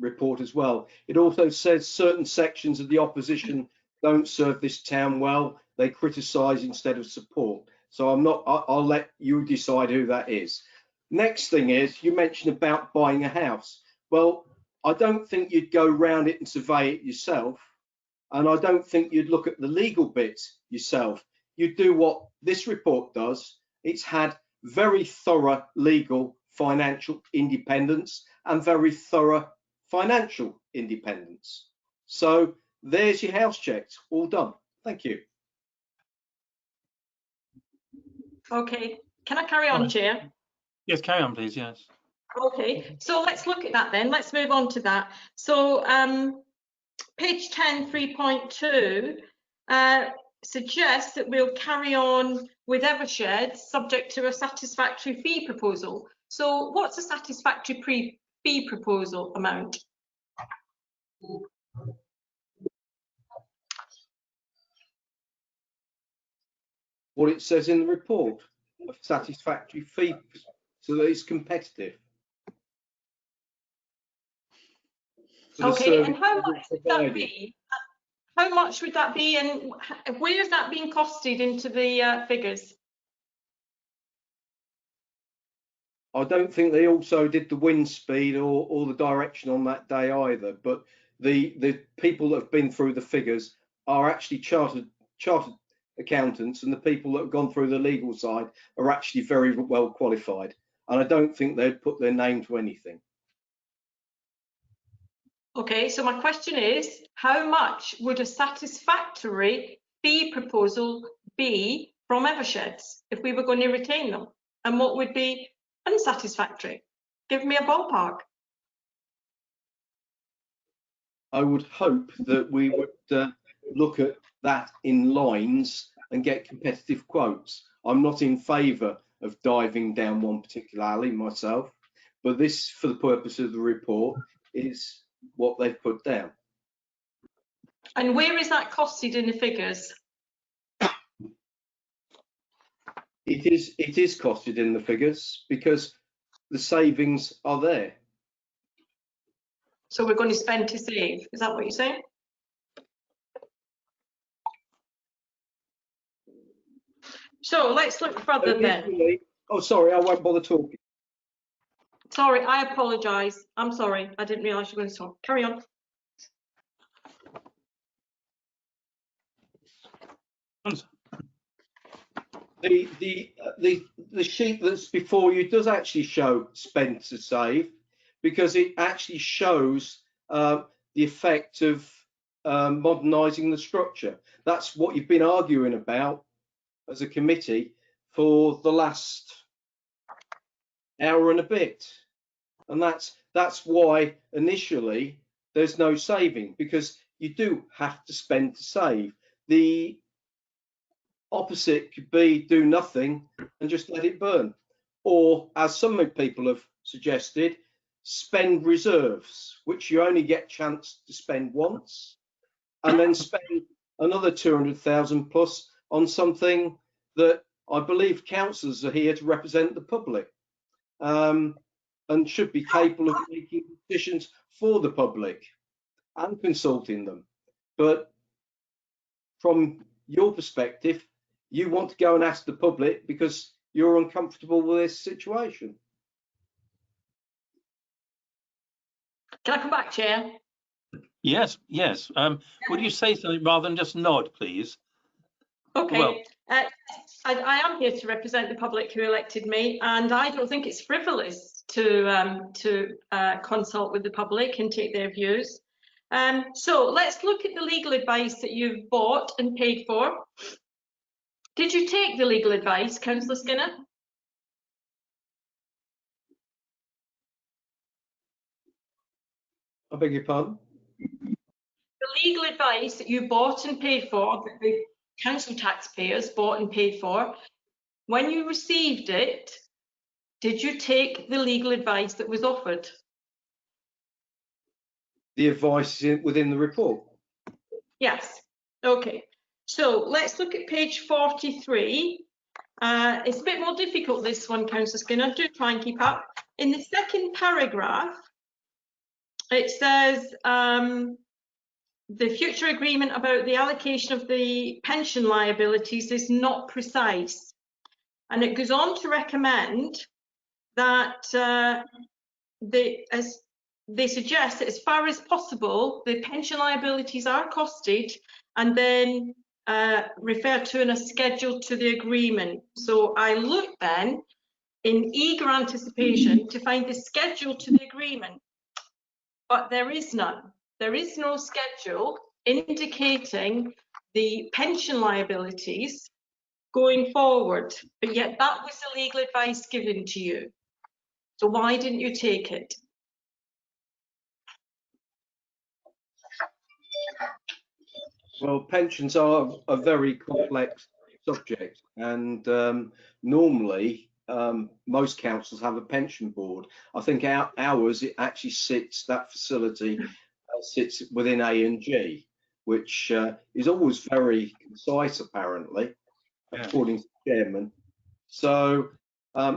report as well. It also says certain sections of the opposition don't serve this town well. They criticise instead of support. So I'll let you decide who that is. Next thing is, you mentioned about buying a house. Well, I don't think you'd go round it and survey it yourself. And I don't think you'd look at the legal bits yourself. You'd do what this report does. It's had very thorough legal financial independence and very thorough financial independence. So there's your house checks, all done. Thank you. Okay, can I carry on, Chair? Yes, carry on, please, yes. Okay, so let's look at that then. Let's move on to that. So page 10, 3.2 suggests that we'll carry on with Evershed subject to a satisfactory fee proposal. So what's a satisfactory fee proposal amount? What it says in the report, a satisfactory fee so that it's competitive. Okay, and how much would that be? How much would that be, and where is that being costed into the figures? I don't think they also did the wind speed or the direction on that day either, but the people that have been through the figures are actually chartered accountants, and the people that have gone through the legal side are actually very well qualified, and I don't think they'd put their name to anything. Okay, so my question is, how much would a satisfactory fee proposal be from Eversheds if we were going to retain them? And what would be unsatisfactory? Give me a ballpark. I would hope that we would look at that in lines and get competitive quotes. I'm not in favour of diving down one particular alley myself, but this, for the purpose of the report, is what they've put down. And where is that costed in the figures? It is costed in the figures because the savings are there. So we're going to spend to save. Is that what you're saying? So let's look further then. Oh, sorry, I won't bother talking. Sorry, I apologise. I'm sorry. I didn't realise you were going to talk. Carry on. The sheet that's before you does actually show spend to save, because it actually shows the effect of modernising the structure. That's what you've been arguing about as a committee for the last hour and a bit, and that's why initially there's no saving, because you do have to spend to save. The opposite could be do nothing and just let it burn, or as some people have suggested, spend reserves, which you only get chance to spend once, and then spend another 200,000 plus on something that I believe councillors are here to represent the public, and should be capable of making decisions for the public and consulting them. But from your perspective, you want to go and ask the public because you're uncomfortable with this situation. Can I come back, Chair? Yes, yes. Would you say something rather than just nod, please? Okay. Well, I am here to represent the public who elected me, and I don't think it's frivolous to consult with the public and take their views. So let's look at the legal advice that you've bought and paid for. Did you take the legal advice, Councillor Skinner? I beg your pardon? The legal advice that you bought and paid for, that the council taxpayers bought and paid for, when you received it, did you take the legal advice that was offered? The advice is within the report. Yes. Okay. So let's look at page 43. It's a bit more difficult, this one, Councillor Skinner. Do try and keep up. In the second paragraph, it says the future agreement about the allocation of the pension liabilities is not precise. And it goes on to recommend that as they suggest that as far as possible, the pension liabilities are costed and then referred to in a schedule to the agreement. So I looked then in eager anticipation to find the schedule to the agreement, but there is none. There is no schedule indicating the pension liabilities going forward, but yet that was the legal advice given to you. So why didn't you take it? Well, pensions are a very complex subject, and normally most councils have a pension board. I think ours, it actually sits, that facility sits within A&G, which is always very concise, apparently, according to the chairman. So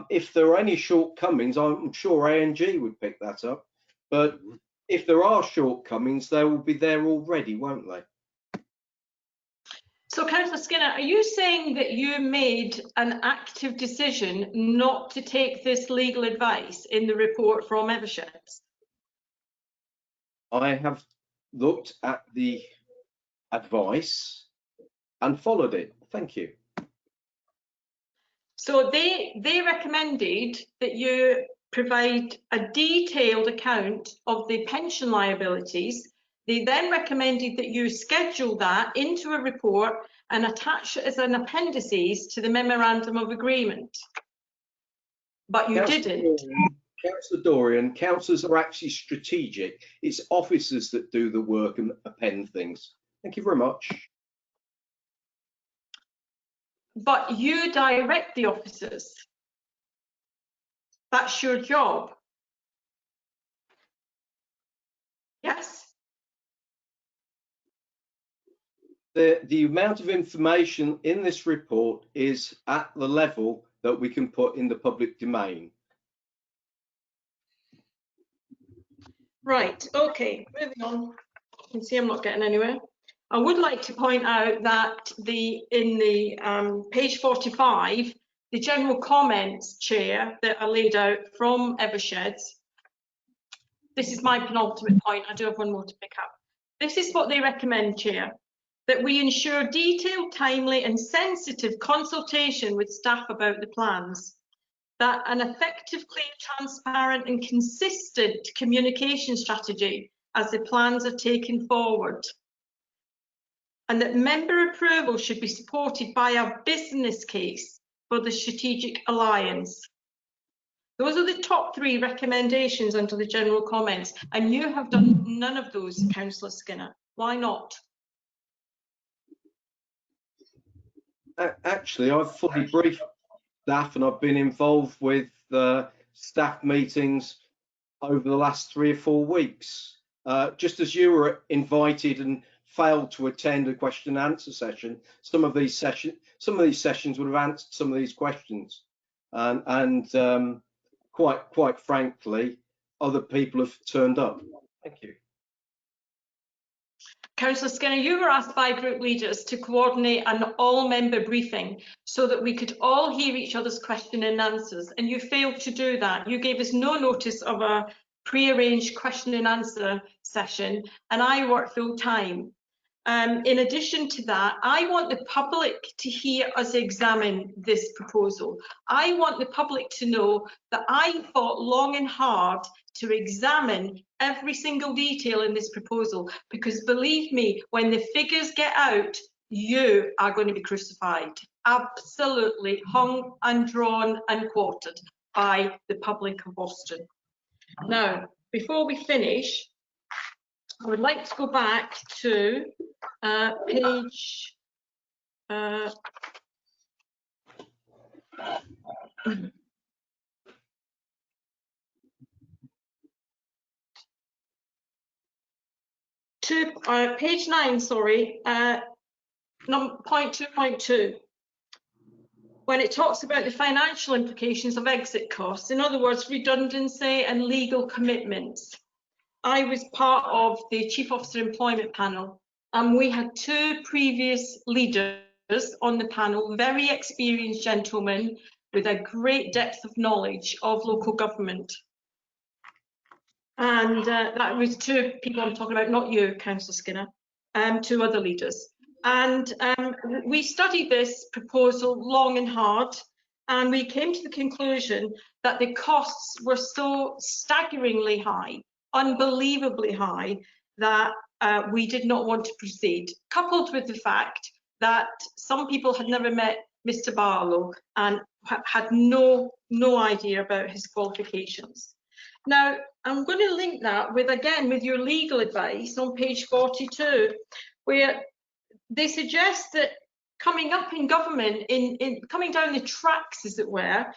if there are any shortcomings, I'm sure A&G would pick that up. But if there are shortcomings, they will be there already, won't they? So, Councillor Skinner, are you saying that you made an active decision not to take this legal advice in the report from Evershed? I have looked at the advice and followed it. Thank you. So they recommended that you provide a detailed account of the pension liabilities. They then recommended that you schedule that into a report and attach it as an appendices to the memorandum of agreement. But you didn't. Councillor Dorian, councillors are actually strategic. It's officers that do the work and append things. Thank you very much. But you direct the officers. That's your job. Yes. The amount of information in this report is at the level that we can put in the public domain. Right, okay, moving on. You can see I'm not getting anywhere. I would like to point out that in the page 45, the general comments, Chair, that are laid out from Eversheds, this is my penultimate point, I do have one more to pick up. This is what they recommend, Chair, that we ensure detailed, timely and sensitive consultation with staff about the plans, that an effective, clear, transparent and consistent communication strategy as the plans are taken forward, and that member approval should be supported by a business case for the strategic alliance. Those are the top 3 recommendations under the general comments, and you have done none of those, Councillor Skinner. Why not? Actually, I've fully briefed staff and I've been involved with staff meetings over the last 3 or 4 weeks. Just as you were invited and failed to attend a question and answer session, some of these sessions would have answered some of these questions, and quite frankly, other people have turned up. Thank you. Councillor Skinner, you were asked by group leaders to coordinate an all-member briefing so that we could all hear each other's question and answers, and you failed to do that. You gave us no notice of a pre-arranged question and answer session, and I work full time. In addition to that, I want the public to hear us examine this proposal. I want the public to know that I fought long and hard to examine every single detail in this proposal, because believe me, when the figures get out, you are going to be crucified, absolutely hung and drawn and quartered by the public of Boston. Now, before we finish, I would like to go back to page page 9, sorry, point 2.2. When it talks about the financial implications of exit costs, in other words, redundancy and legal commitments. I was part of the Chief Officer Employment Panel, and we had 2 previous leaders on the panel, very experienced gentlemen with a great depth of knowledge of local government. And that was 2 people I'm talking about, not you, Councillor Skinner, 2 other leaders. And we studied this proposal long and hard, and we came to the conclusion that the costs were so staggeringly high, unbelievably high, that we did not want to proceed, coupled with the fact that some people had never met Mr. Barlow and had no idea about his qualifications. Now, I'm going to link that with, again, with your legal advice on page 42, where they suggest that coming up in government, coming down the tracks, as it were,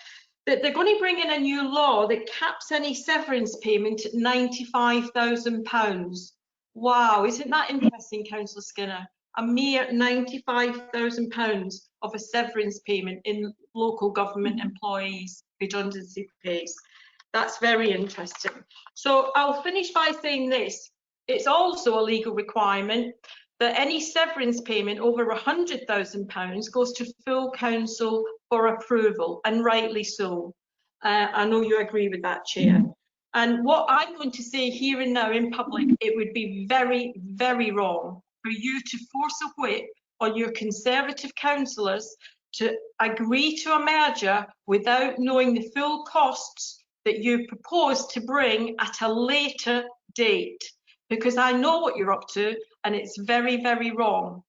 that they're going to bring in a new law that caps any severance payment at £95,000. Wow, isn't that interesting, Councillor Skinner? A mere £95,000 of a severance payment in local government employees' redundancy pays. That's very interesting. So I'll finish by saying this. It's also a legal requirement that any severance payment over £100,000 goes to full council for approval, and rightly so. I know you agree with that, Chair. And what I'm going to say here and now in public, it would be very, very wrong for you to force a whip on your Conservative councillors to agree to a merger without knowing the full costs that you propose to bring at a later date, because I know what you're up to and it's very, very wrong.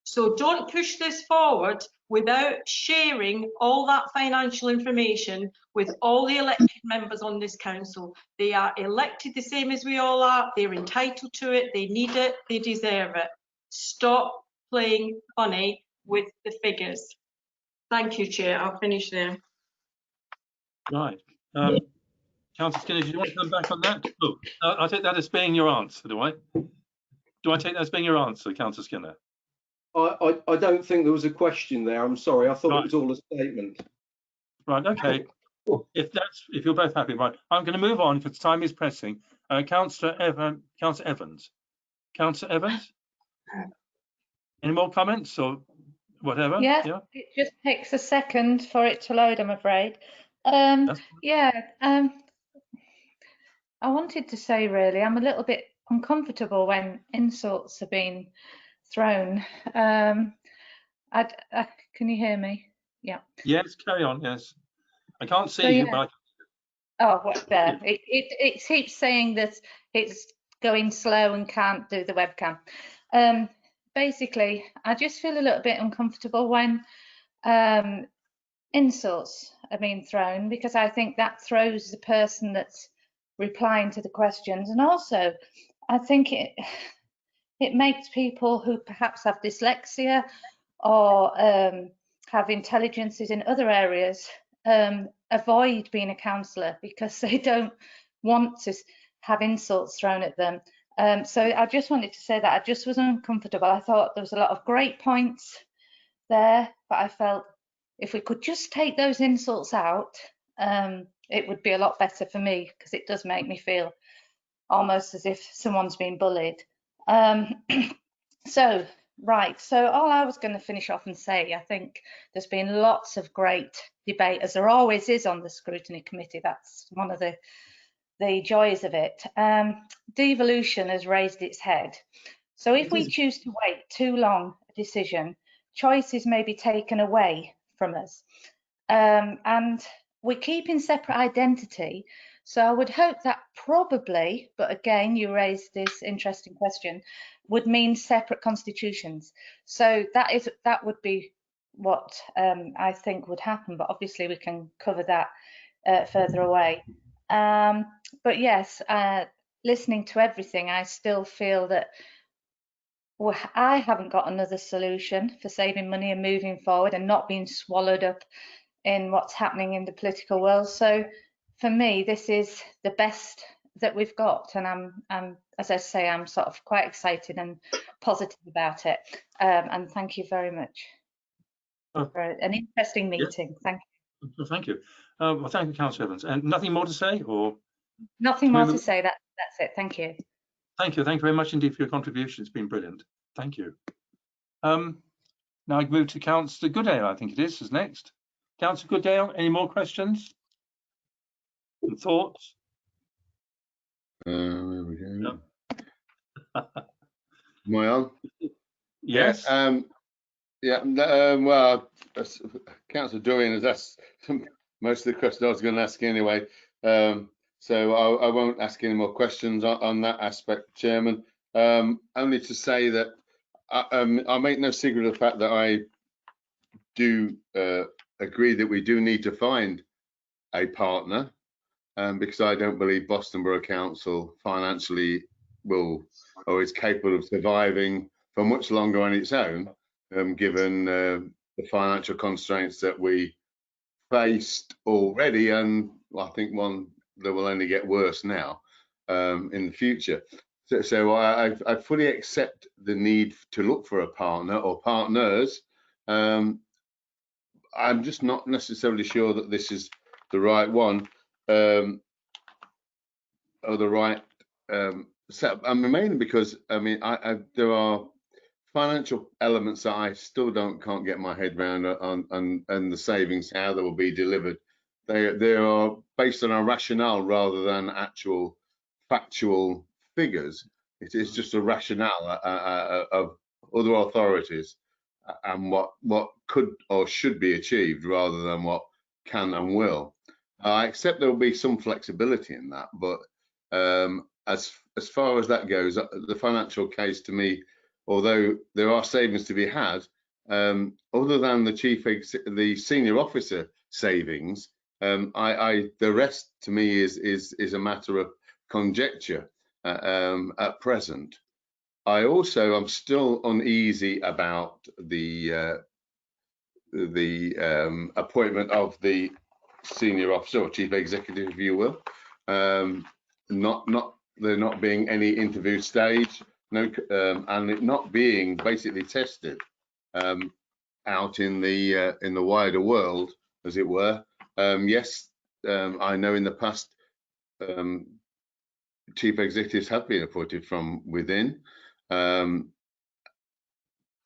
So don't push this forward without sharing all that financial information with all the elected members on this council. They are elected the same as we all are. They're entitled to it. They need it. They deserve it. Stop playing funny with the figures. Thank you, Chair. I'll finish there. Right. Councillor Skinner, do you want to come back on that? Oh, I take that as being your answer, do I? Do I take that as being your answer, Councillor Skinner? I don't think there was a question there. I'm sorry. I thought Right. it was all a statement. Right. Okay. If you're both happy, right. I'm going to move on because time is pressing. Councillor Evans. Councillor Evans. Any more comments or whatever? Yeah, it just takes a second for it to load, I'm afraid. I wanted to say, really, I'm a little bit uncomfortable when insults are being thrown. Can you hear me? Yeah. Yes, carry on. Yes, I can't see So, you, yeah. but What there? It keeps saying that it's going slow and can't do the webcam. Basically, I just feel a little bit uncomfortable when insults are being thrown, because I think that throws the person that's replying to the questions, and also I think it makes people who perhaps have dyslexia or have intelligences in other areas avoid being a counsellor because they don't want to have insults thrown at them. So I just wanted to say that I just was uncomfortable. I thought there was a lot of great points there, but I felt if we could just take those insults out, it would be a lot better for me, because it does make me feel almost as if someone's been bullied. So all I was going to finish off and say, I think there's been lots of great debate, as there always is on the Scrutiny Committee. That's one of the joys of it. Devolution has raised its head. So if we choose to wait too long a decision, choices may be taken away from us. And we're keeping separate identity. So I would hope that probably, but again, you raised this interesting question, would mean separate constitutions. So that would be what I think would happen, but obviously we can cover that further away. But yes, listening to everything, I still feel that I haven't got another solution for saving money and moving forward and not being swallowed up in what's happening in the political world. So for me, this is the best that we've got, and I'm as I say, I'm sort of quite excited and positive about it. And thank you very much for an interesting meeting. Yeah. Thank you. Thank you. Well, thank you, Councillor Evans. And nothing more to say, or? Nothing more to say. That's it. Thank you. Thank you. Thank you very much indeed for your contribution. It's been brilliant. Thank you. Now I move to Councillor Goodale, I think it is next. Councillor Goodale, any more questions and thoughts? There we go. Am I on? Yes. Well, Councillor Dorian has asked most of the questions I was going to ask anyway. So I won't ask any more questions on that aspect, Chairman. Only to say that I make no secret of the fact that I do agree that we do need to find a partner, because I don't believe Boston Borough Council financially will or is capable of surviving for much longer on its own, given the financial constraints that we faced already, and I think one that will only get worse now in the future. So I fully accept the need to look for a partner or partners. I'm just not necessarily sure that this is the right one or the right setup. I mean, mainly because there are financial elements that I still can't get my head around and the savings, how they will be delivered. They are based on a rationale rather than actual factual figures. It is just a rationale of other authorities and what could or should be achieved rather than what can and will. I accept there will be some flexibility in that, but as far as that goes, the financial case to me, although there are savings to be had, other than the senior officer savings, the rest to me is a matter of conjecture at present. I'm still uneasy about the appointment of the senior officer or chief executive, if you will. There not being any interview stage, and it not being basically tested out in the wider world, as it were. Yes, I know in the past chief executives have been appointed from within, but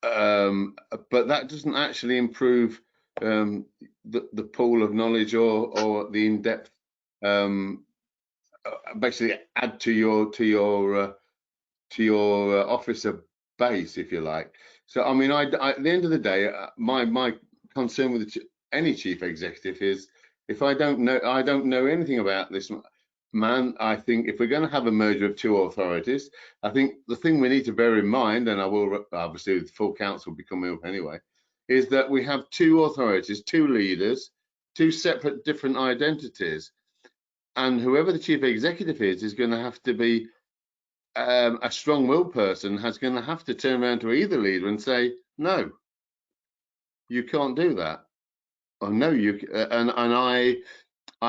that doesn't actually improve the pool of knowledge or the in-depth, basically add to your officer base, if you like. So I mean, at the end of the day, my concern with any chief executive is, if I don't know anything about this man, I think if we're going to have a merger of two authorities, I think the thing we need to bear in mind, and I will obviously the full council will be coming up anyway, is that we have two authorities, two leaders, two separate different identities, and whoever the chief executive is going to have to be a strong-willed person, has going to have to turn around to either leader and say, no, you can't do that, or no, you and I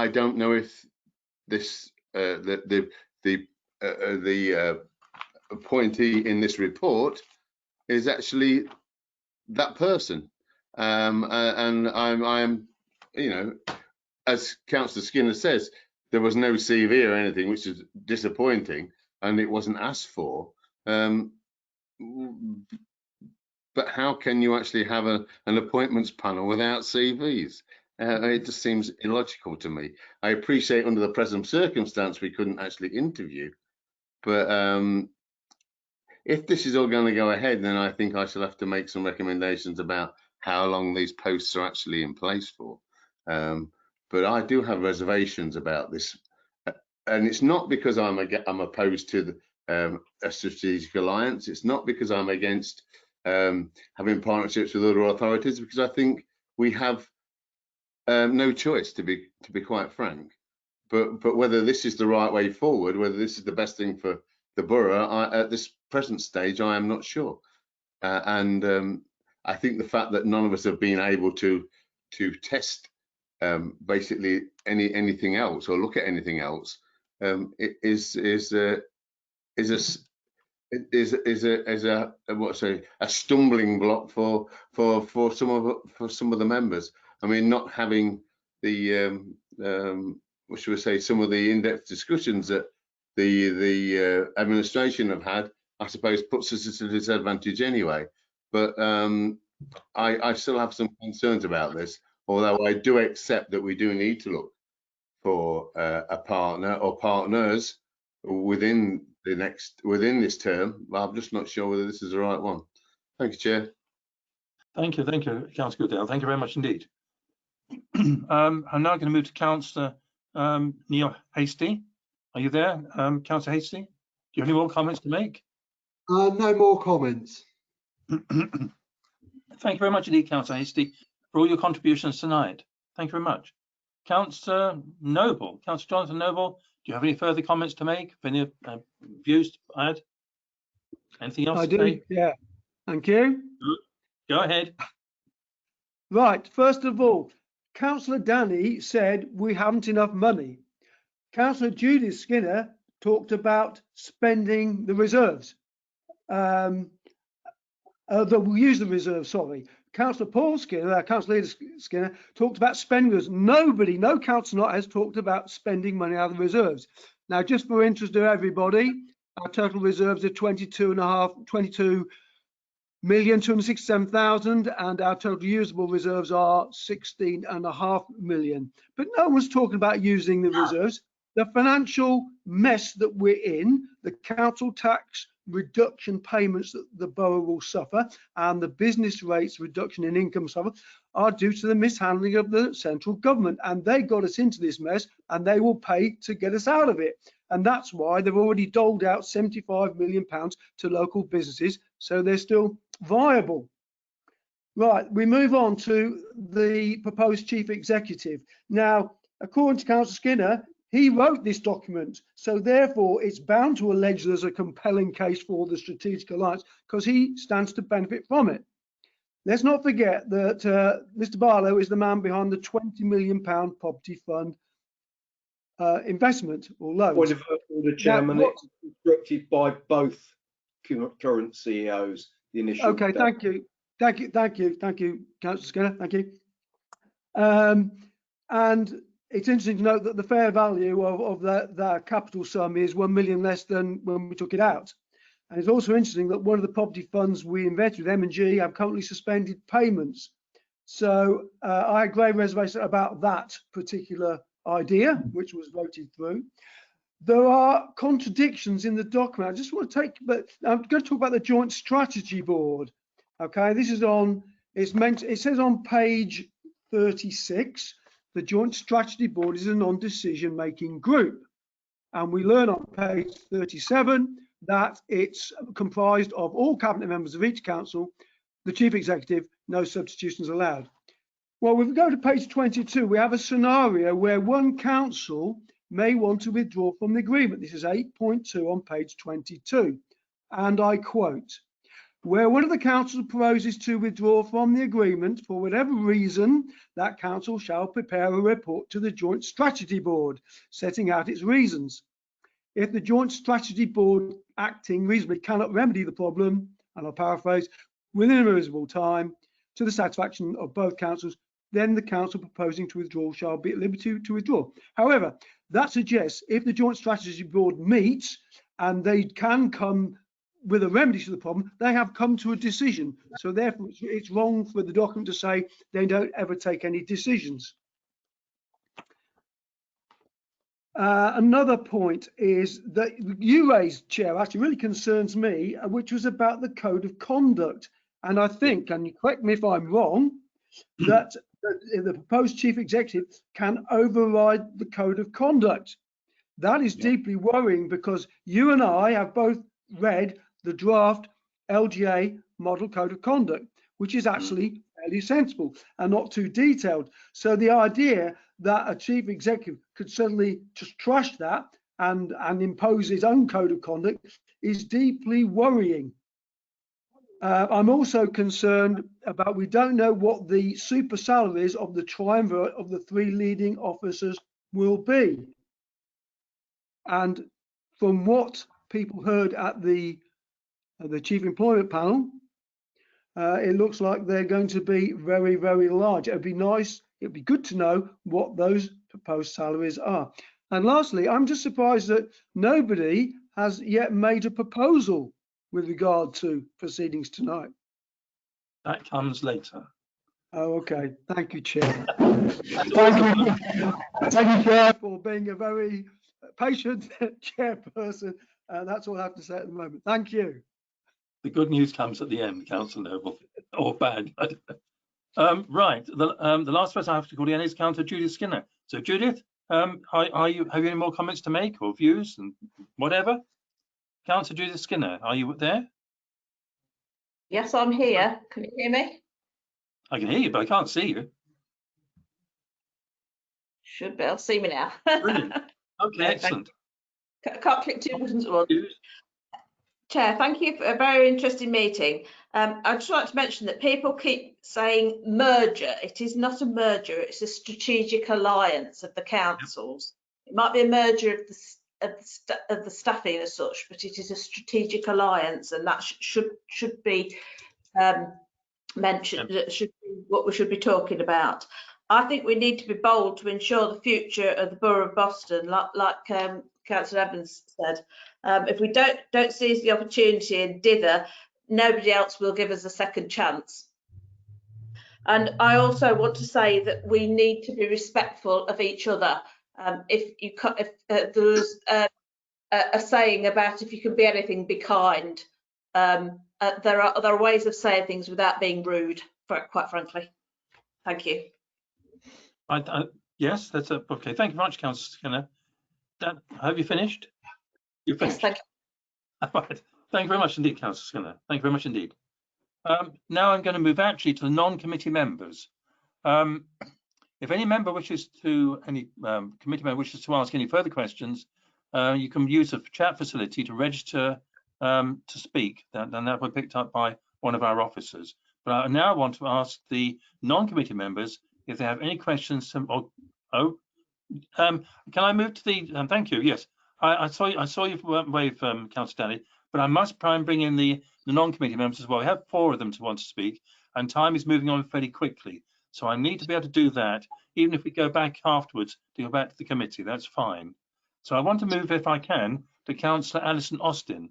don't know if this the appointee in this report is actually that person, and I'm you know, as Councillor Skinner says, there was no CV or anything, which is disappointing, and it wasn't asked for. But how can you actually have an appointments panel without CVs? It just seems illogical to me. I appreciate under the present circumstance we couldn't actually interview, but if this is all going to go ahead, then I think I shall have to make some recommendations about how long these posts are actually in place for. But I do have reservations about this, and it's not because I'm opposed to a strategic alliance. It's not because I'm against having partnerships with other authorities, because I think we have no choice, to be quite frank. But whether this is the right way forward, whether this is the best thing for the borough, at this present stage, I am not sure. And I think the fact that none of us have been able to test basically anything else or look at anything else is a stumbling block for some of the members. I mean, not having the what should we say, some of the in-depth discussions that the administration have had, I suppose, puts us at a disadvantage anyway. But I still have some concerns about this, although I do accept that we do need to look for a partner or partners within this term. I'm just not sure whether this is the right one. Thank you, Chair. Thank you, Councillor Goodale. Thank you very much indeed. I'm now going to move to Councillor Neil Hastie. Are you there, Councillor Hastie? Do you have any more comments to make? No more comments. Thank you very much indeed, Councillor Hastie, for all your contributions tonight. Thank you very much. Councillor Noble, Councillor Jonathan Noble, do you have any further comments to make? Any views to add? Anything else? I do, yeah. Thank you. Go ahead. Right, first of all, Councillor Danny said we haven't enough money. Councillor Judith Skinner talked about spending the reserves. That we'll use the reserves, sorry. Councillor Paul Skinner, Councillor Skinner, talked about spending reserves. Nobody, no councillor has talked about spending money out of the reserves. Now, just for interest of everybody, our total reserves are 22,267,000, and our total usable reserves are 16.5 million. But no one's talking about using the reserves. The financial mess that we're in, the council tax reduction payments that the borough will suffer, and the business rates reduction in income suffer, are due to the mishandling of the central government, and they got us into this mess, and they will pay to get us out of it. And that's why they've already doled out £75 million to local businesses, so they're still viable. Right, we move on to the proposed chief executive. Now, according to Councillor Skinner, he wrote this document, so therefore it's bound to allege there's a compelling case for the strategic alliance because he stands to benefit from it. Let's not forget that Mr. Barlow is the man behind the £20 million property fund investment or loans. Point of order, Chairman, it's instructed by both current CEOs. The initial. Okay, thank you, Councillor Skinner, thank you. And it's interesting to note that the fair value of the capital sum is 1 million less than when we took it out. And it's also interesting that one of the property funds we invested with M&G have currently suspended payments. So I had grave reservation about that particular idea, which was voted through. There are contradictions in the document. I just want to but I'm going to talk about the Joint Strategy Board. Okay, this is on, it says on page 36, the Joint Strategy Board is a non-decision making group. And we learn on page 37 that it's comprised of all cabinet members of each council, the chief executive, no substitutions allowed. Well, if we go to page 22, we have a scenario where one council may want to withdraw from the agreement. This is 8.2 on page 22. And I quote, where one of the councils proposes to withdraw from the agreement for whatever reason, that council shall prepare a report to the Joint Strategy Board, setting out its reasons. If the Joint Strategy Board acting reasonably cannot remedy the problem, and I'll paraphrase, within a reasonable time to the satisfaction of both councils, then the council proposing to withdraw shall be at liberty to withdraw. However, that suggests if the Joint Strategy Board meets and they can come with a remedy to the problem, they have come to a decision. So therefore, it's wrong for the document to say they don't ever take any decisions. Another point is that you raised, Chair, actually really concerns me, which was about the code of conduct. And I think, and you correct me if I'm wrong, that the proposed chief executive can override the code of conduct. That is deeply worrying because you and I have both read the draft LGA model code of conduct, which is actually fairly sensible and not too detailed. So the idea that a chief executive could suddenly just trash that and impose his own code of conduct is deeply worrying. I'm also concerned about, we don't know what the super salaries of the triumvirate of the three leading officers will be. And from what people heard at the chief employment panel, it looks like they're going to be very, very large. It'd be nice, it'd be good to know what those proposed salaries are. And lastly, I'm just surprised that nobody has yet made a proposal with regard to proceedings tonight. That comes later. Oh, okay. Thank you, Chair. Thank you, Chair, for being a very patient chairperson. That's all I have to say at the moment. Thank you. The good news comes at the end, Councillor Noble, or bad. Right. The last person I have to call in is Councillor Judith Skinner. So, Judith, have you any more comments to make or views and whatever? Councillor Judith Skinner, are you there? Yes, I'm here. Can you hear me? I can hear you, but I can't see you. Should be able to see me now. Brilliant. Okay, excellent. I can't click two buttons at once. Chair, thank you for a very interesting meeting. I'd just like to mention that people keep saying merger. It is not a merger, it's a strategic alliance of the councils. It might be a merger of the staffing as such, but it is a strategic alliance, and that should be mentioned. That should be what we should be talking about. I think we need to be bold to ensure the future of the Borough of Boston, like Councillor Evans said. If we don't seize the opportunity and dither, nobody else will give us a second chance. And I also want to say that we need to be respectful of each other. If there's a saying about if you can be anything, be kind. There are ways of saying things without being rude, quite frankly. Thank you. Yes, that's okay. Thank you very much, Councillor Skinner. Dan, have you finished? You're finished. Yes, thank you. Right. Thank you very much indeed, Councillor Skinner. Thank you very much indeed. Now I'm going to move actually to the non-committee members. If any member wishes to, any committee member wishes to ask any further questions, you can use the chat facility to register to speak. Then that will be picked up by one of our officers. But I now want to ask the non-committee members if they have any questions. Can I move to the? Thank you. Yes, I saw you wave, Councillor Daly, but I must try and bring in the non-committee members as well. We have 4 of them to want to speak, and time is moving on fairly quickly. So I need to be able to do that, even if we go back afterwards to go back to the committee. That's fine. So I want to move, if I can, to Councillor Alison Austin.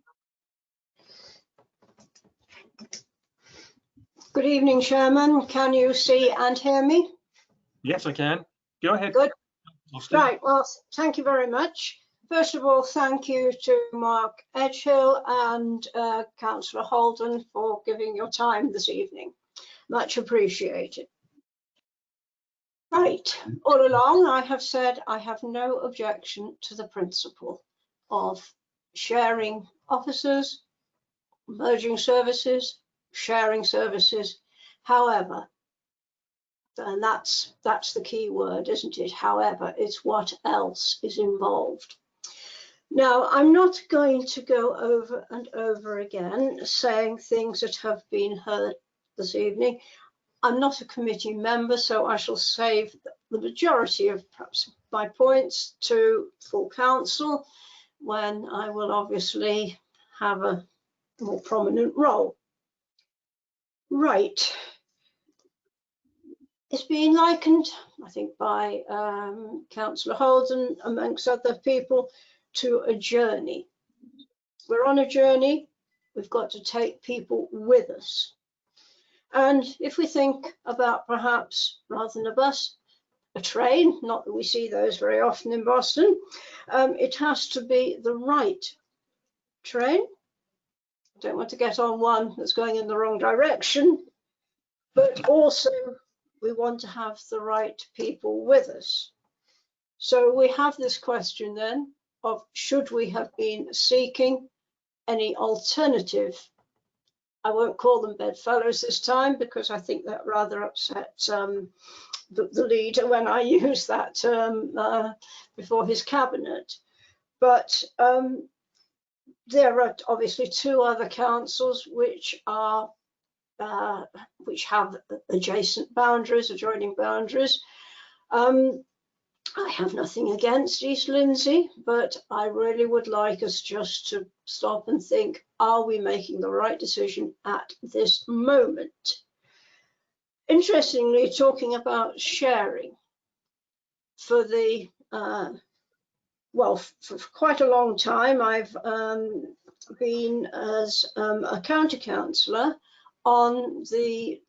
Good evening, Chairman. Can you see and hear me? Yes, I can. Go ahead. Good. Austin. Right. Well, thank you very much. First of all, thank you to Mark Edgehill and Councillor Holden for giving your time this evening. Much appreciated. Right. All along, I have said I have no objection to the principle of sharing officers, merging services, sharing services. However, and that's the key word, isn't it? However, it's what else is involved. Now, I'm not going to go over and over again saying things that have been heard this evening. I'm not a committee member, so I shall save the majority of perhaps my points to full council, when I will obviously have a more prominent role. Right. It's been likened, I think, by Councillor Holden, amongst other people, to a journey. We're on a journey. We've got to take people with us. And if we think about perhaps, rather than a bus, a train, not that we see those very often in Boston, it has to be the right train. I don't want to get on one that's going in the wrong direction, but also we want to have the right people with us. So we have this question then of, should we have been seeking any alternative? I won't call them bedfellows this time, because I think that rather upset the leader when I use that term before his cabinet. But there are obviously 2 other councils which are which have adjacent boundaries, adjoining boundaries. I have nothing against East Lindsey, but I really would like us just to stop and think, are we making the right decision at this moment? Interestingly, talking about sharing, for the, well, for quite a long time, I've been as a county councillor on the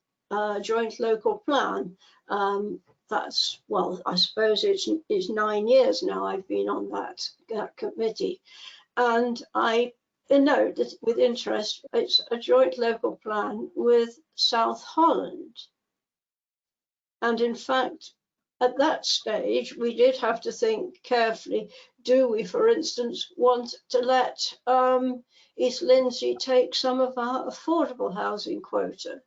joint local plan. That's, well, I suppose it's 9 years now I've been on that committee. And I note that with interest, it's a joint local plan with South Holland. And in fact, at that stage, we did have to think carefully, do we, for instance, want to let East Lindsey take some of our affordable housing quota?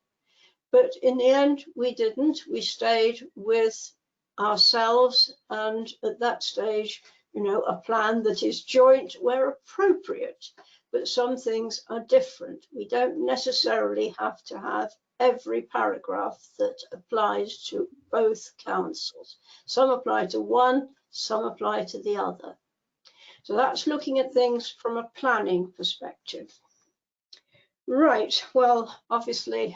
But in the end, we didn't. We stayed with ourselves, and at that stage, you know, a plan that is joint where appropriate. But some things are different. We don't necessarily have to have every paragraph that applies to both councils. Some apply to one, some apply to the other. So that's looking at things from a planning perspective. Right, well, obviously,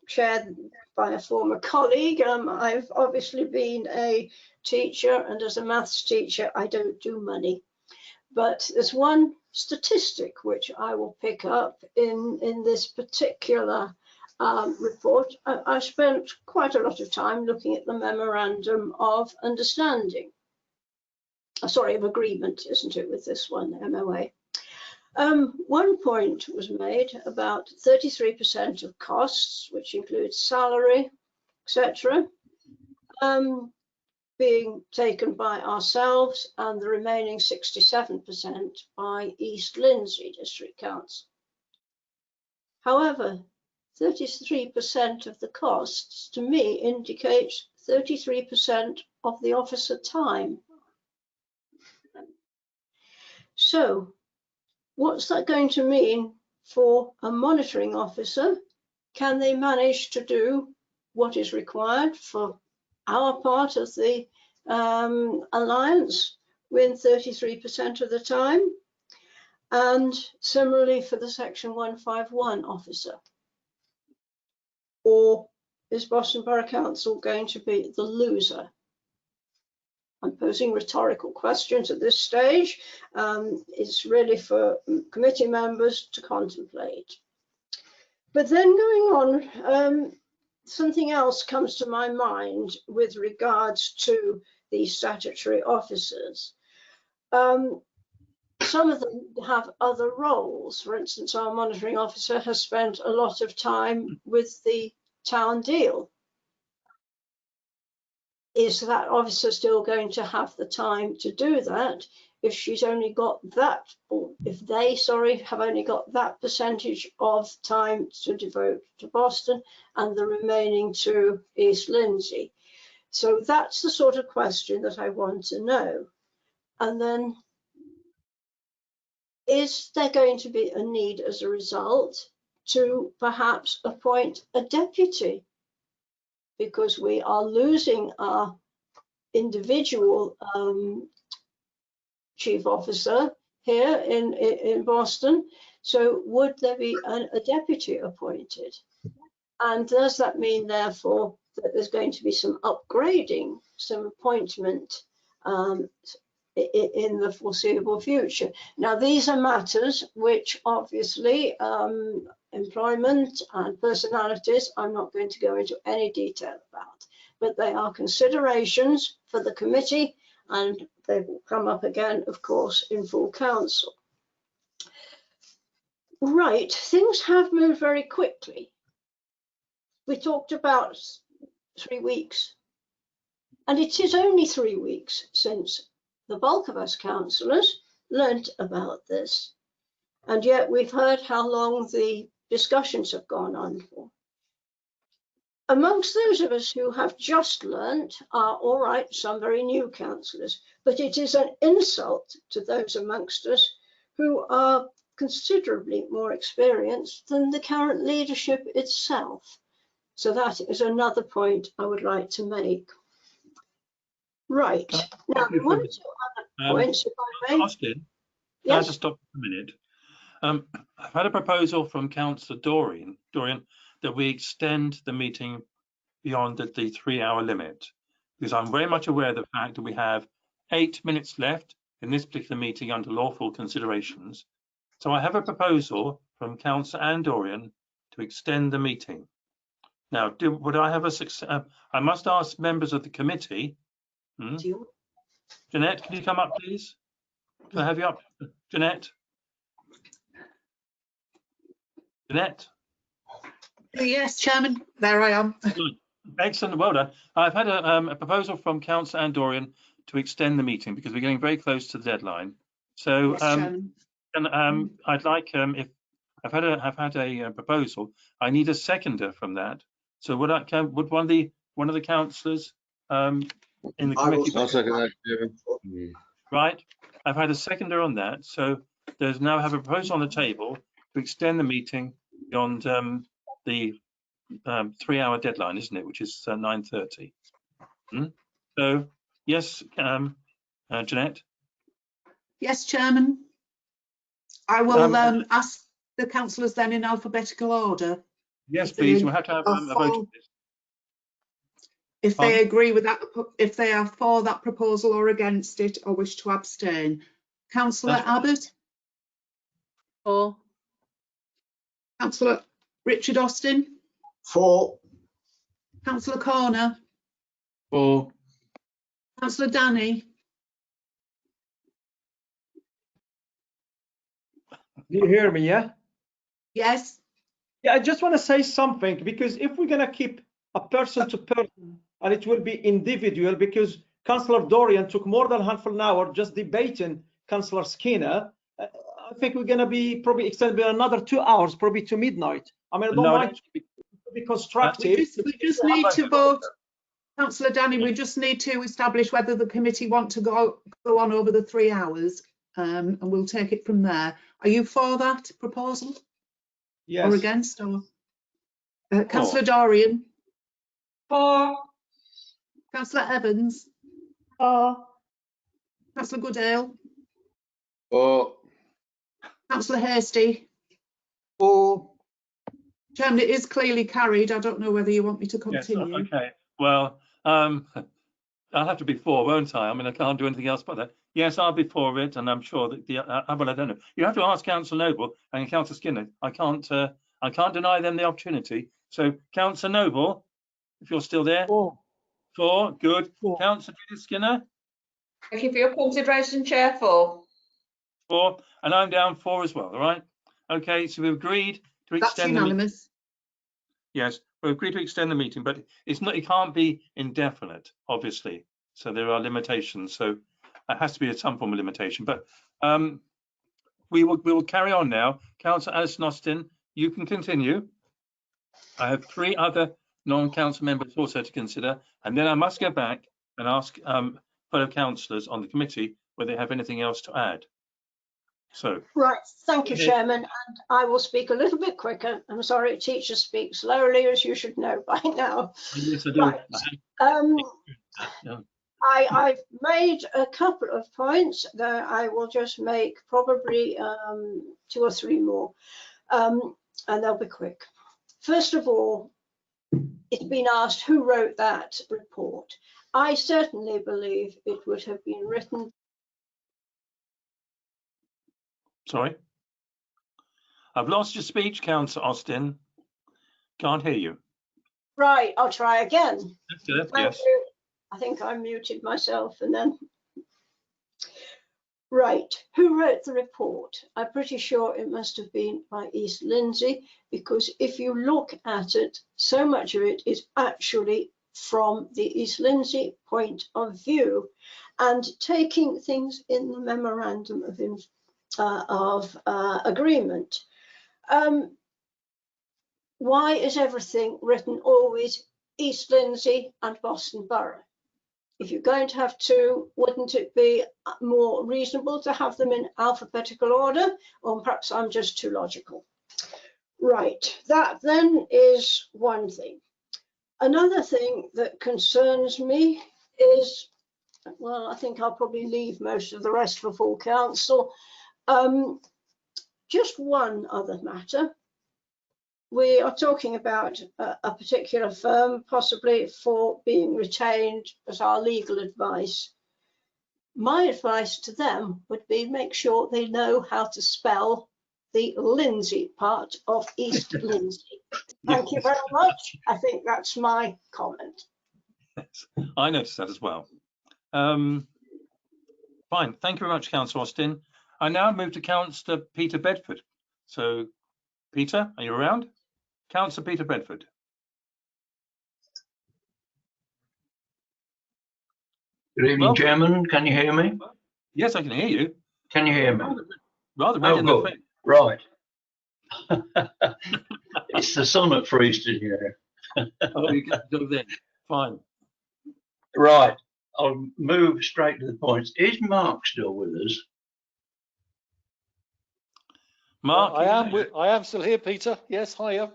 chaired by a former colleague, I've obviously been a teacher, and as a maths teacher, I don't do money. But there's one statistic which I will pick up in this particular report. I spent quite a lot of time looking at the Memorandum of Understanding. Sorry, of Agreement, isn't it, with this one, MOA. One point was made about 33% of costs, which includes salary, etc., being taken by ourselves, and the remaining 67% by East Lindsey District Council. However, 33% of the costs to me indicates 33% of the officer time. So what's that going to mean for a monitoring officer? Can they manage to do what is required for our part of the alliance within 33% of the time? And similarly for the Section 151 officer. Or is Boston Borough Council going to be the loser? I'm posing rhetorical questions at this stage. It's really for committee members to contemplate. But then going on, something else comes to my mind with regards to these statutory officers. Some of them have other roles. For instance, our monitoring officer has spent a lot of time with the town deal. Is that officer still going to have the time to do that if she's only got that, or if they, sorry, have only got that percentage of time to devote to Boston and the remaining to East Lindsey? So that's the sort of question that I want to know. And then, is there going to be a need as a result to perhaps appoint a deputy? Because we are losing our individual chief officer here in Boston. So would there be a deputy appointed? And does that mean, therefore, that there's going to be some upgrading, some appointment in the foreseeable future? Now, these are matters which obviously employment and personalities I'm not going to go into any detail about, but they are considerations for the committee, and they will come up again, of course, in full council. Right, things have moved very quickly. We talked about 3 weeks, and it is only 3 weeks since the bulk of us councillors learnt about this, and yet we've heard how long the discussions have gone on for. Amongst those of us who have just learnt are, all right, some very new councillors, but it is an insult to those amongst us who are considerably more experienced than the current leadership itself. So that is another point I would like to make. Right, now one or two other points, if I may. Austin, yes? Can I just stop for a minute? I've had a proposal from Councillor Dorian that we extend the meeting beyond the 3-hour limit, because I'm very much aware of the fact that we have 8 minutes left in this particular meeting under lawful considerations. So I have a proposal from Councillor Anne Dorian to extend the meeting. Now, would I have a success? I must ask members of the committee. Jeanette, can you come up, please? Can I have you up, Jeanette? Jeanette? Yes, Chairman, there I am. Excellent, well done. I've had a proposal from Councillor Anne Dorian to extend the meeting because we're getting very close to the deadline. So, yes, Chairman. And I'd like, if I've had a proposal, I need a seconder from that. So would one of the councillors in the committee? I'll second that, Chairman. Right, I've had a seconder on that. So there's now have a proposal on the table to extend the meeting beyond the 3-hour deadline, isn't it? Which is 9:30. So yes, Jeanette. Yes, Chairman. I will ask the councillors then in alphabetical order. Yes, please. We'll have to have a vote on this. If they agree with that, if they are for that proposal or against it, or wish to abstain. Councillor Abbott? For. Councillor Richard Austin? For. Councillor Corner? For. Councillor Danny? Do you hear me, yeah? Yes. Yeah, I just want to say something, because if we're going to keep a person to person, and it will be individual, because Councillor Dorian took more than half an hour just debating Councillor Skinner, I think we're going to be probably extended another 2 hours, probably to midnight. I mean, I don't mind be constructive. We just need to vote. Councillor Danny, we just need to establish whether the committee want to go on over the 3 hours, and we'll take it from there. Are you for that proposal? Yes. Or against? Or Councillor Dorian? For. Councillor Evans? For. Councillor Goodale? For. Councillor Hasty? For. Chairman, it is clearly carried. I don't know whether you want me to continue. Yes, okay. Well, I'll have to be for, won't I? I mean, I can't do anything else but that. Yes, I'll be for it, and I'm sure that well, I don't know. You have to ask Councillor Noble and Councillor Skinner. I can't deny them the opportunity. So, Councillor Noble, if you're still there. For, good. Councillor Judith Skinner. Thank you for your consideration, Chair. For, and I'm down for as well. All right. Okay, so we've agreed to extend the meeting. Yes, we've agreed to extend the meeting, but it's not. It can't be indefinite, obviously. So there are limitations. So it has to be some form of limitation. But we will carry on now. Councillor Alison Austin, you can continue. I have 3 other non-council members also to consider, and then I must go back and ask fellow councillors on the committee whether they have anything else to add. So right, thank you, Chairman, and I will speak a little bit quicker. I'm sorry, teachers speak slowly, as you should know by now. Yes, I do. Right. I've made a couple of points that I will just make probably 2 or 3 more, and they'll be quick. First of all, it's been asked who wrote that report. I certainly believe it would have been written. Sorry, I've lost your speech, Councillor Austin. Can't hear you. Right, I'll try again. That's good. Thank you. I think I muted myself and then. Right, who wrote the report? I'm pretty sure it must have been by East Lindsey, because if you look at it, so much of it is actually from the East Lindsey point of view, and taking things in the memorandum of agreement. Why is everything written always East Lindsey and Boston Borough? If you're going to have 2, wouldn't it be more reasonable to have them in alphabetical order? Or perhaps I'm just too logical. Right, that then is one thing. Another thing that concerns me is, well, I think I'll probably leave most of the rest for full council. Just one other matter. We are talking about a particular firm possibly for being retained as our legal advice. My advice to them would be make sure they know how to spell the Lindsey part of East Lindsey. Thank you very much. I think that's my comment. Yes, I noticed that as well. Fine, thank you very much, Councillor Austin. I now move to Councillor Peter Bedford. So, Peter, are you around? Councillor Peter Bedford. Good evening, Chairman. Can you hear me? Yes, I can hear you. Can you hear me? Rather red in the face. Right. It's the sun at Freeston here. Oh, you can go there. Fine. Right. I'll move straight to the points. Is Mark still with us? Mark, I am still here, Peter. Yes, hiya.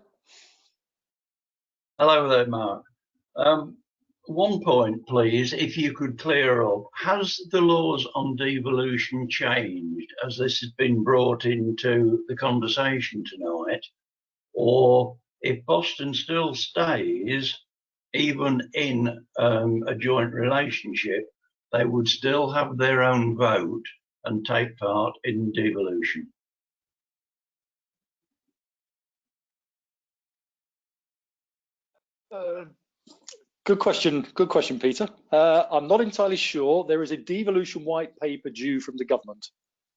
Hello there, Mark. One point, please, if you could clear up. Has the laws on devolution changed as this has been brought into the conversation tonight? Or if Boston still stays, even in a joint relationship, they would still have their own vote and take part in devolution? Good question, Peter. I'm not entirely sure. There is a devolution white paper due from the government.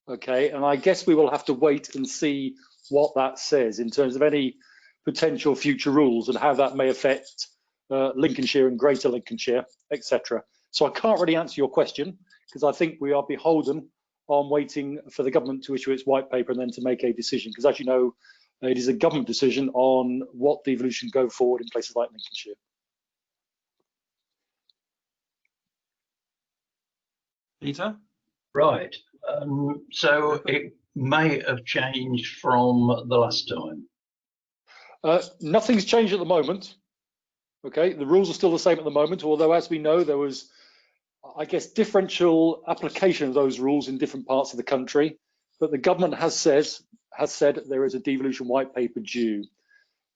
Okay, and I guess we will have to wait and see what that says in terms of any potential future rules and how that may affect Lincolnshire and Greater Lincolnshire, etc. So I can't really answer your question because I think we are beholden on waiting for the government to issue its white paper and then to make a decision. Because as you know, It is a government decision on what devolution go forward in places like Lincolnshire. Peter? Right. So it may have changed from the last time. Nothing's changed at the moment. Okay, the rules are still the same at the moment, although as we know, there was, I guess, differential application of those rules in different parts of the country. But the government has said there is a devolution white paper due.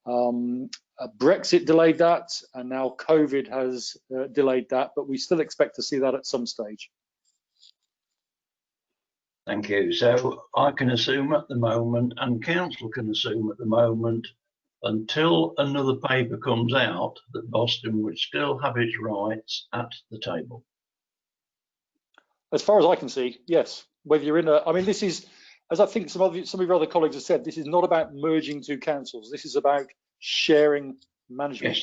Brexit delayed that, and now COVID has delayed that, but we still expect to see that at some stage. Thank you. So I can assume at the moment, and council can assume at the moment, until another paper comes out, that Boston would still have its rights at the table. As far as I can see, yes. Whether you're in a, I mean, this is, as I think some of your other colleagues have said, this is not about merging two councils. This is about sharing management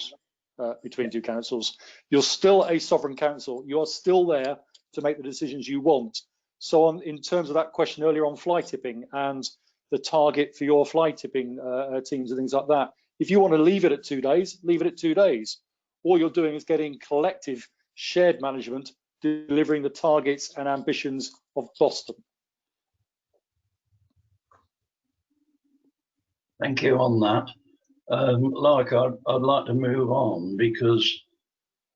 between two councils. You're still a sovereign council. You are still there to make the decisions you want. So in terms of that question earlier on fly tipping and the target for your fly tipping teams and things like that, if you want to leave it at 2 days, leave it at 2 days. All you're doing is getting collective shared management, delivering the targets and ambitions of Boston. Thank you on that. I'd like to move on because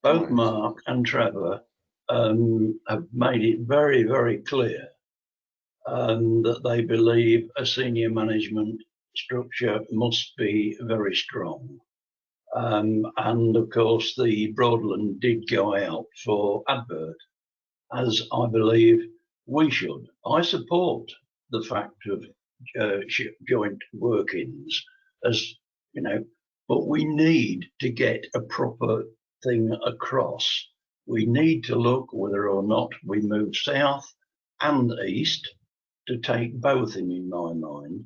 both Mark and Trevor have made it very, very clear that they believe a senior management structure must be very strong. And of course, the Broadland did go out for advert, as I believe we should. I support the fact of joint workings, as you know, but we need to get a proper thing across. We need to look whether or not we move south and east, to take both in my mind.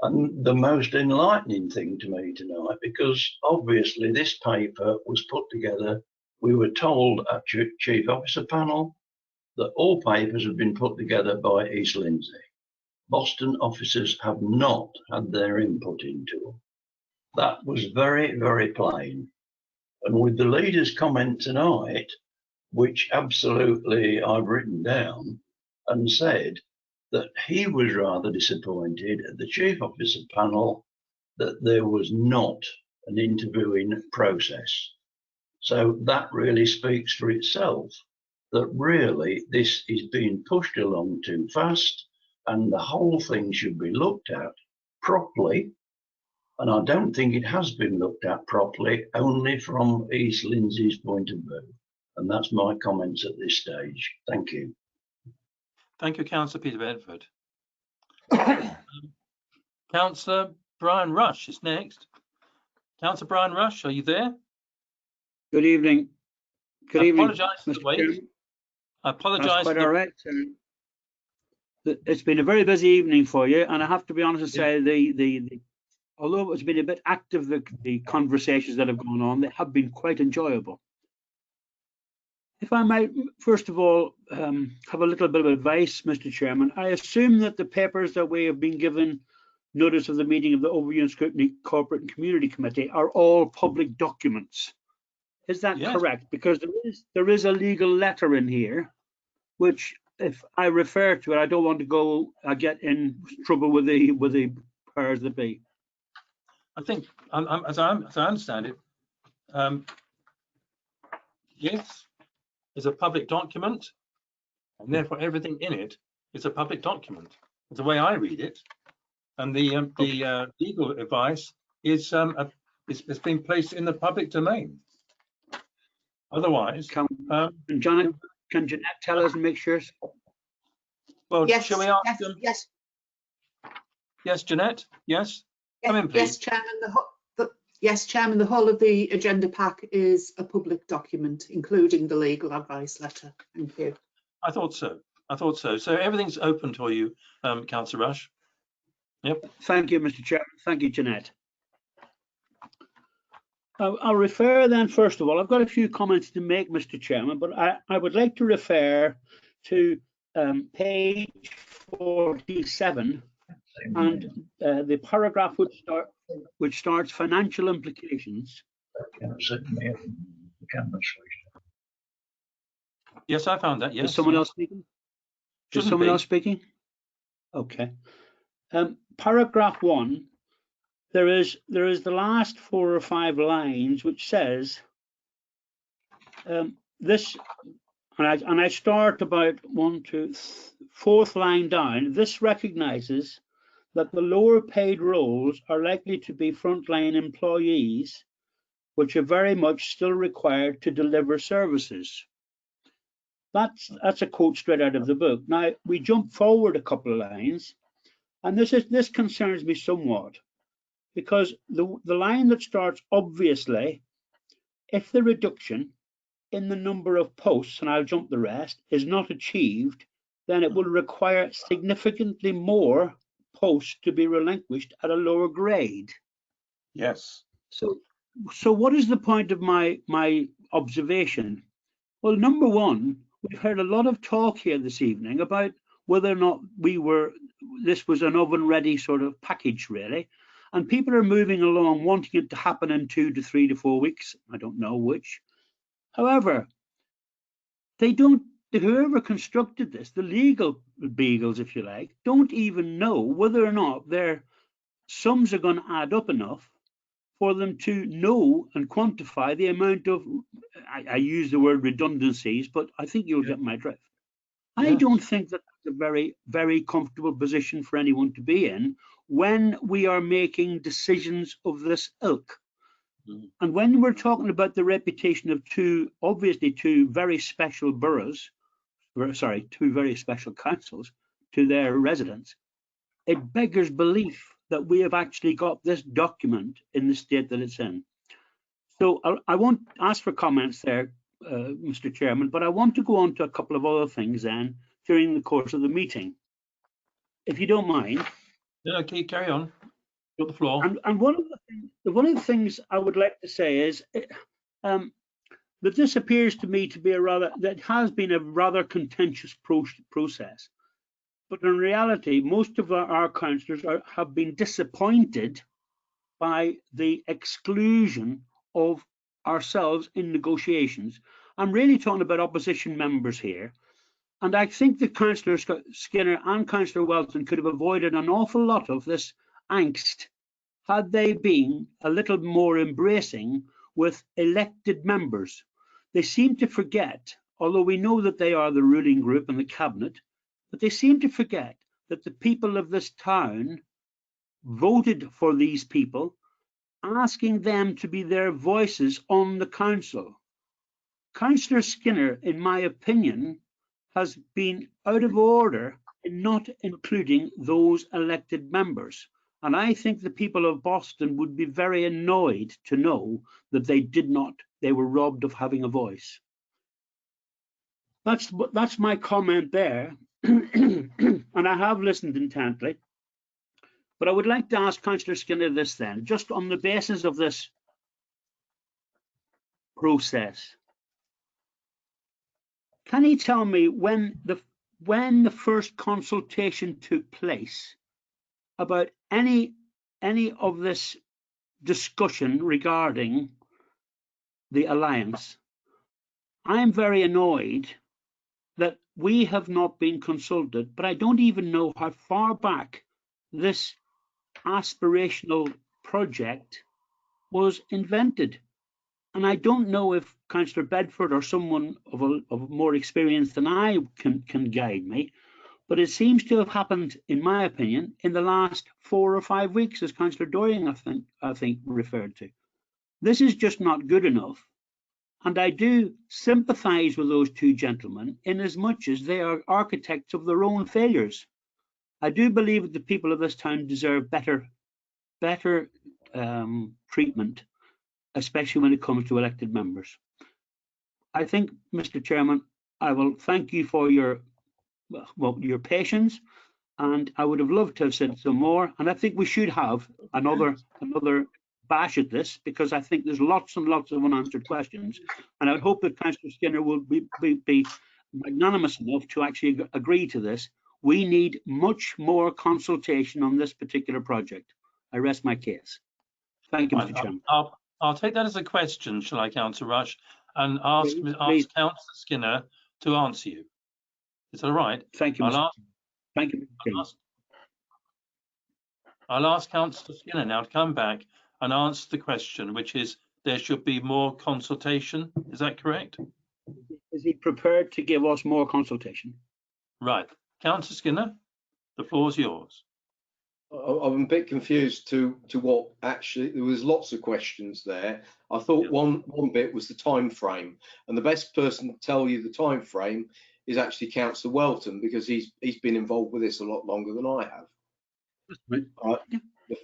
And the most enlightening thing to me tonight, because obviously this paper was put together, we were told at Chief Officer panel that all papers have been put together by East Lindsey. Boston officers have not had their input into them. That was very, very plain. And with the leader's comment tonight, which absolutely I've written down, and said that he was rather disappointed at the Chief Officer panel that there was not an interviewing process. So that really speaks for itself, that really this is being pushed along too fast and the whole thing should be looked at properly. And I don't think it has been looked at properly, only from East Lindsey's point of view. And that's my comments at this stage. Thank you. Thank you, Councillor Peter Bedford. Councillor Brian Rush is next. Councillor Brian Rush, are you there? Good evening. Good evening. I apologise for the wait. I apologise. Quite all right. It's been a very busy evening for you, and I have to be honest and say although it's been a bit active, the conversations that have gone on, they have been quite enjoyable. If I might, first of all, have a little bit of advice, Mr. Chairman. I assume that the papers that we have been given notice of the meeting of the Overview and Scrutiny Corporate and Community Committee are all public documents. Is that correct? Because there is a legal letter in here, which, if I refer to it, I don't want to go get in trouble with the powers that be. I think, as I understand it, yes, is a public document, and therefore everything in it is a public document. That's the way I read it, and the legal advice is it's been placed in the public domain. Otherwise, can Janet tell us and make sure? Well, yes, shall we ask them? Yes. Yes, Jeanette. Yes. Come in, please. Yes, Chairman. Yes, Chairman. The whole of the agenda pack is a public document, including the legal advice letter. Thank you. I thought so. I thought so. So everything's open to you, Councillor Rush. Yep. Thank you, Mr. Chairman. Thank you, Jeanette. I'll refer then, first of all, I've got a few comments to make, Mr. Chairman, but I would like to refer to page 47 and the paragraph which starts financial implications. Yes, I found that. Yes. Is someone else speaking? Is someone else speaking? Okay. Paragraph 1. There is the last 4 or 5 lines which says this, and I start about 4th line down. This recognises that the lower paid roles are likely to be frontline employees, which are very much still required to deliver services. That's a quote straight out of the book. Now we jump forward a couple of lines, and this concerns me somewhat, because the line that starts, obviously, if the reduction in the number of posts, and I'll jump the rest, is not achieved, then it will require significantly more posts to be relinquished at a lower grade. Yes. So what is the point of my observation? Well, number one, we've heard a lot of talk here this evening about whether or not this was an oven-ready sort of package, really. And people are moving along wanting it to happen in 2 to 3 to 4 weeks. I don't know which. However, whoever constructed this, the legal beagles, if you like, don't even know whether or not their sums are going to add up enough for them to know and quantify the amount of, I use the word redundancies, but I think you'll get my drift. I don't think that's a very, very comfortable position for anyone to be in when we are making decisions of this ilk. And when we're talking about the reputation of two very special boroughs, two very special councils to their residents, it beggars belief that we have actually got this document in the state that it's in. So I won't ask for comments there, Mr. Chairman, but I want to go on to a couple of other things then during the course of the meeting, if you don't mind. Yeah, okay, carry on. Got the floor. And one of the things I would like to say is that this appears to me to be that has been a rather contentious process. But in reality, most of our councillors have been disappointed by the exclusion of ourselves in negotiations. I'm really talking about opposition members here. And I think that Councillor Skinner and Councillor Welton could have avoided an awful lot of this angst had they been a little more embracing with elected members. They seem to forget, although we know that they are the ruling group in the cabinet, but they seem to forget that the people of this town voted for these people, asking them to be their voices on the council. Councillor Skinner, in my opinion, has been out of order in not including those elected members. And I think the people of Boston would be very annoyed to know that they were robbed of having a voice. That's my comment there. And I have listened intently. But I would like to ask Councillor Skinner this then, just on the basis of this process. Can he tell me when the first consultation took place about any of this discussion regarding the alliance? I'm very annoyed that we have not been consulted, but I don't even know how far back this aspirational project was invented. And I don't know if Councillor Bedford or someone of more experience than I can guide me, but it seems to have happened, in my opinion, in the last 4 or 5 weeks, as Councillor Doring I think referred to. This is just not good enough. And I do sympathise with those two gentlemen in as much as they are architects of their own failures. I do believe that the people of this town deserve better treatment, especially when it comes to elected members. I think, Mr. Chairman, I will thank you for your patience, and I would have loved to have said some more. And I think we should have another bash at this, because I think there's lots and lots of unanswered questions. And I would hope that Councillor Skinner will be magnanimous enough to actually agree to this We need much more consultation on this particular project. I rest my case. Thank you, Mr. Chairman. I'll take that as a question, shall I, Councillor Rush, and ask Please. Councillor Skinner to answer you. Is that all right? Thank you, Thank you, Mr. Chairman. I'll ask Councillor Skinner now to come back and answer the question, which is there should be more consultation. Is that correct? Is he prepared to give us more consultation? Right. Councillor Skinner, the floor is yours. I'm a bit confused to what actually, there was lots of questions there. I thought one bit was the time frame, and the best person to tell you the time frame is actually Councillor Welton, because he's been involved with this a lot longer than I have. The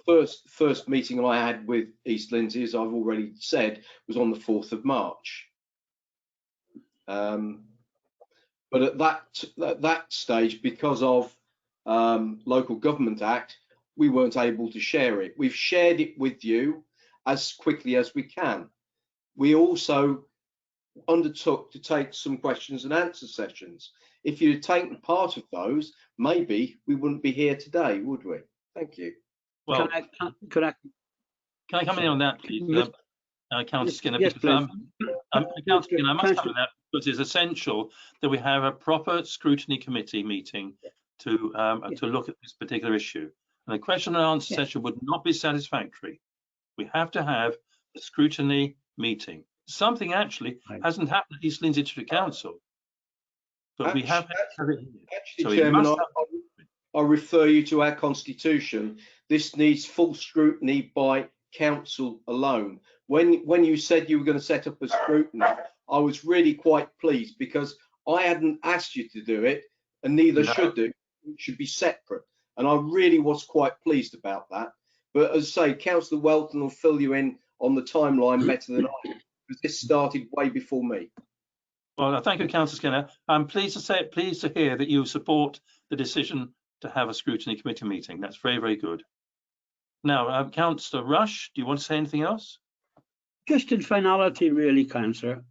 first meeting I had with East Lindsey, as I've already said, was on the 4th of March. But at that stage, because of Local Government Act, we weren't able to share it. We've shared it with you as quickly as we can. We also undertook to take some questions and answer sessions. If you'd taken part of those, maybe we wouldn't be here today, would we? Thank you. Well, can I come in on that, please, Councillor Skinner? Yes, because, please. Councillor Skinner, I must come in that because it's essential that we have a proper scrutiny committee meeting to look at this particular issue. And the question and answer session would not be satisfactory. We have to have a scrutiny meeting. Something actually hasn't happened at East Lindsey District Council, but we have to have it here. Actually, Chairman, I'll refer you to our constitution. This needs full scrutiny by council alone. When you said you were going to set up a scrutiny, I was really quite pleased because I hadn't asked you to do it, and neither should do. It should be separate, and I really was quite pleased about that. But as I say, Councillor Welton will fill you in on the timeline better than I do, because this started way before me. Well, thank you, Councillor Skinner. I'm pleased to hear that you support the decision to have a scrutiny committee meeting. That's very, very good. Now, Councillor Rush, do you want to say anything else? Just in finality, really, Councillor,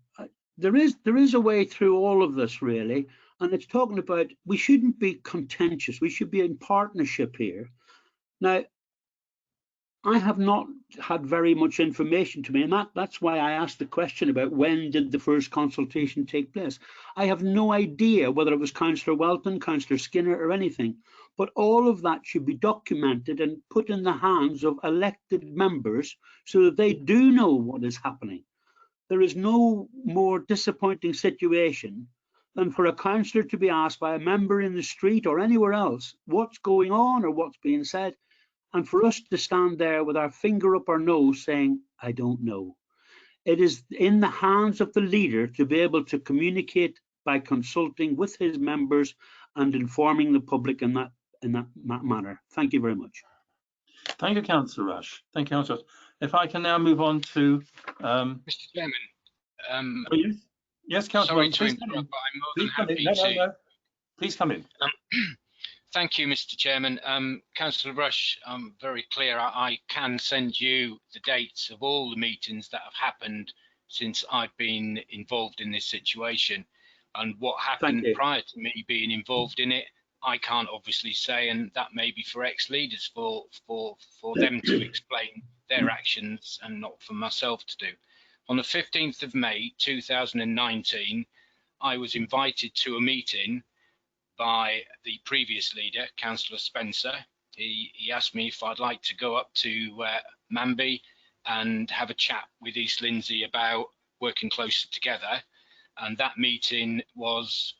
there is a way through all of this, really, and it's talking about we shouldn't be contentious. We should be in partnership here. Now, I have not had very much information to me, and that's why I asked the question about when did the first consultation take place. I have no idea whether it was Councillor Welton, Councillor Skinner or anything, but all of that should be documented and put in the hands of elected members so that they do know what is happening. There is no more disappointing situation than for a councillor to be asked by a member in the street or anywhere else what's going on or what's being said, and for us to stand there with our finger up our nose saying, I don't know. It is in the hands of the leader to be able to communicate by consulting with his members and informing the public in that manner. Thank you very much. Thank you, Councillor Rush. Thank you, Councillor Rush. If I can now move on to Mr. Chairman. Yes, Councillor. Sorry to interrupt, but I'm more than happy to. No. Please come in. Thank you, Mr. Chairman. Councillor Rush, I'm very clear. I can send you the dates of all the meetings that have happened since I've been involved in this situation. And what happened prior to me being involved in it, I can't obviously say, and that may be for ex-leaders for them to explain their actions and not for myself to do. On the 15th of May 2019, I was invited to a meeting by the previous leader, Councillor Spencer. He asked me if I'd like to go up to Manby and have a chat with East Lindsey about working closer together. And that meeting was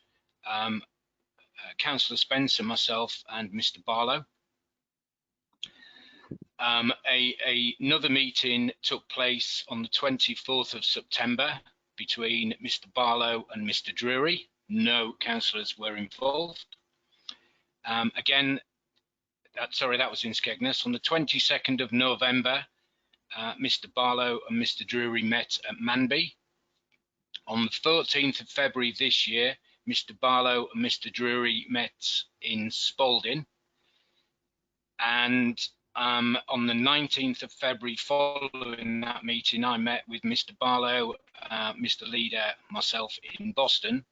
Councillor Spencer, myself and Mr. Barlow. Another meeting took place on the 24th of September between Mr. Barlow and Mr. Drury. No councillors were involved. Again, that was in Skegness. On the 22nd of November, Mr. Barlow and Mr. Drury met at Manby. On the 14th of February this year, Mr. Barlow and Mr. Drury met in Spalding. And on the 19th of February, following that meeting, I met with Mr. Barlow, Mr. Leader, myself in Boston.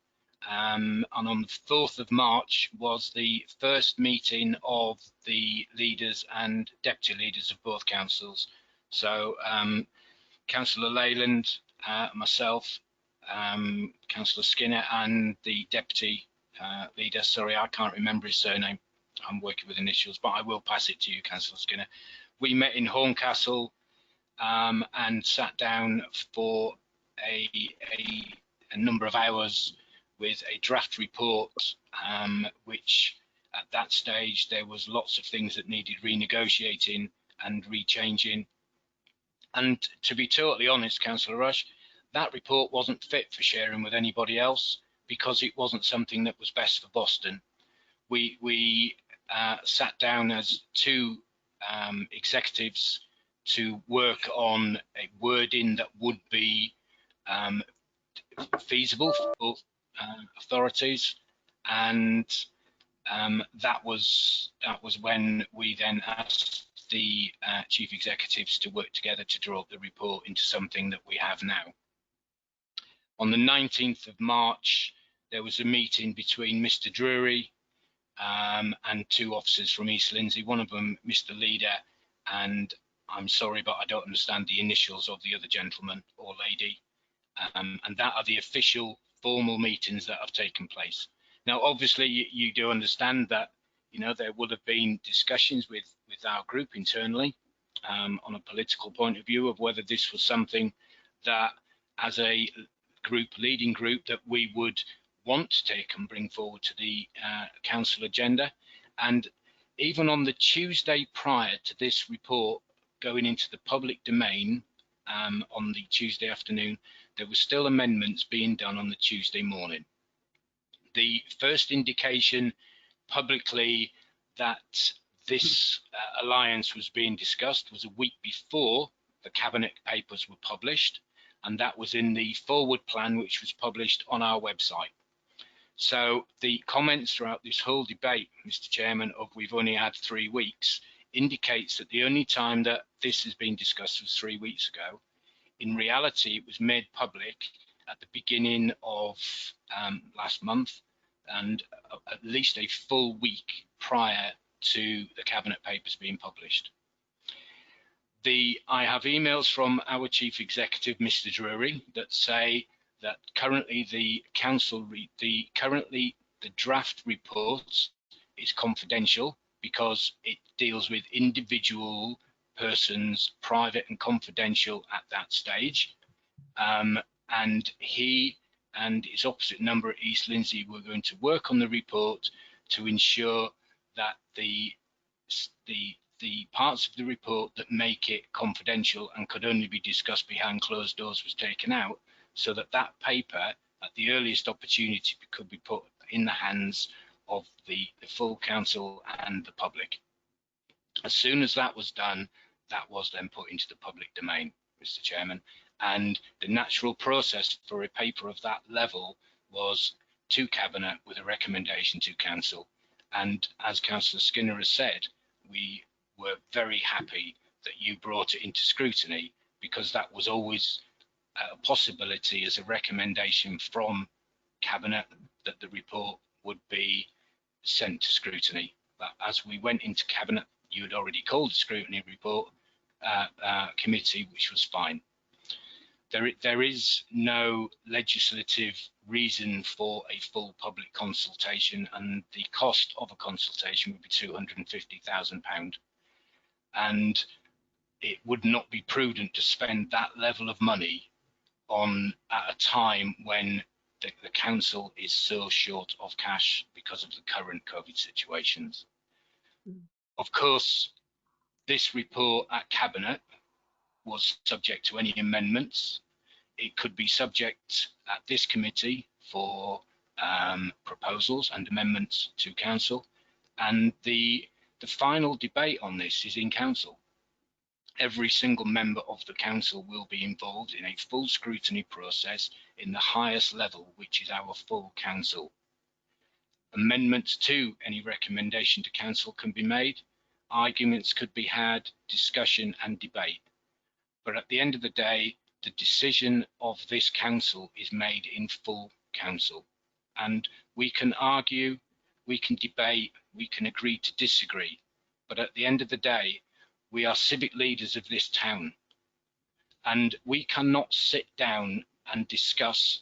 and on the 4th of March was the first meeting of the leaders and deputy leaders of both councils. So Councillor Leyland, myself, Councillor Skinner, and the deputy leader, sorry, I can't remember his surname, I'm working with initials, but I will pass it to you, Councillor Skinner. We met in Horncastle and sat down for a number of hours with a draft report, which at that stage there was lots of things that needed renegotiating and rechanging. And to be totally honest, Councillor Rush, that report wasn't fit for sharing with anybody else because it wasn't something that was best for Boston. We sat down as two executives to work on a wording that would be feasible for both authorities, and that was when we then asked the chief executives to work together to draw up the report into something that we have now. On the 19th of March, there was a meeting between Mr. Drury and two officers from East Lindsey, one of them Mr. Leader, and I'm sorry, but I don't understand the initials of the other gentleman or lady. And that are the official formal meetings that have taken place. Now, obviously, you do understand that, you know, there would have been discussions with our group internally on a political point of view of whether this was something that, as a group, leading group, that we would want to take and bring forward to the council agenda. And even on the Tuesday prior to this report going into the public domain, on the Tuesday afternoon, there were still amendments being done on the Tuesday morning. The first indication publicly that this alliance was being discussed was a week before the cabinet papers were published, and that was in the forward plan which was published on our website. So the comments throughout this whole debate, Mr. Chairman, of we've only had 3 weeks, indicates that the only time that this has been discussed was 3 weeks ago. In reality, it was made public at the beginning of last month, and at least a full week prior to the cabinet papers being published. I have emails from our chief executive, Mr. Drury, that say that currently the council, the draft report is confidential because it deals with individual persons, private and confidential at that stage. And he and his opposite number at East Lindsey were going to work on the report to ensure that the parts of the report that make it confidential and could only be discussed behind closed doors was taken out, so that that paper at the earliest opportunity could be put in the hands of the full council and the public. As soon as that was done, that was then put into the public domain, Mr. Chairman, and the natural process for a paper of that level was to cabinet with a recommendation to council. And as Councillor Skinner has said, we were very happy that you brought it into scrutiny, because that was always a possibility as a recommendation from cabinet that the report would be sent to scrutiny. But as we went into cabinet, you had already called the scrutiny report committee, which was fine. There is no legislative reason for a full public consultation, and the cost of a consultation would be £250,000, and it would not be prudent to spend that level of money on at a time when the council is so short of cash because of the current COVID situations. Of course, this report at cabinet was subject to any amendments. It could be subject at this committee for proposals and amendments to council, and the final debate on this is in council. Every single member of the council will be involved in a full scrutiny process in the highest level, which is our full council. Amendments to any recommendation to council can be made, arguments could be had, discussion and debate. But at the end of the day, the decision of this council is made in full council, and we can argue, we can debate, we can agree to disagree, but at the end of the day, we are civic leaders of this town, and we cannot sit down and discuss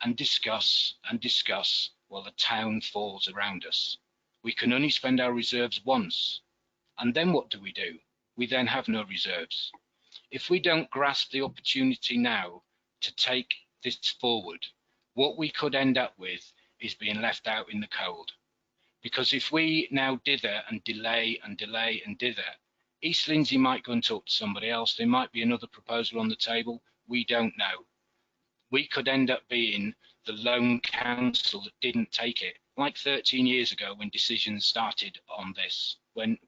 and discuss and discuss while the town falls around us. We can only spend our reserves once, and then what do? We then have no reserves. If we don't grasp the opportunity now to take this forward, what we could end up with is being left out in the cold. Because if we now dither and delay and delay and dither, East Lindsey might go and talk to somebody else. There might be another proposal on the table. We don't know. We could end up being the lone council that didn't take it, like 13 years ago when decisions started on this, when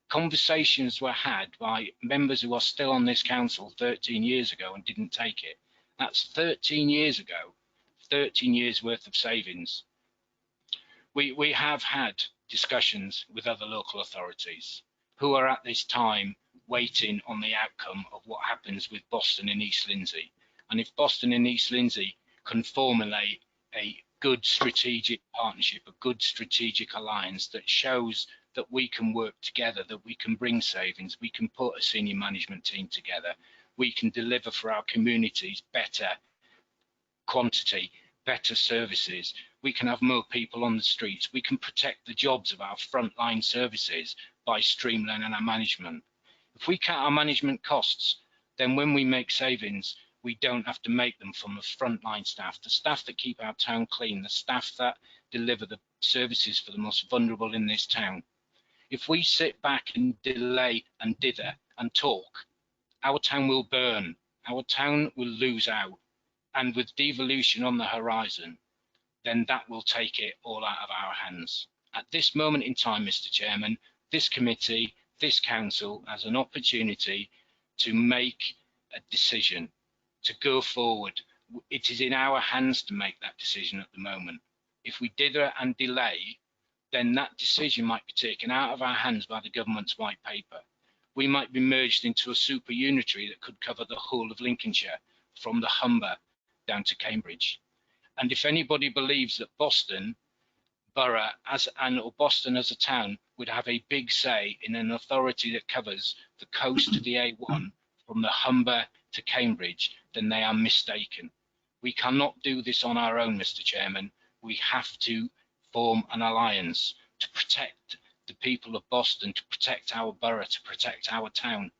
conversations were had by members who are still on this council 13 years ago and didn't take it. That's 13 years ago, 13 years worth of savings. We have had discussions with other local authorities who are at this time waiting on the outcome of what happens with Boston and East Lindsey. And if Boston and East Lindsey can formulate a good strategic partnership, a good strategic alliance that shows that we can work together, that we can bring savings, we can put a senior management team together, we can deliver for our communities better quantity, better services, we can have more people on the streets, we can protect the jobs of our frontline services by streamlining our management. If we cut our management costs, then when we make savings, we don't have to make them from the frontline staff, the staff that keep our town clean, the staff that deliver the services for the most vulnerable in this town. If we sit back and delay and dither and talk, our town will burn, our town will lose out. And with devolution on the horizon, then that will take it all out of our hands. At this moment in time, Mr. Chairman, this committee, this council has an opportunity to make a decision, to go forward. It is in our hands to make that decision at the moment. If we dither and delay, then that decision might be taken out of our hands by the government's white paper. We might be merged into a super unitary that could cover the whole of Lincolnshire, from the Humber down to Cambridge. And if anybody believes that Boston Borough or Boston as a town would have a big say in an authority that covers the coast to the A1 from the Humber to Cambridge, then they are mistaken. We cannot do this on our own, Mr. Chairman. We have to form an alliance to protect the people of Boston, to protect our borough, to protect our town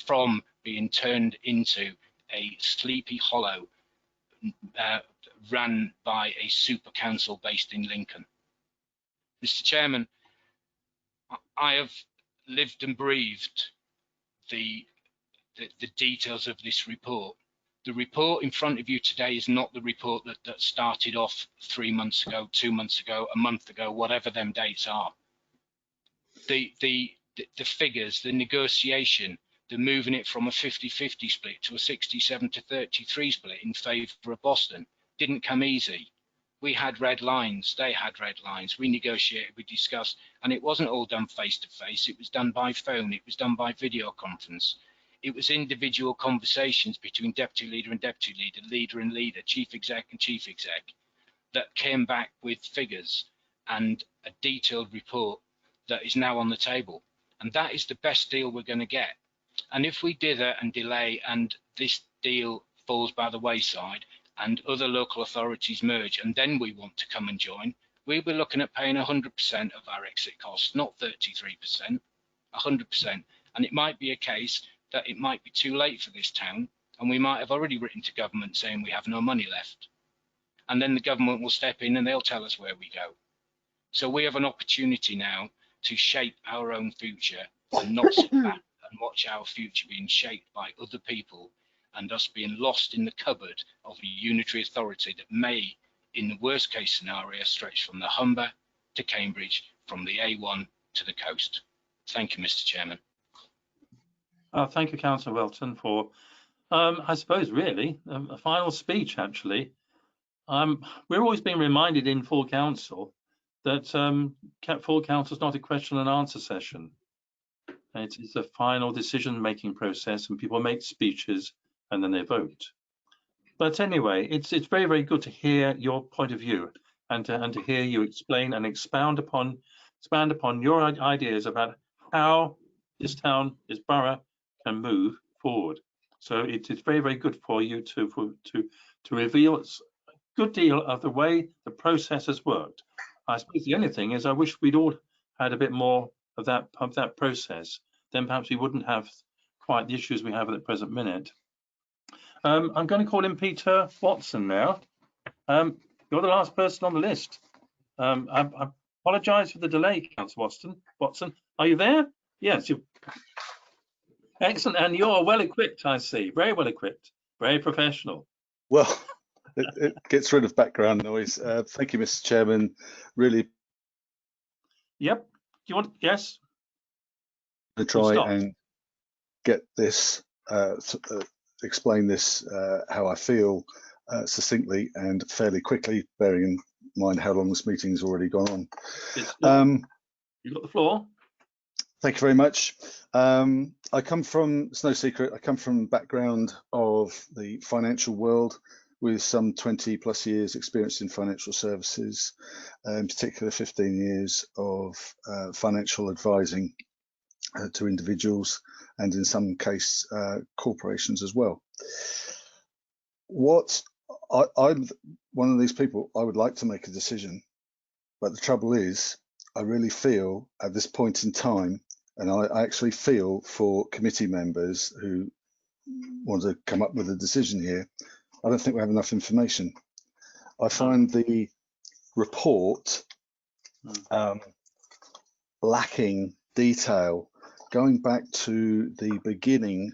from being turned into a sleepy hollow run by a super council based in Lincoln. Mr. Chairman, I have lived and breathed the details of this report. The report in front of you today is not the report that started off 3 months ago, 2 months ago, a month ago, whatever them dates are. The figures, the negotiation, the moving it from a 50-50 split to a 67-33 split in favour of Boston didn't come easy. We had red lines, they had red lines, we negotiated, we discussed, and it wasn't all done face to face, it was done by phone, it was done by video conference. It was individual conversations between deputy leader and deputy leader, leader and leader, chief exec and chief exec, that came back with figures and a detailed report that is now on the table. And that is the best deal we're going to get. And if we dither and delay and this deal falls by the wayside and other local authorities merge and then we want to come and join, we'll be looking at paying 100% of our exit costs, not 33%, 100%. And it might be a case that it might be too late for this town and we might have already written to government saying we have no money left. And then the government will step in and they'll tell us where we go. So we have an opportunity now to shape our own future and not sit back and watch our future being shaped by other people and us being lost in the cupboard of a unitary authority that may, in the worst case scenario, stretch from the Humber to Cambridge, from the A1 to the coast. Thank you, Mr. Chairman. Thank you, Councillor Welton, for, I suppose, really, a final speech, actually. We're always being reminded in full council that full council is not a question and answer session. It's a final decision-making process, and people make speeches and then they vote. But anyway, it's very, very good to hear your point of view and to hear you explain and expand upon your ideas about how this town, this borough, can move forward. So it is very, very good for you to reveal a good deal of the way the process has worked. I suppose the only thing is I wish we'd all had a bit more of that process. Then perhaps we wouldn't have quite the issues we have at the present minute. I'm going to call in Peter Watson now. You're the last person on the list. I apologise for the delay, Councillor Watson. Are you there? Yes, you're excellent, and you're well equipped, I see. Very well equipped, very professional. Well, it gets rid of background noise. Thank you, Mr. Chairman. Really. Yep. Do you want? Yes. To try and get this, explain this how I feel succinctly and fairly quickly, bearing in mind how long this meeting's already gone on. You've got the floor. Thank you very much. I come from, it's no secret, I come from a background of the financial world with some 20+ years experience in financial services, in particular 15 years of financial advising to individuals and in some case corporations as well. I'm one of these people, I would like to make a decision, but the trouble is I really feel at this point in time, and I actually feel for committee members who want to come up with a decision here, I don't think we have enough information. I find the report lacking detail. Going back to the beginning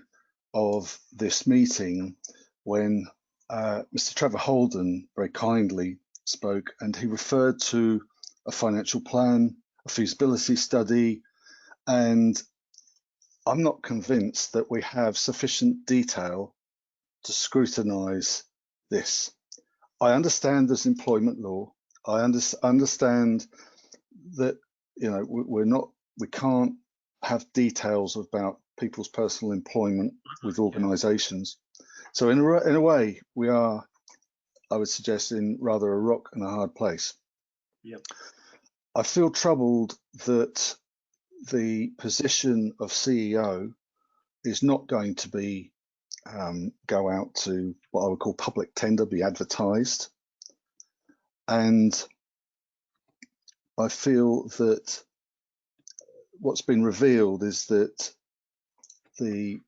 of this meeting when Mr. Trevor Holden very kindly spoke, and he referred to a financial plan, a feasibility study, and I'm not convinced that we have sufficient detail to scrutinise this. I understand there's employment law. I understand that, you know, we can't have details about people's personal employment with organisations. So in a way, we are, I would suggest, in rather a rock and a hard place. Yep. I feel troubled that the position of CEO is not going to be go out to what I would call public tender, be advertised. And I feel that what's been revealed is that the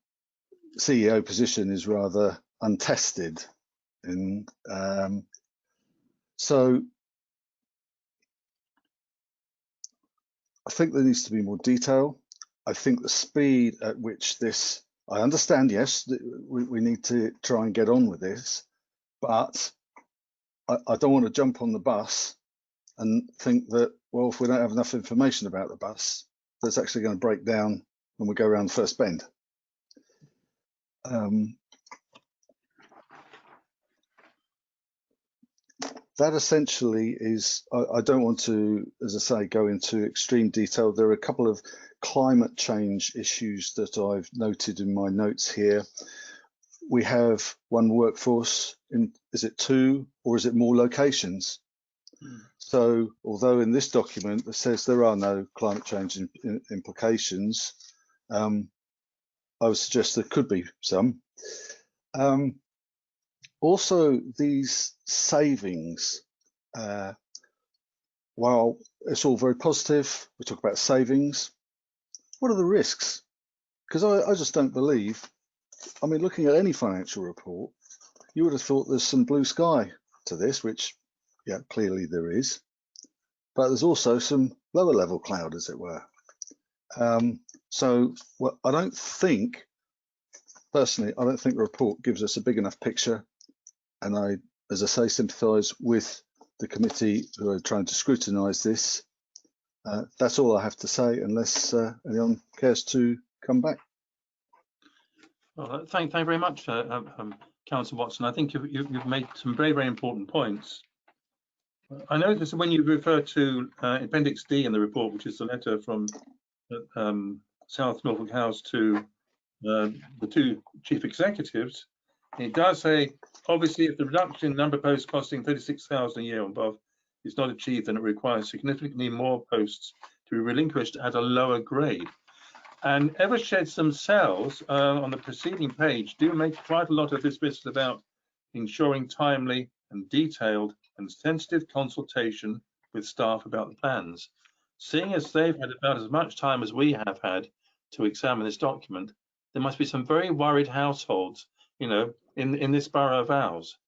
CEO position is rather untested. And so I think there needs to be more detail. I think the speed at which this, I understand, yes, we need to try and get on with this, but I don't want to jump on the bus and think that, well, if we don't have enough information about the bus, that's actually going to break down when we go around the first bend. That essentially is, I don't want to, as I say, go into extreme detail. There are a couple of climate change issues that I've noted in my notes here. We have one workforce, is it 2 or is it more locations? So although in this document it says there are no climate change implications, I would suggest there could be some. Also, these savings, while it's all very positive, we talk about savings, what are the risks? Because I just don't believe, I mean, looking at any financial report, you would have thought there's some blue sky to this, which, yeah, clearly there is, but there's also some lower level cloud, as it were. So well, I don't think, personally, I don't think the report gives us a big enough picture. And I, as I say, sympathise with the committee who are trying to scrutinise this. That's all I have to say, unless anyone cares to come back. Well, thank you very much, Councillor Watson. I think you've made some very, very important points. I noticed when you refer to Appendix D in the report, which is the letter from South Norfolk House to the 2 chief executives, it does say Obviously, if the reduction in number of posts costing 36,000 a year or above is not achieved, then it requires significantly more posts to be relinquished at a lower grade. And Eversheds themselves, on the preceding page, do make quite a lot of this business about ensuring timely and detailed and sensitive consultation with staff about the plans. Seeing as they've had about as much time as we have had to examine this document, there must be some very worried households, you know, in this borough of ours.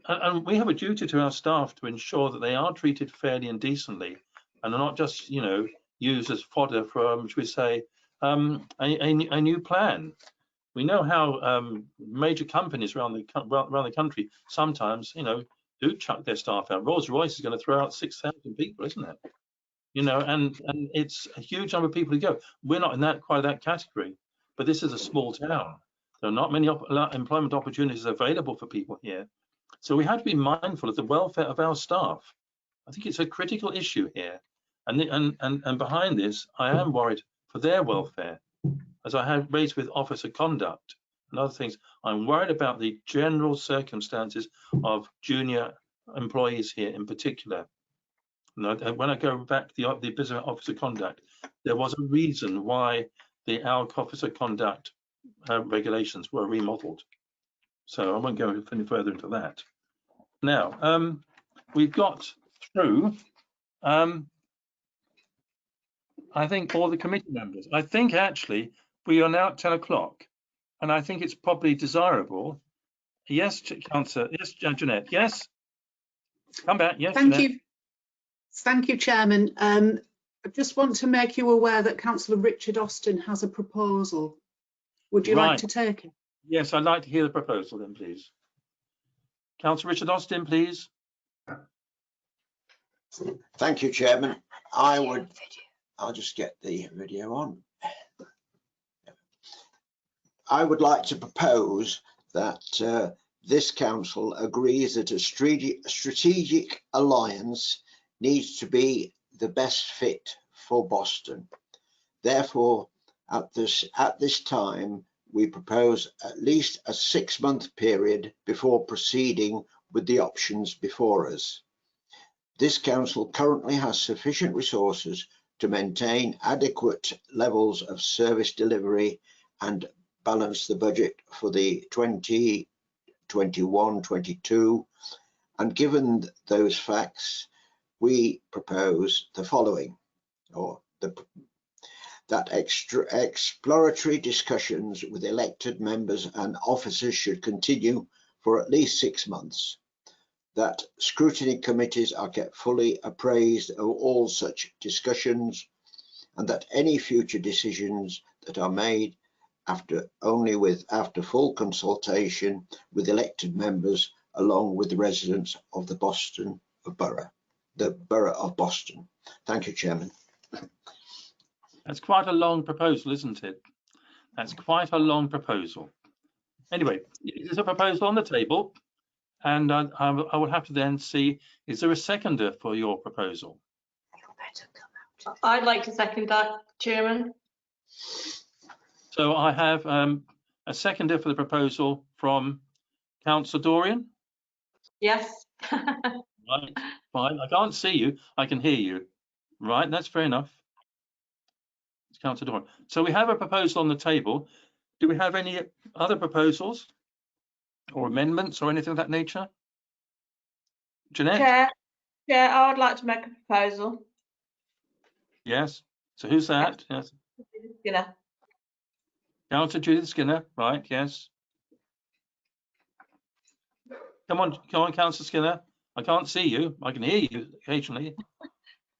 And we have a duty to our staff to ensure that they are treated fairly and decently, and are not just, you know, used as fodder for, should we say, a new plan. We know how major companies around the country sometimes, you know, do chuck their staff out. Rolls-Royce is going to throw out 6,000 people, isn't it? You know, and it's a huge number of people to go. We're not in quite that category, but this is a small town. There are not many employment opportunities available for people here. So we have to be mindful of the welfare of our staff. I think it's a critical issue here. And behind this, I am worried for their welfare. As I have raised with officer conduct and other things, I'm worried about the general circumstances of junior employees here in particular. You know, when I go back to the business officer conduct, there was a reason why the ALC officer conduct regulations were remodeled. So I won't go any further into that. Now, we've got through, I think, all the committee members. I think actually we are now at 10 o'clock, and I think it's probably desirable. Yes, Councillor. Yes, Jeanette. Yes. Come back. Yes. Thank Jeanette. you. Thank you, Chairman. I just want to make you aware that Councillor Richard Austin has a proposal. Would you like to take it? Yes, I'd like to hear the proposal then, please. Councillor Richard Austin, please. Thank you, Chairman. I'll just get the video on. I would like to propose that this council agrees that a strategic alliance needs to be the best fit for Boston. Therefore, at this time, we propose at least a 6-month period before proceeding with the options before us. This council currently has sufficient resources to maintain adequate levels of service delivery and balance the budget for the 2021-22. And given those facts, we propose the following, that exploratory discussions with elected members and officers should continue for at least 6 months, that scrutiny committees are kept fully appraised of all such discussions, and that any future decisions that are made after full consultation with elected members along with the residents of the Borough of Boston. Thank you, Chairman. That's quite a long proposal, isn't it? That's quite a long proposal. Anyway, there's a proposal on the table, and I will have to then see, is there a seconder for your proposal? I'd like to second that, Chairman. So I have a seconder for the proposal from Councillor Dorian. Yes. Right, fine. I can't see you. I can hear you. Right, that's fair enough. It's Councillor Dorian. So we have a proposal on the table. Do we have any other proposals or amendments or anything of that nature? Jeanette? Chair, I would like to make a proposal. Yes. So who's that? Yes. Skinner. Councillor Judith Skinner. Right. Yes. Come on, Councillor Skinner. I can't see you. I can hear you occasionally.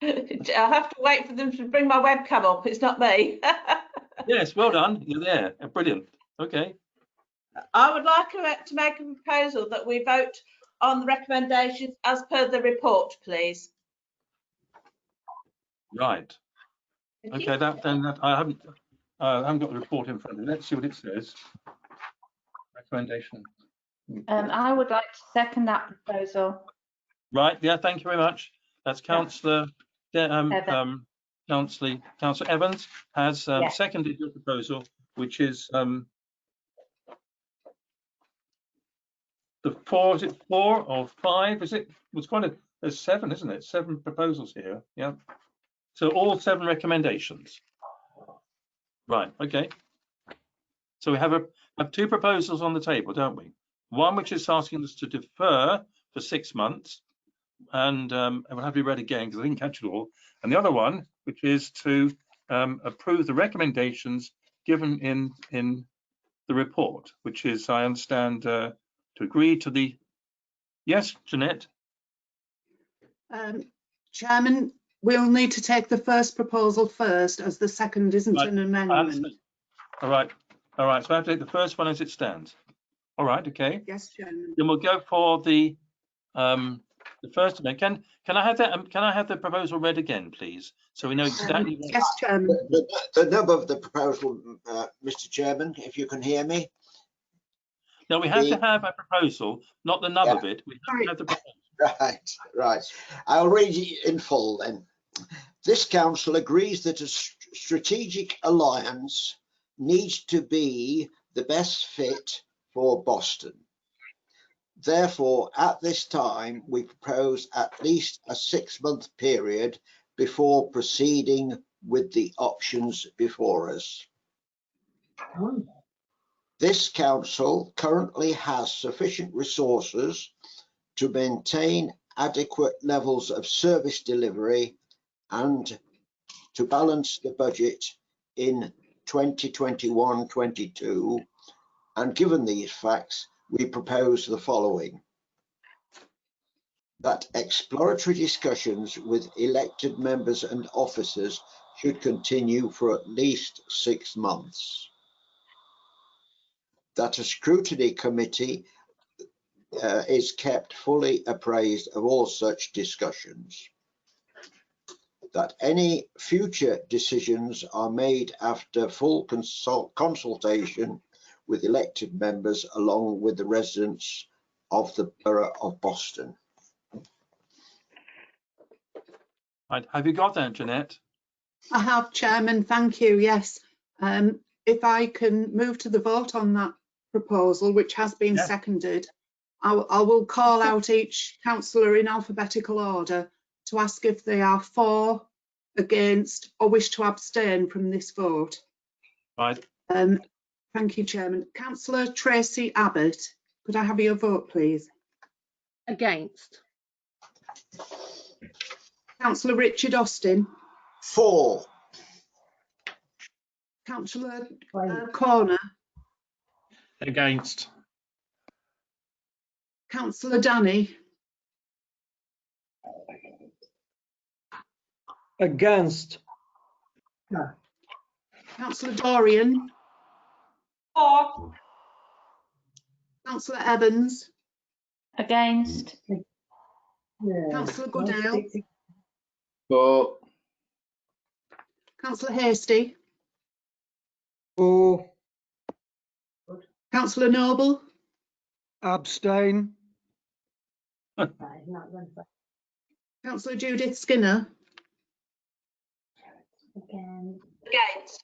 I'll have to wait for them to bring my webcam up. It's not me. Yes, well done. You're there. Brilliant. Okay. I would like to make a proposal that we vote on the recommendations as per the report, please. Right. Okay. I haven't got the report in front of me. Let's see what it says. Recommendation. I would like to second that proposal. Right. Yeah. Thank you very much. That's Councillor Councillor Evans has seconded your proposal, which is the four, is it 4 or 5? Is it? It's quite a, there's 7, isn't it? 7 proposals here. Yeah. So all 7 recommendations. Right. Okay. So we have 2 proposals on the table, don't we? One which is asking us to defer for 6 months, and it will have to be read again because I didn't catch it all. And the other one, which is to approve the recommendations given in the report, which is, I understand, to agree to the. Yes, Jeanette. Chairman, we'll need to take the first proposal first, as the second isn't Right. an amendment. All right. All right. So I have to take the first one as it stands. All right. Okay. Yes, Chairman. Then we'll go for the first amendment. Can I have that? Can I have the proposal read again, please, so we know exactly? Yes, Chairman. The number of the proposal, Mr. Chairman, if you can hear me. No, we have to have a proposal, not the nub of it. We have to have the proposal. Right. I'll read it in full then. This council agrees that a strategic alliance needs to be the best fit for Boston. Therefore, at this time, we propose at least a 6-month period before proceeding with the options before us. This council currently has sufficient resources to maintain adequate levels of service delivery and to balance the budget in 2021-22. And given these facts, we propose the following: that exploratory discussions with elected members and officers should continue for at least 6 months. That a scrutiny committee is kept fully appraised of all such discussions. That any future decisions are made after full consultation with elected members along with the residents of the Borough of Boston. Right. Have you got that, Jeanette? I have, Chairman. Thank you. Yes. If I can move to the vote on that proposal, which has been seconded, I will call out each councillor in alphabetical order to ask if they are for, against, or wish to abstain from this vote. Right. Thank you, Chairman. Councillor Tracy Abbott, could I have your vote, please? Against. Councillor Richard Austin. For. Councillor Corner. Against. Councillor Danny. Against. Councillor Dorian. For. Councillor Evans. Against. Councillor Goodale. For. Councillor Hasty. For. Councillor Noble. Abstain. Councillor Judith Skinner. Against.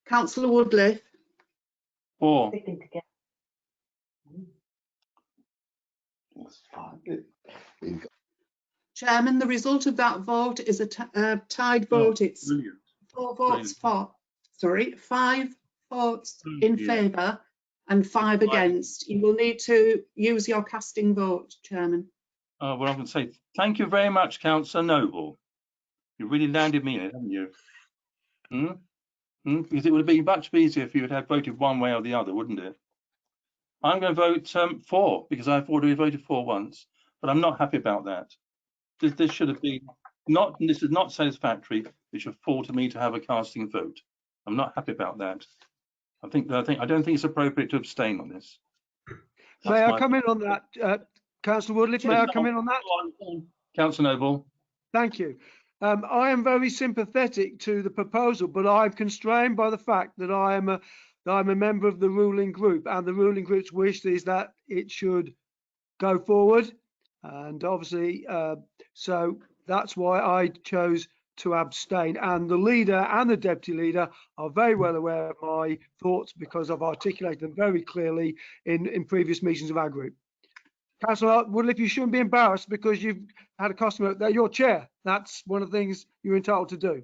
Councillor Woodliffe. For. Chairman, the result of that vote is a tied vote. It's Brilliant. 4 votes for, sorry, 5 votes in favour and 5 against. You will need to use your casting vote, Chairman. Well, I can say thank you very much, Councillor Noble. You really landed me in it, haven't you? Because it would have been much easier if you had voted one way or the other, wouldn't it? I'm going to vote for, because I've already voted for once, but I'm not happy about that. This should have been not. This is not satisfactory. It should fall to me to have a casting vote. I'm not happy about that. I don't think it's appropriate to abstain on this. May I come in on that, Councillor Woodliffe? May I come in on that? Councillor Noble. Thank you. I am very sympathetic to the proposal, but I'm constrained by the fact that I'm a member of the ruling group, and the ruling group's wish is that it should go forward. And obviously, so that's why I chose to abstain, and the leader and the deputy leader are very well aware of my thoughts because I've articulated them very clearly in previous meetings of our group. Councillor Woodliffe, you shouldn't be embarrassed because you've had a customer. They're your chair. That's one of the things you're entitled to do.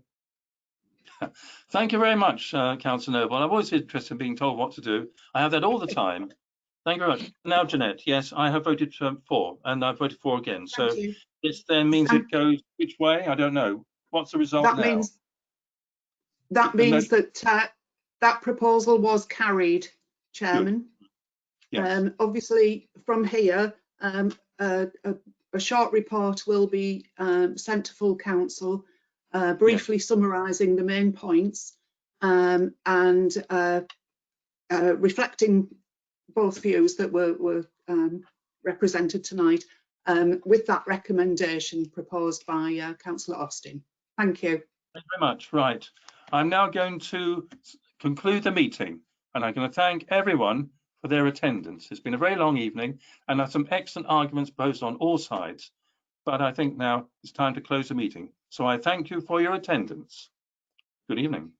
Thank you very much, Councillor Noble. I'm always interested in being told what to do. I have that all the time. Thank you very much. Now, Jeanette, yes, I have voted for, and I've voted for again. So this then means it goes which way? I don't know. What's the result that now? Means that that proposal was carried, Chairman. Yes. Obviously, from here, a short report will be sent to full council, briefly summarising the main points and reflecting both views that were represented tonight, with that recommendation proposed by Councillor Austin. Thank you. Thank you very much. Right. I'm now going to conclude the meeting, and I'm going to thank everyone for their attendance. It's been a very long evening, and there are some excellent arguments posed on all sides. But I think now it's time to close the meeting. So I thank you for your attendance. Good evening.